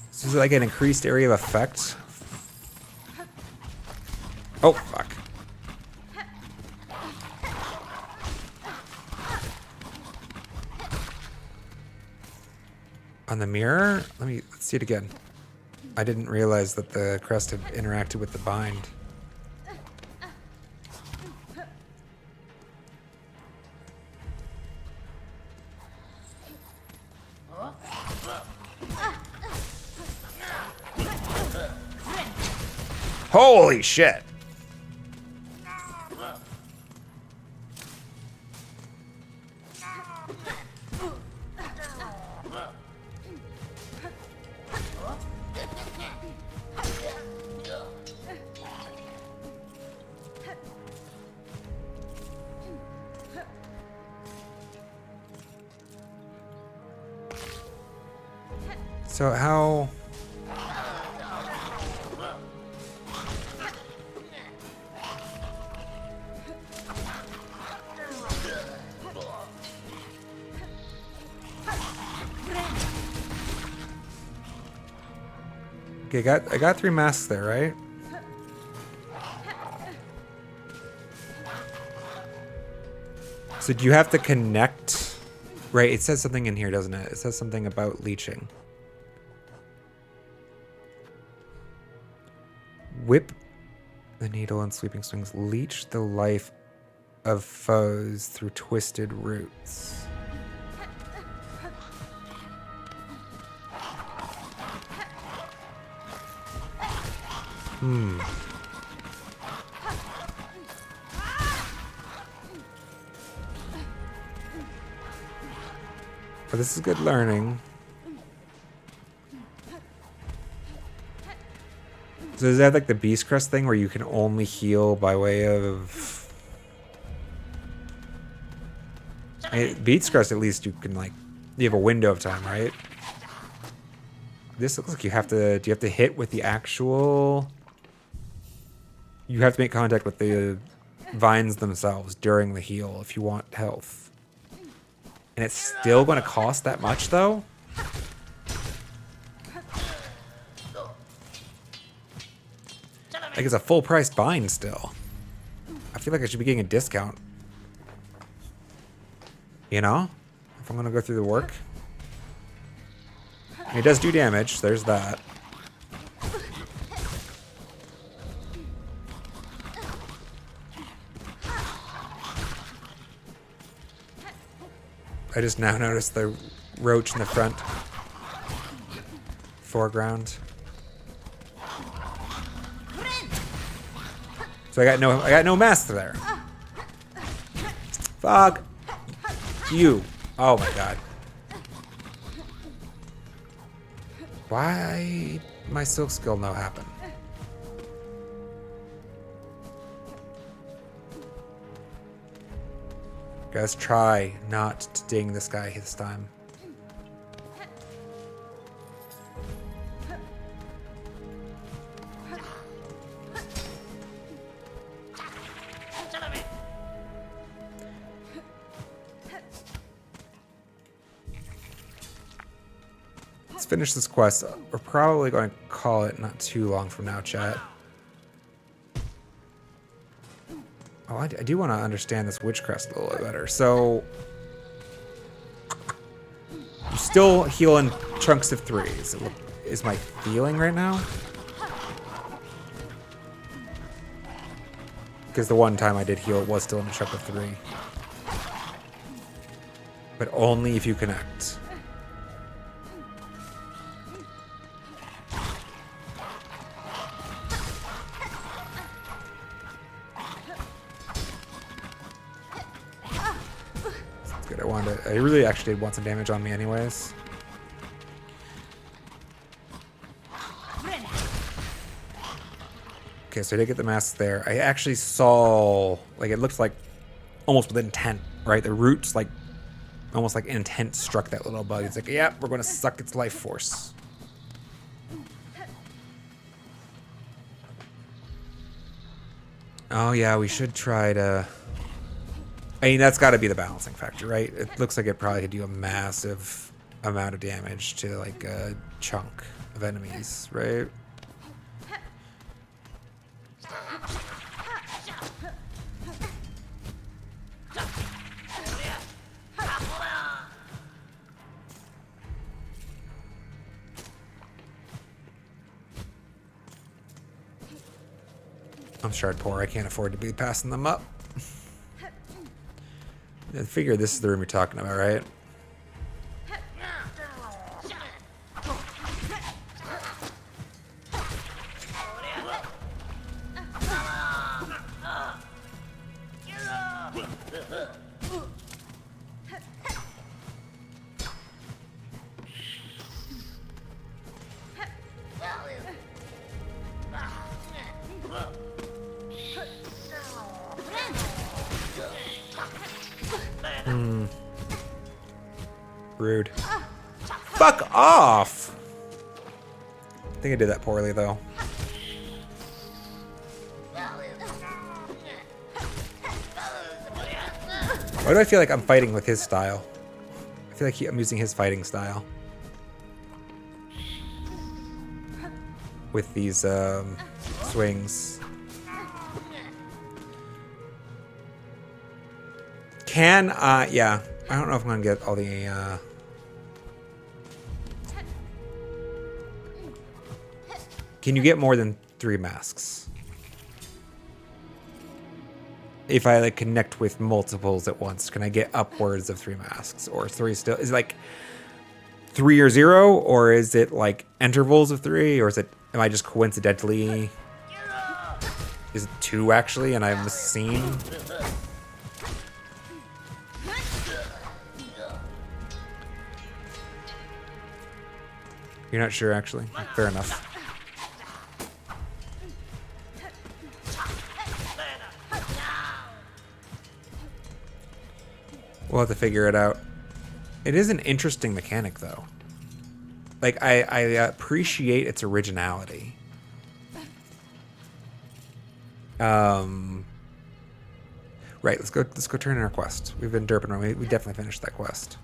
So is it like an increased area of effect? Oh, fuck. On the mirror? Let's see it again. I didn't realize that the crest had interacted with the bind. Holy shit! So how... Okay, I got 3 masks there, right? So do you have to connect? Right, it says something in here, doesn't it? It says something about leeching. Whip the needle and sweeping swings. Leech the life of foes through twisted roots. But this is good learning. So is that like the Beast Crest thing where you can only heal by way of... Beast Crest, at least you can like... You have a window of time, right? This looks like you have to... Do you have to hit with the actual... You have to make contact with the vines themselves during the heal if you want health. And it's still going to cost that much, though? Like, it's a full-price bind still. I feel like I should be getting a discount. You know? If I'm going to go through the work. I mean, it does do damage. There's that. I just now noticed the roach in the front foreground. So I got no mask there. Fuck you. Oh my god. Why my silk skill no happen? Guys, try not to ding this guy this time. finish this quest. We're probably going to call it not too long from now, chat. Oh, I do want to understand this witch crest a little bit better. So, you still heal in chunks of 3. Is my feeling right now? Because the one time I did heal, it was still in a chunk of 3. But only if you connect. That's good. I really actually did want some damage on me anyways. Okay, so I did get the mask there. I actually saw, like, it looks like almost with intent, right? The roots, like, almost like intent struck that little bug. It's like, yeah, we're going to suck its life force. Oh, yeah, we should try to... I mean, that's got to be the balancing factor, right? It looks like it probably could do a massive amount of damage to, like, a chunk of enemies, right? I'm shard poor. I can't afford to be passing them up. I figure this is the room you're talking about, right? Rude. Fuck off! I think I did that poorly, though. Why do I feel like I'm fighting with his style? I feel like I'm using his fighting style. With these, swings. Yeah. I don't know if I'm gonna get all the, Can you get more than 3 masks? If I like connect with multiples at once, can I get upwards of 3 masks? Or 3 still? Is it like 3 or 0? Or is it like intervals of 3? Or am I just coincidentally? Is it 2 actually and I'm missing? You're not sure actually? Fair enough. We'll have to figure it out. It is an interesting mechanic, though. Like, I appreciate its originality. Right, let's go turn in our quest. We've been derping around. We definitely finished that quest.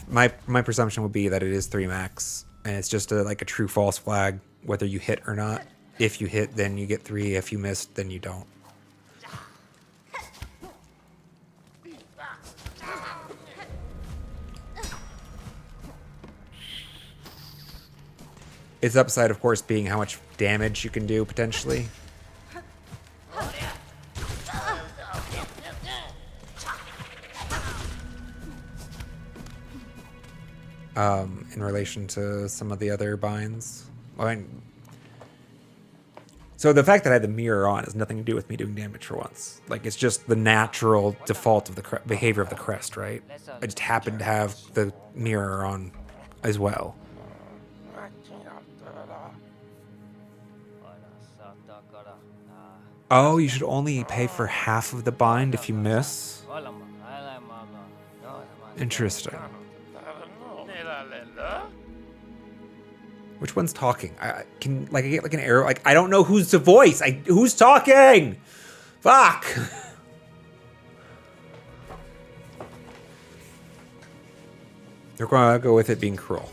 My presumption would be that it is 3 max, and it's just like a true false flag, whether you hit or not. If you hit, then you get 3. If you missed, then you don't. Its upside, of course, being how much damage you can do potentially. In relation to some of the other binds. So the fact that I had the mirror on has nothing to do with me doing damage for once. Like, it's just the natural default of the behavior of the crest, right? I just happened to have the mirror on as well. Oh, you should only pay for half of the bind if you miss? Interesting. Which one's talking? I get like an arrow. Like, I don't know who's the voice. Who's talking? Fuck. They're gonna go with it being cruel.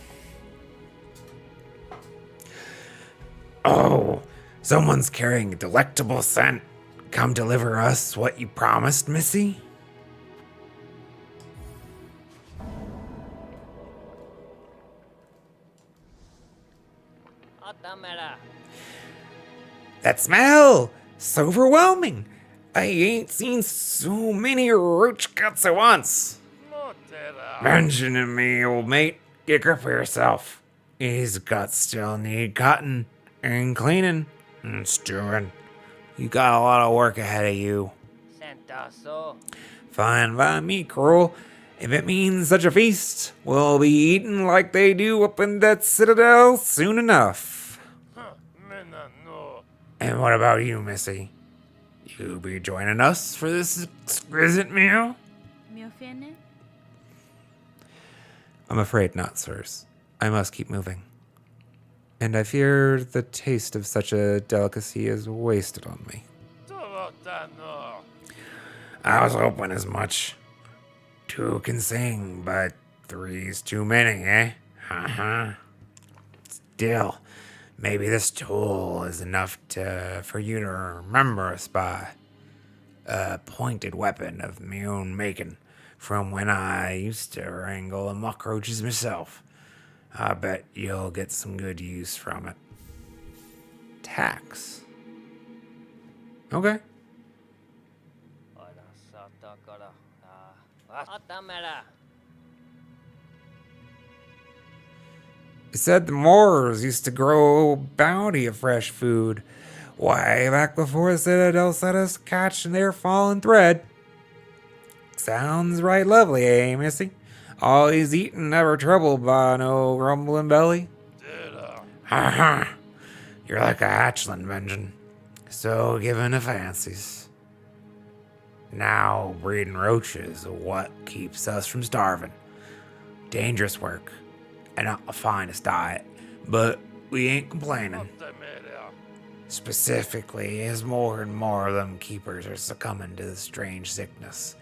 Oh, someone's carrying a delectable scent. Come deliver us what you promised, Missy. That smell! So overwhelming! I ain't seen so many roach guts at once. Mentioning me, old mate. Get grip of yourself. These guts still need cutting and cleaning and stewing. You got a lot of work ahead of you. Fine by me, Cruel. If it means such a feast, we'll be eating like they do up in that citadel soon enough. And what about you, Missy? You be joining us for this exquisite meal? Me ofende? I'm afraid not, sirs. I must keep moving. And I fear the taste of such a delicacy is wasted on me. I was hoping as much. 2 can sing, but 3's too many, eh? Still, maybe this tool is enough for you to remember us by. A pointed weapon of me own making, from when I used to wrangle the muckroaches myself. I bet you'll get some good use from it. Tax. Okay. It said the Moors used to grow a bounty of fresh food. Way back before the Citadel set us catching their fallen thread. Sounds right lovely, eh, Missy? Always eating, never troubled by no rumbling belly. Ha! You're like a hatchling, Benjamin. So given to fancies. Now breeding roaches is what keeps us from starving. Dangerous work, and not the finest diet, but we ain't complaining. Specifically, as more and more of them keepers are succumbing to this strange sickness.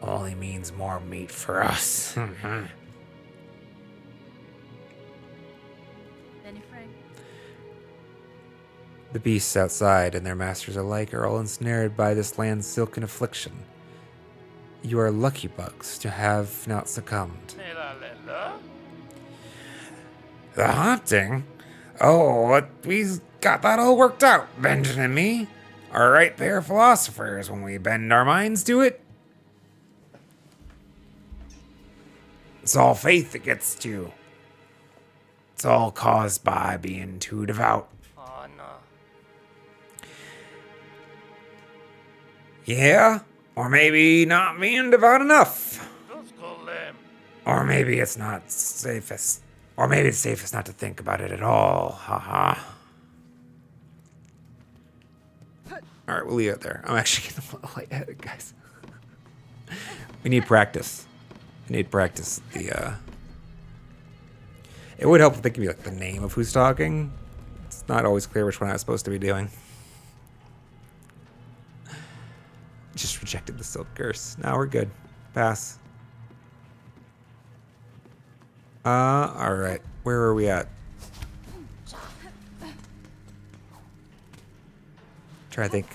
Only means more meat for us. Benny Frank. The beasts outside and their masters alike are all ensnared by this land's silken affliction. You are lucky, bugs, to have not succumbed. The haunting? Oh, we got that all worked out, Benjamin and me. Our right pair of philosophers when we bend our minds to it. It's all faith that gets to you. It's all caused by being too devout. Yeah, or maybe not being devout enough. Or maybe it's not safest. Or maybe it's safest not to think about it at all. Haha. Alright, we'll leave it there. I'm actually getting a little lightheaded, guys. We need practice. We need practice. It would help if they give me like the name of who's talking. It's not always clear which one I was supposed to be doing. Just rejected the silk curse. Now we're good. Pass. Alright. Where are we at? Try to think.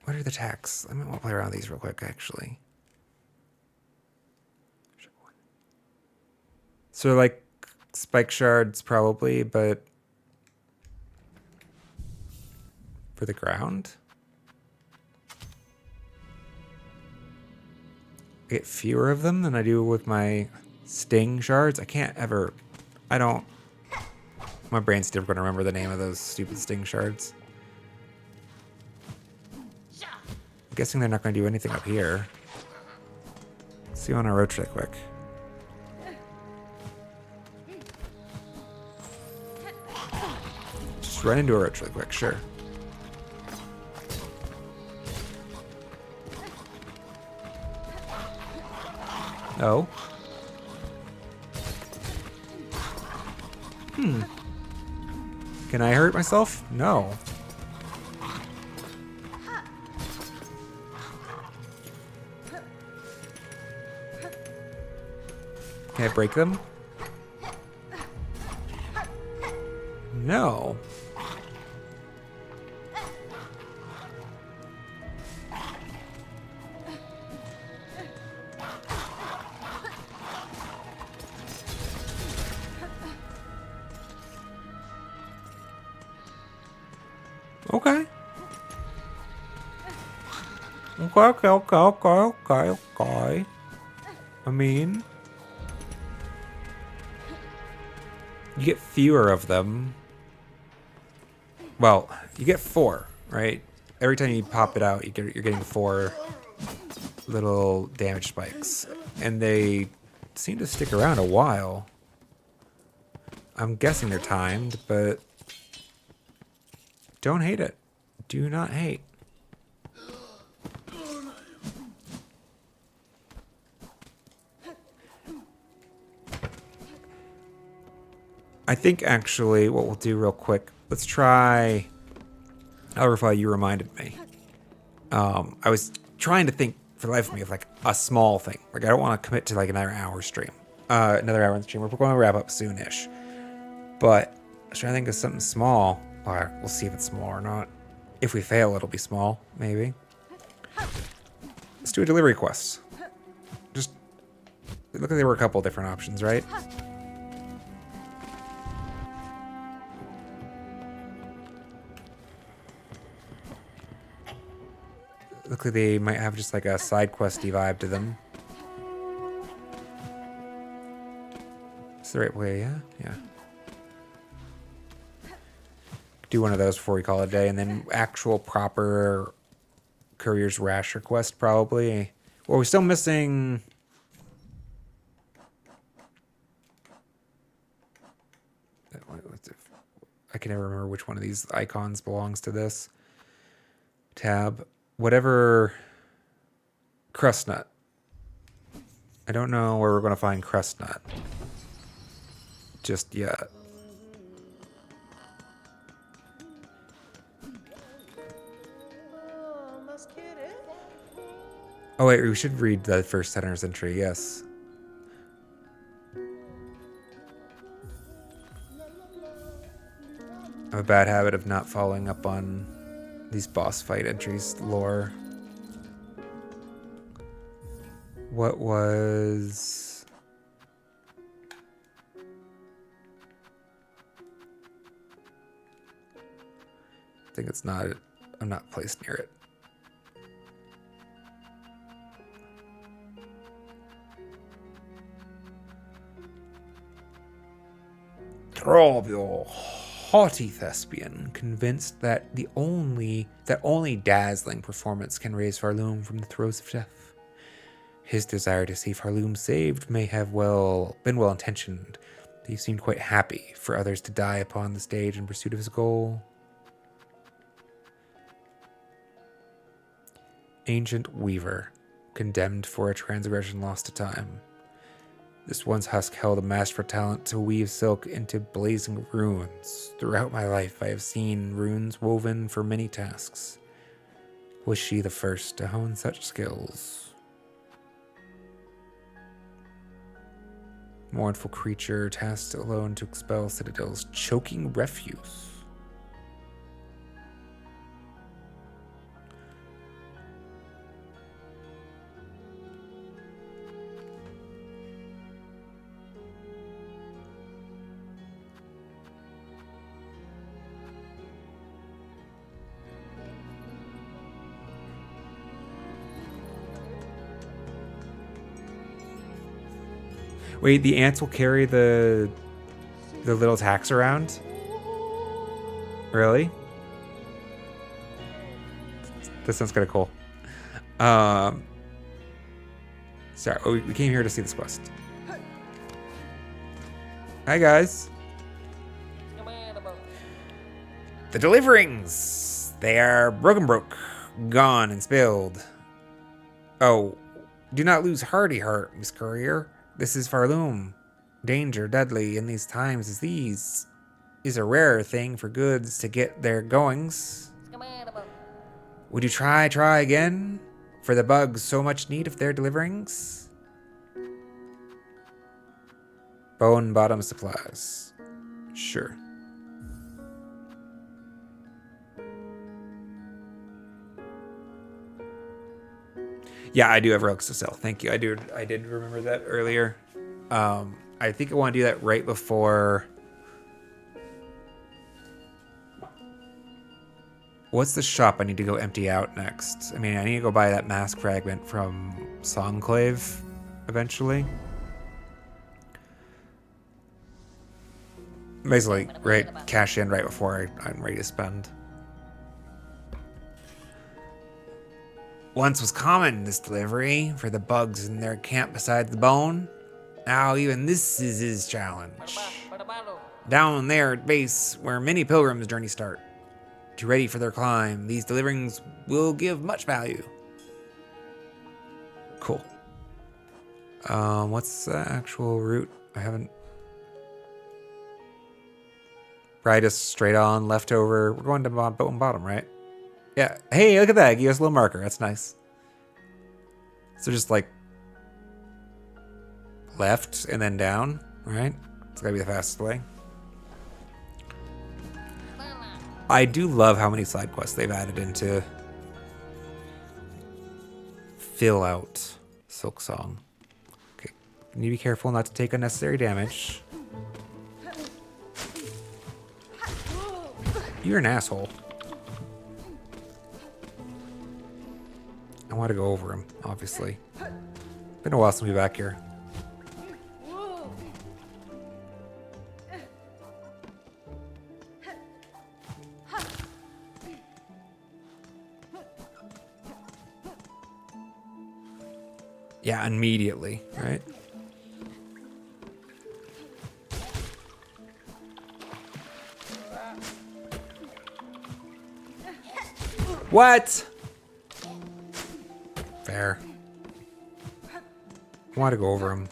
What are the attacks? I might want to play around with these real quick, actually. So, like, spike shards, probably, but for the ground? I get fewer of them than I do with my sting shards. I can't ever... My brain's never going to remember the name of those stupid sting shards. I'm guessing they're not going to do anything up here. Let's see on a roach right quick. Just run into a roach really quick, sure. Oh. Can I hurt myself? No. Can I break them? No. Okay. Okay. I mean, you get fewer of them. Well, you get 4, right? Every time you pop it out, you're getting 4 little damage spikes, and they seem to stick around a while. I'm guessing they're timed, but don't hate it. Do not hate. I think actually what we'll do real quick, let's try Elrafah, you reminded me. I was trying to think for the life of me of like a small thing. Like I don't want to commit to like another hour stream. Another hour on the stream. We're going to wrap up soonish. But I was trying to think of something small. Alright, we'll see if it's small or not. If we fail, it'll be small, maybe. Let's do a delivery quest. Just look like there were a couple different options, right? Look like they might have just like a side questy vibe to them. It's the right way, yeah? Yeah. Do one of those before we call it a day, and then actual proper Courier's Rasher quest, probably. Well, we're still missing... I can never remember which one of these icons belongs to this tab. Whatever... Crustnut. I don't know where we're going to find Crustnut just yet. Oh wait, we should read the first 100th entry, yes. I have a bad habit of not following up on these boss fight entries lore. What was... I think it's not... I'm not placed near it. Throbio, haughty thespian, convinced that only dazzling performance can raise Farloom from the throes of death. His desire to see Farloom saved may have been well intentioned, but he seemed quite happy for others to die upon the stage in pursuit of his goal. Ancient weaver, condemned for a transgression lost to time. This once husk held a masterful talent to weave silk into blazing runes. Throughout my life, I have seen runes woven for many tasks. Was she the first to hone such skills? Mournful creature tasked alone to expel Citadel's choking refuse. Wait, the ants will carry the little tacks around? Really? That sounds kind of cool. Sorry, we came here to see this quest. Hi, guys. The deliverings! They are broke, gone and spilled. Oh, Do not lose hearty heart, Miss Courier. This is Farloom. Danger deadly in these times as these is a rare thing for goods to get their goings. Would you try again? For the bugs so much need of their deliverings? Bone bottom supplies. Sure. Yeah, I do have relics to sell. Thank you. I did remember that earlier. I think I want to do that right before. What's the shop I need to go empty out next? I mean, I need to go buy that mask fragment from Songclave eventually. Basically, right, cash in right before I'm ready to spend. Once was common, this delivery, for the bugs in their camp beside the bone. Now even this is his challenge. Down there at base, where many pilgrims' journeys start. To ready for their climb, these deliverings will give much value. Cool. What's the actual route? I haven't... Right, just straight on, left over. We're going to bottom, right? Yeah. Hey, look at that. Give us a little marker. That's nice. So just like left and then down, right? It's gotta be the fastest way. I do love how many side quests they've added into fill out Silksong. Okay. You need to be careful not to take unnecessary damage. You're an asshole. I want to go over him, obviously. Been a while since we've been back here. Yeah, immediately, right? What? Fair. I want to go over him.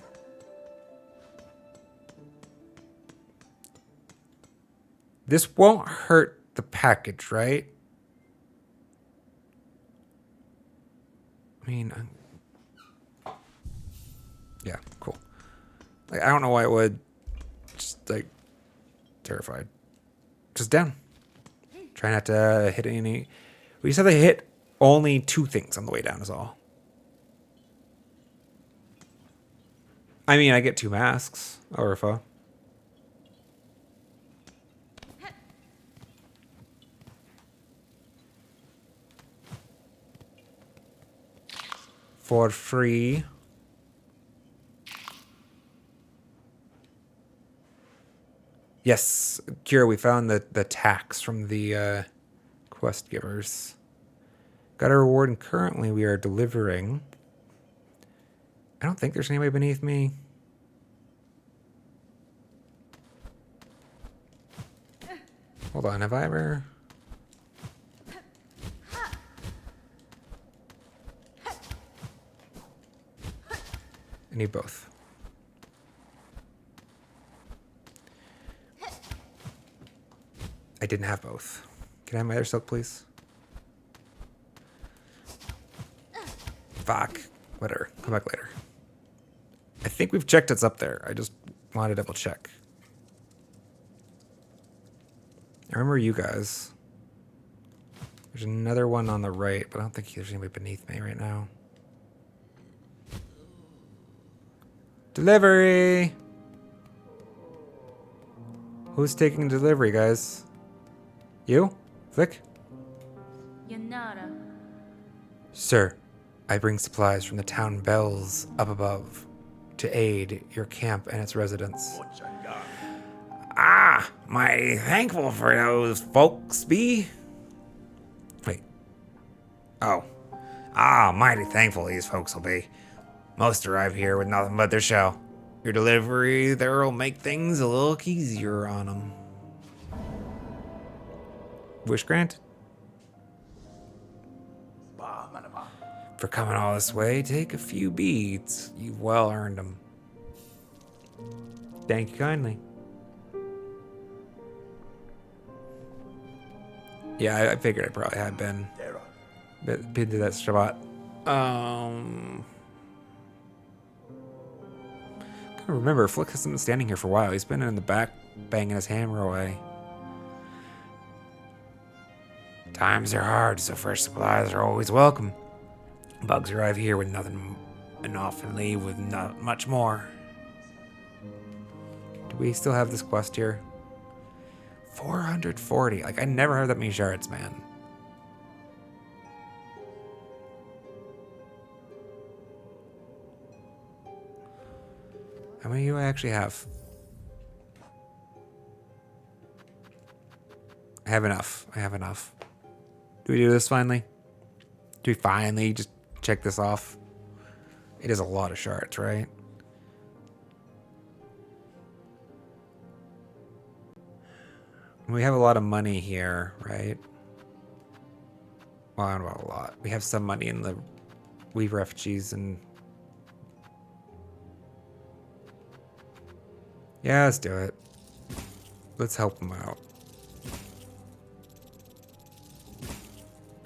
This won't hurt the package, right? I mean, yeah, cool. Like, I don't know why it would. Just like terrified. Just down. Try not to hit any. We said they hit only 2 things on the way down is all. I mean, I get 2 masks. Orpha. For free. Yes, Kira, we found the tax from the quest givers. Got a reward, and currently we are delivering. I don't think there's anybody beneath me. Hold on, have I ever... I need both. I didn't have both. Can I have my other silk, please? Fuck. Whatever. Come back later. I think we've checked it's up there. I just want to double check. I remember you guys. There's another one on the right, but I don't think there's anybody beneath me right now. Delivery! Who's taking delivery, guys? You? Flick? Yanara. Sir, I bring supplies from the town bells up above to aid your camp and its residents. Ah, mighty thankful for those folks be. Wait. Oh. Ah, mighty thankful these folks will be. Most arrive here with nothing but their shell. Your delivery there will make things a little easier on them. Wish granted. For coming all this way, take a few beads. You've well earned them. Thank you kindly. Yeah, I figured I probably had been to that spot. I remember, Flick hasn't been standing here for a while. He's been in the back banging his hammer away. Times are hard, so fresh supplies are always welcome. Bugs arrive here with nothing and often leave with not much more. Do we still have this quest here? 440. Like, I never heard that many shards, man. How many do I actually have? I have enough. I have enough. Do we do this finally? Do we finally just check this off? It is a lot of shards, right? We have a lot of money here, right? Well, not a lot. We have some money in the Weave Refugees and... Yeah, let's do it. Let's help them out.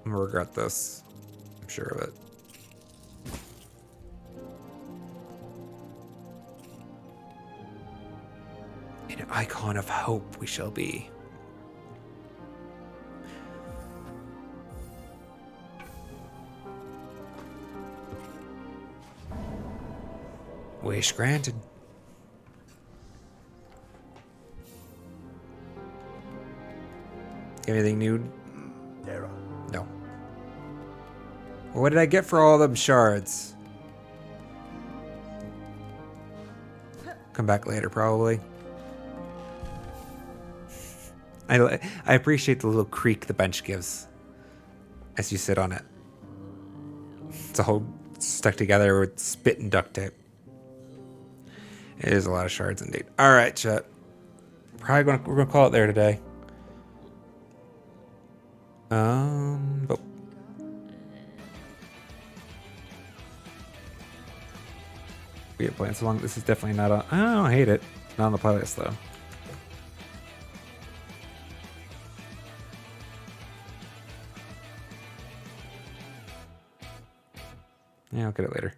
I'm gonna regret this. I'm sure of it. An icon of hope we shall be. Wish granted. Anything new? No. Well, what did I get for all them shards? Come back later, probably. I appreciate the little creak the bench gives as you sit on it. It's all stuck together with spit and duct tape. It is a lot of shards indeed. All right, chat. We're gonna call it there today. But we have planned so long. This is definitely not on. I don't hate it. Not on the playlist though. Yeah, I'll get it later.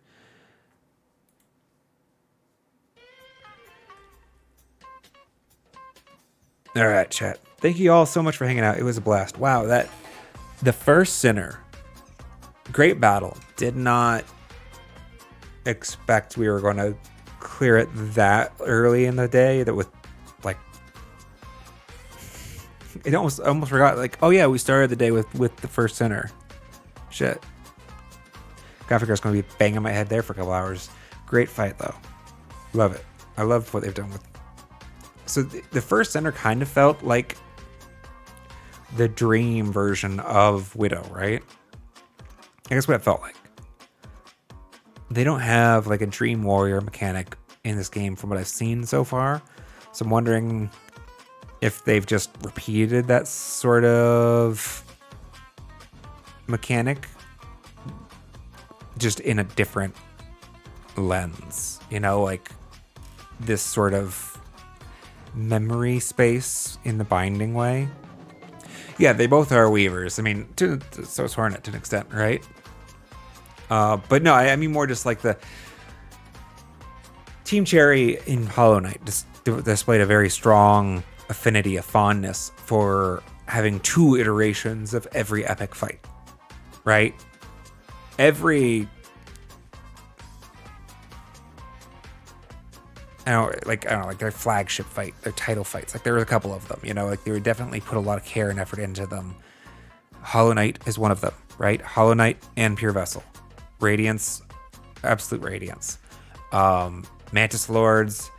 All right, chat. Thank you all so much for hanging out. It was a blast. Wow, the first Sinner, great battle. Did not expect we were going to clear it that early in the day. That with like, it almost forgot. Like, oh yeah, we started the day with the first Sinner. Shit. Graphic going to be banging my head there for a couple hours. Great fight though. Love it. I love what they've done with. So the first Sinner kind of felt like the dream version of Widow, right? I guess what it felt like. They don't have like a Dream Warrior mechanic in this game from what I've seen so far. So I'm wondering if they've just repeated that sort of mechanic just in a different lens, you know, like this sort of memory space in the binding way. Yeah, they both are weavers. I mean, so is Hornet to an extent, right? But no, I mean more just like the Team Cherry in Hollow Knight just displayed a very strong affinity, a fondness for having two iterations of every epic fight, right? I don't know, like their flagship fight, their title fights. Like there was a couple of them, you know, like they would definitely put a lot of care and effort into them. Hollow Knight is one of them, right? Hollow Knight and Pure Vessel. Radiance, absolute Radiance. Mantis Lords,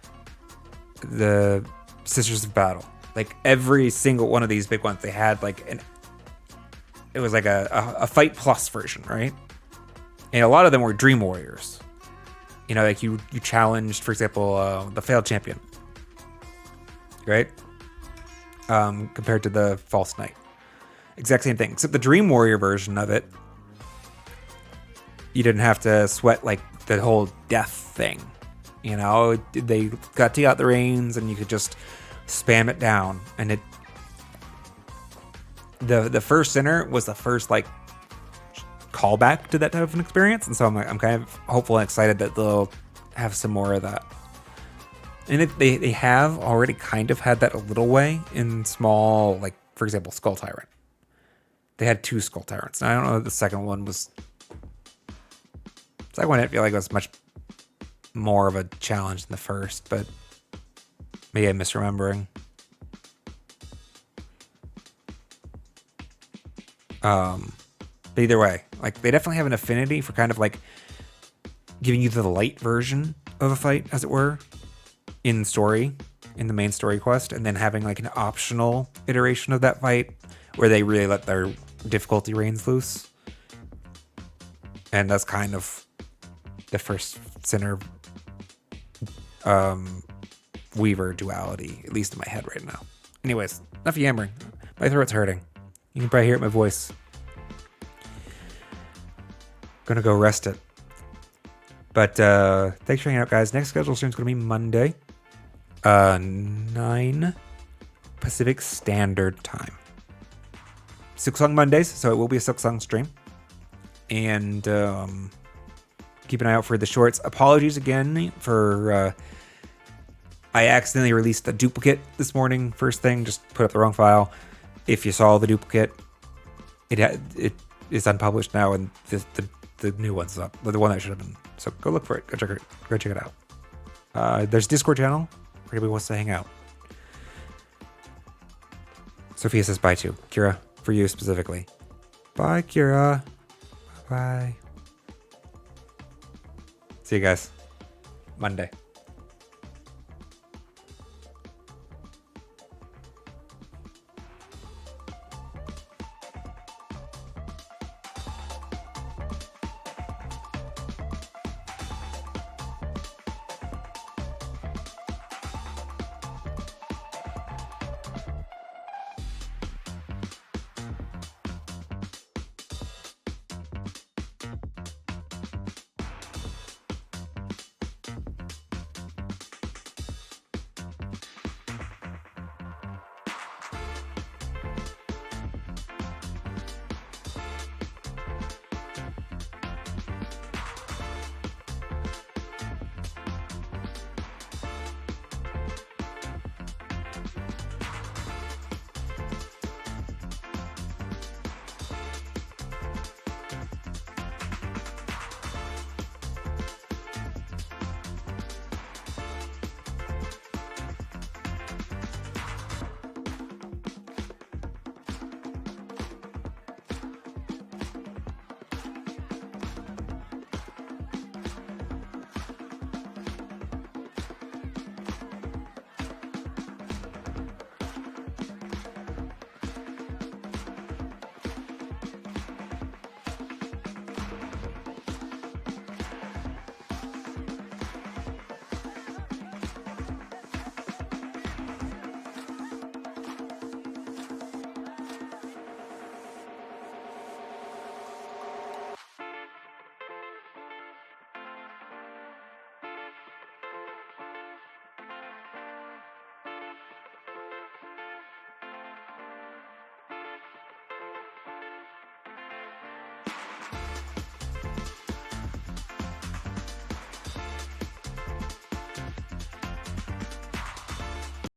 the Sisters of Battle. Like every single one of these big ones, they had like it was like a Fight Plus version, right? And a lot of them were Dream Warriors. You know, like you challenged, for example, the Failed Champion, right? Compared to the False Knight. Exact same thing, except the Dream Warrior version of it you didn't have to sweat like the whole death thing. You know, they got you out the reins and you could just spam it down. And it, the first Sinner was the first like callback to that type of an experience. And so I'm kind of hopeful and excited that they'll have some more of that. And they have already kind of had that a little way in small, like, for example, Skull Tyrant. They had 2 Skull Tyrants. And I don't know if the second one was... The second one I feel like it was much more of a challenge than the first, but maybe I'm misremembering. But either way, like, they definitely have an affinity for kind of like giving you the light version of a fight, as it were, in the main story quest, and then having like an optional iteration of that fight where they really let their difficulty reins loose. And that's kind of the first Sinner Weaver duality, at least in my head right now. Anyways, enough yammering. My throat's hurting. You can probably hear it in my voice. Gonna go rest it. But thanks for hanging out, guys. Next scheduled stream is gonna be Monday. 9 Pacific Standard Time. Silksong Mondays, so it will be a Silksong stream. And keep an eye out for the shorts. Apologies again for... I accidentally released a duplicate this morning. First thing, just put up the wrong file. If you saw the duplicate, it is unpublished now, and the new one's up. The one that should have been. So go look for it. Go check it out. There's a Discord channel. Anybody wants to hang out. Sophia says bye too. Kira, for you specifically. Bye, Kira. Bye. See you guys Monday.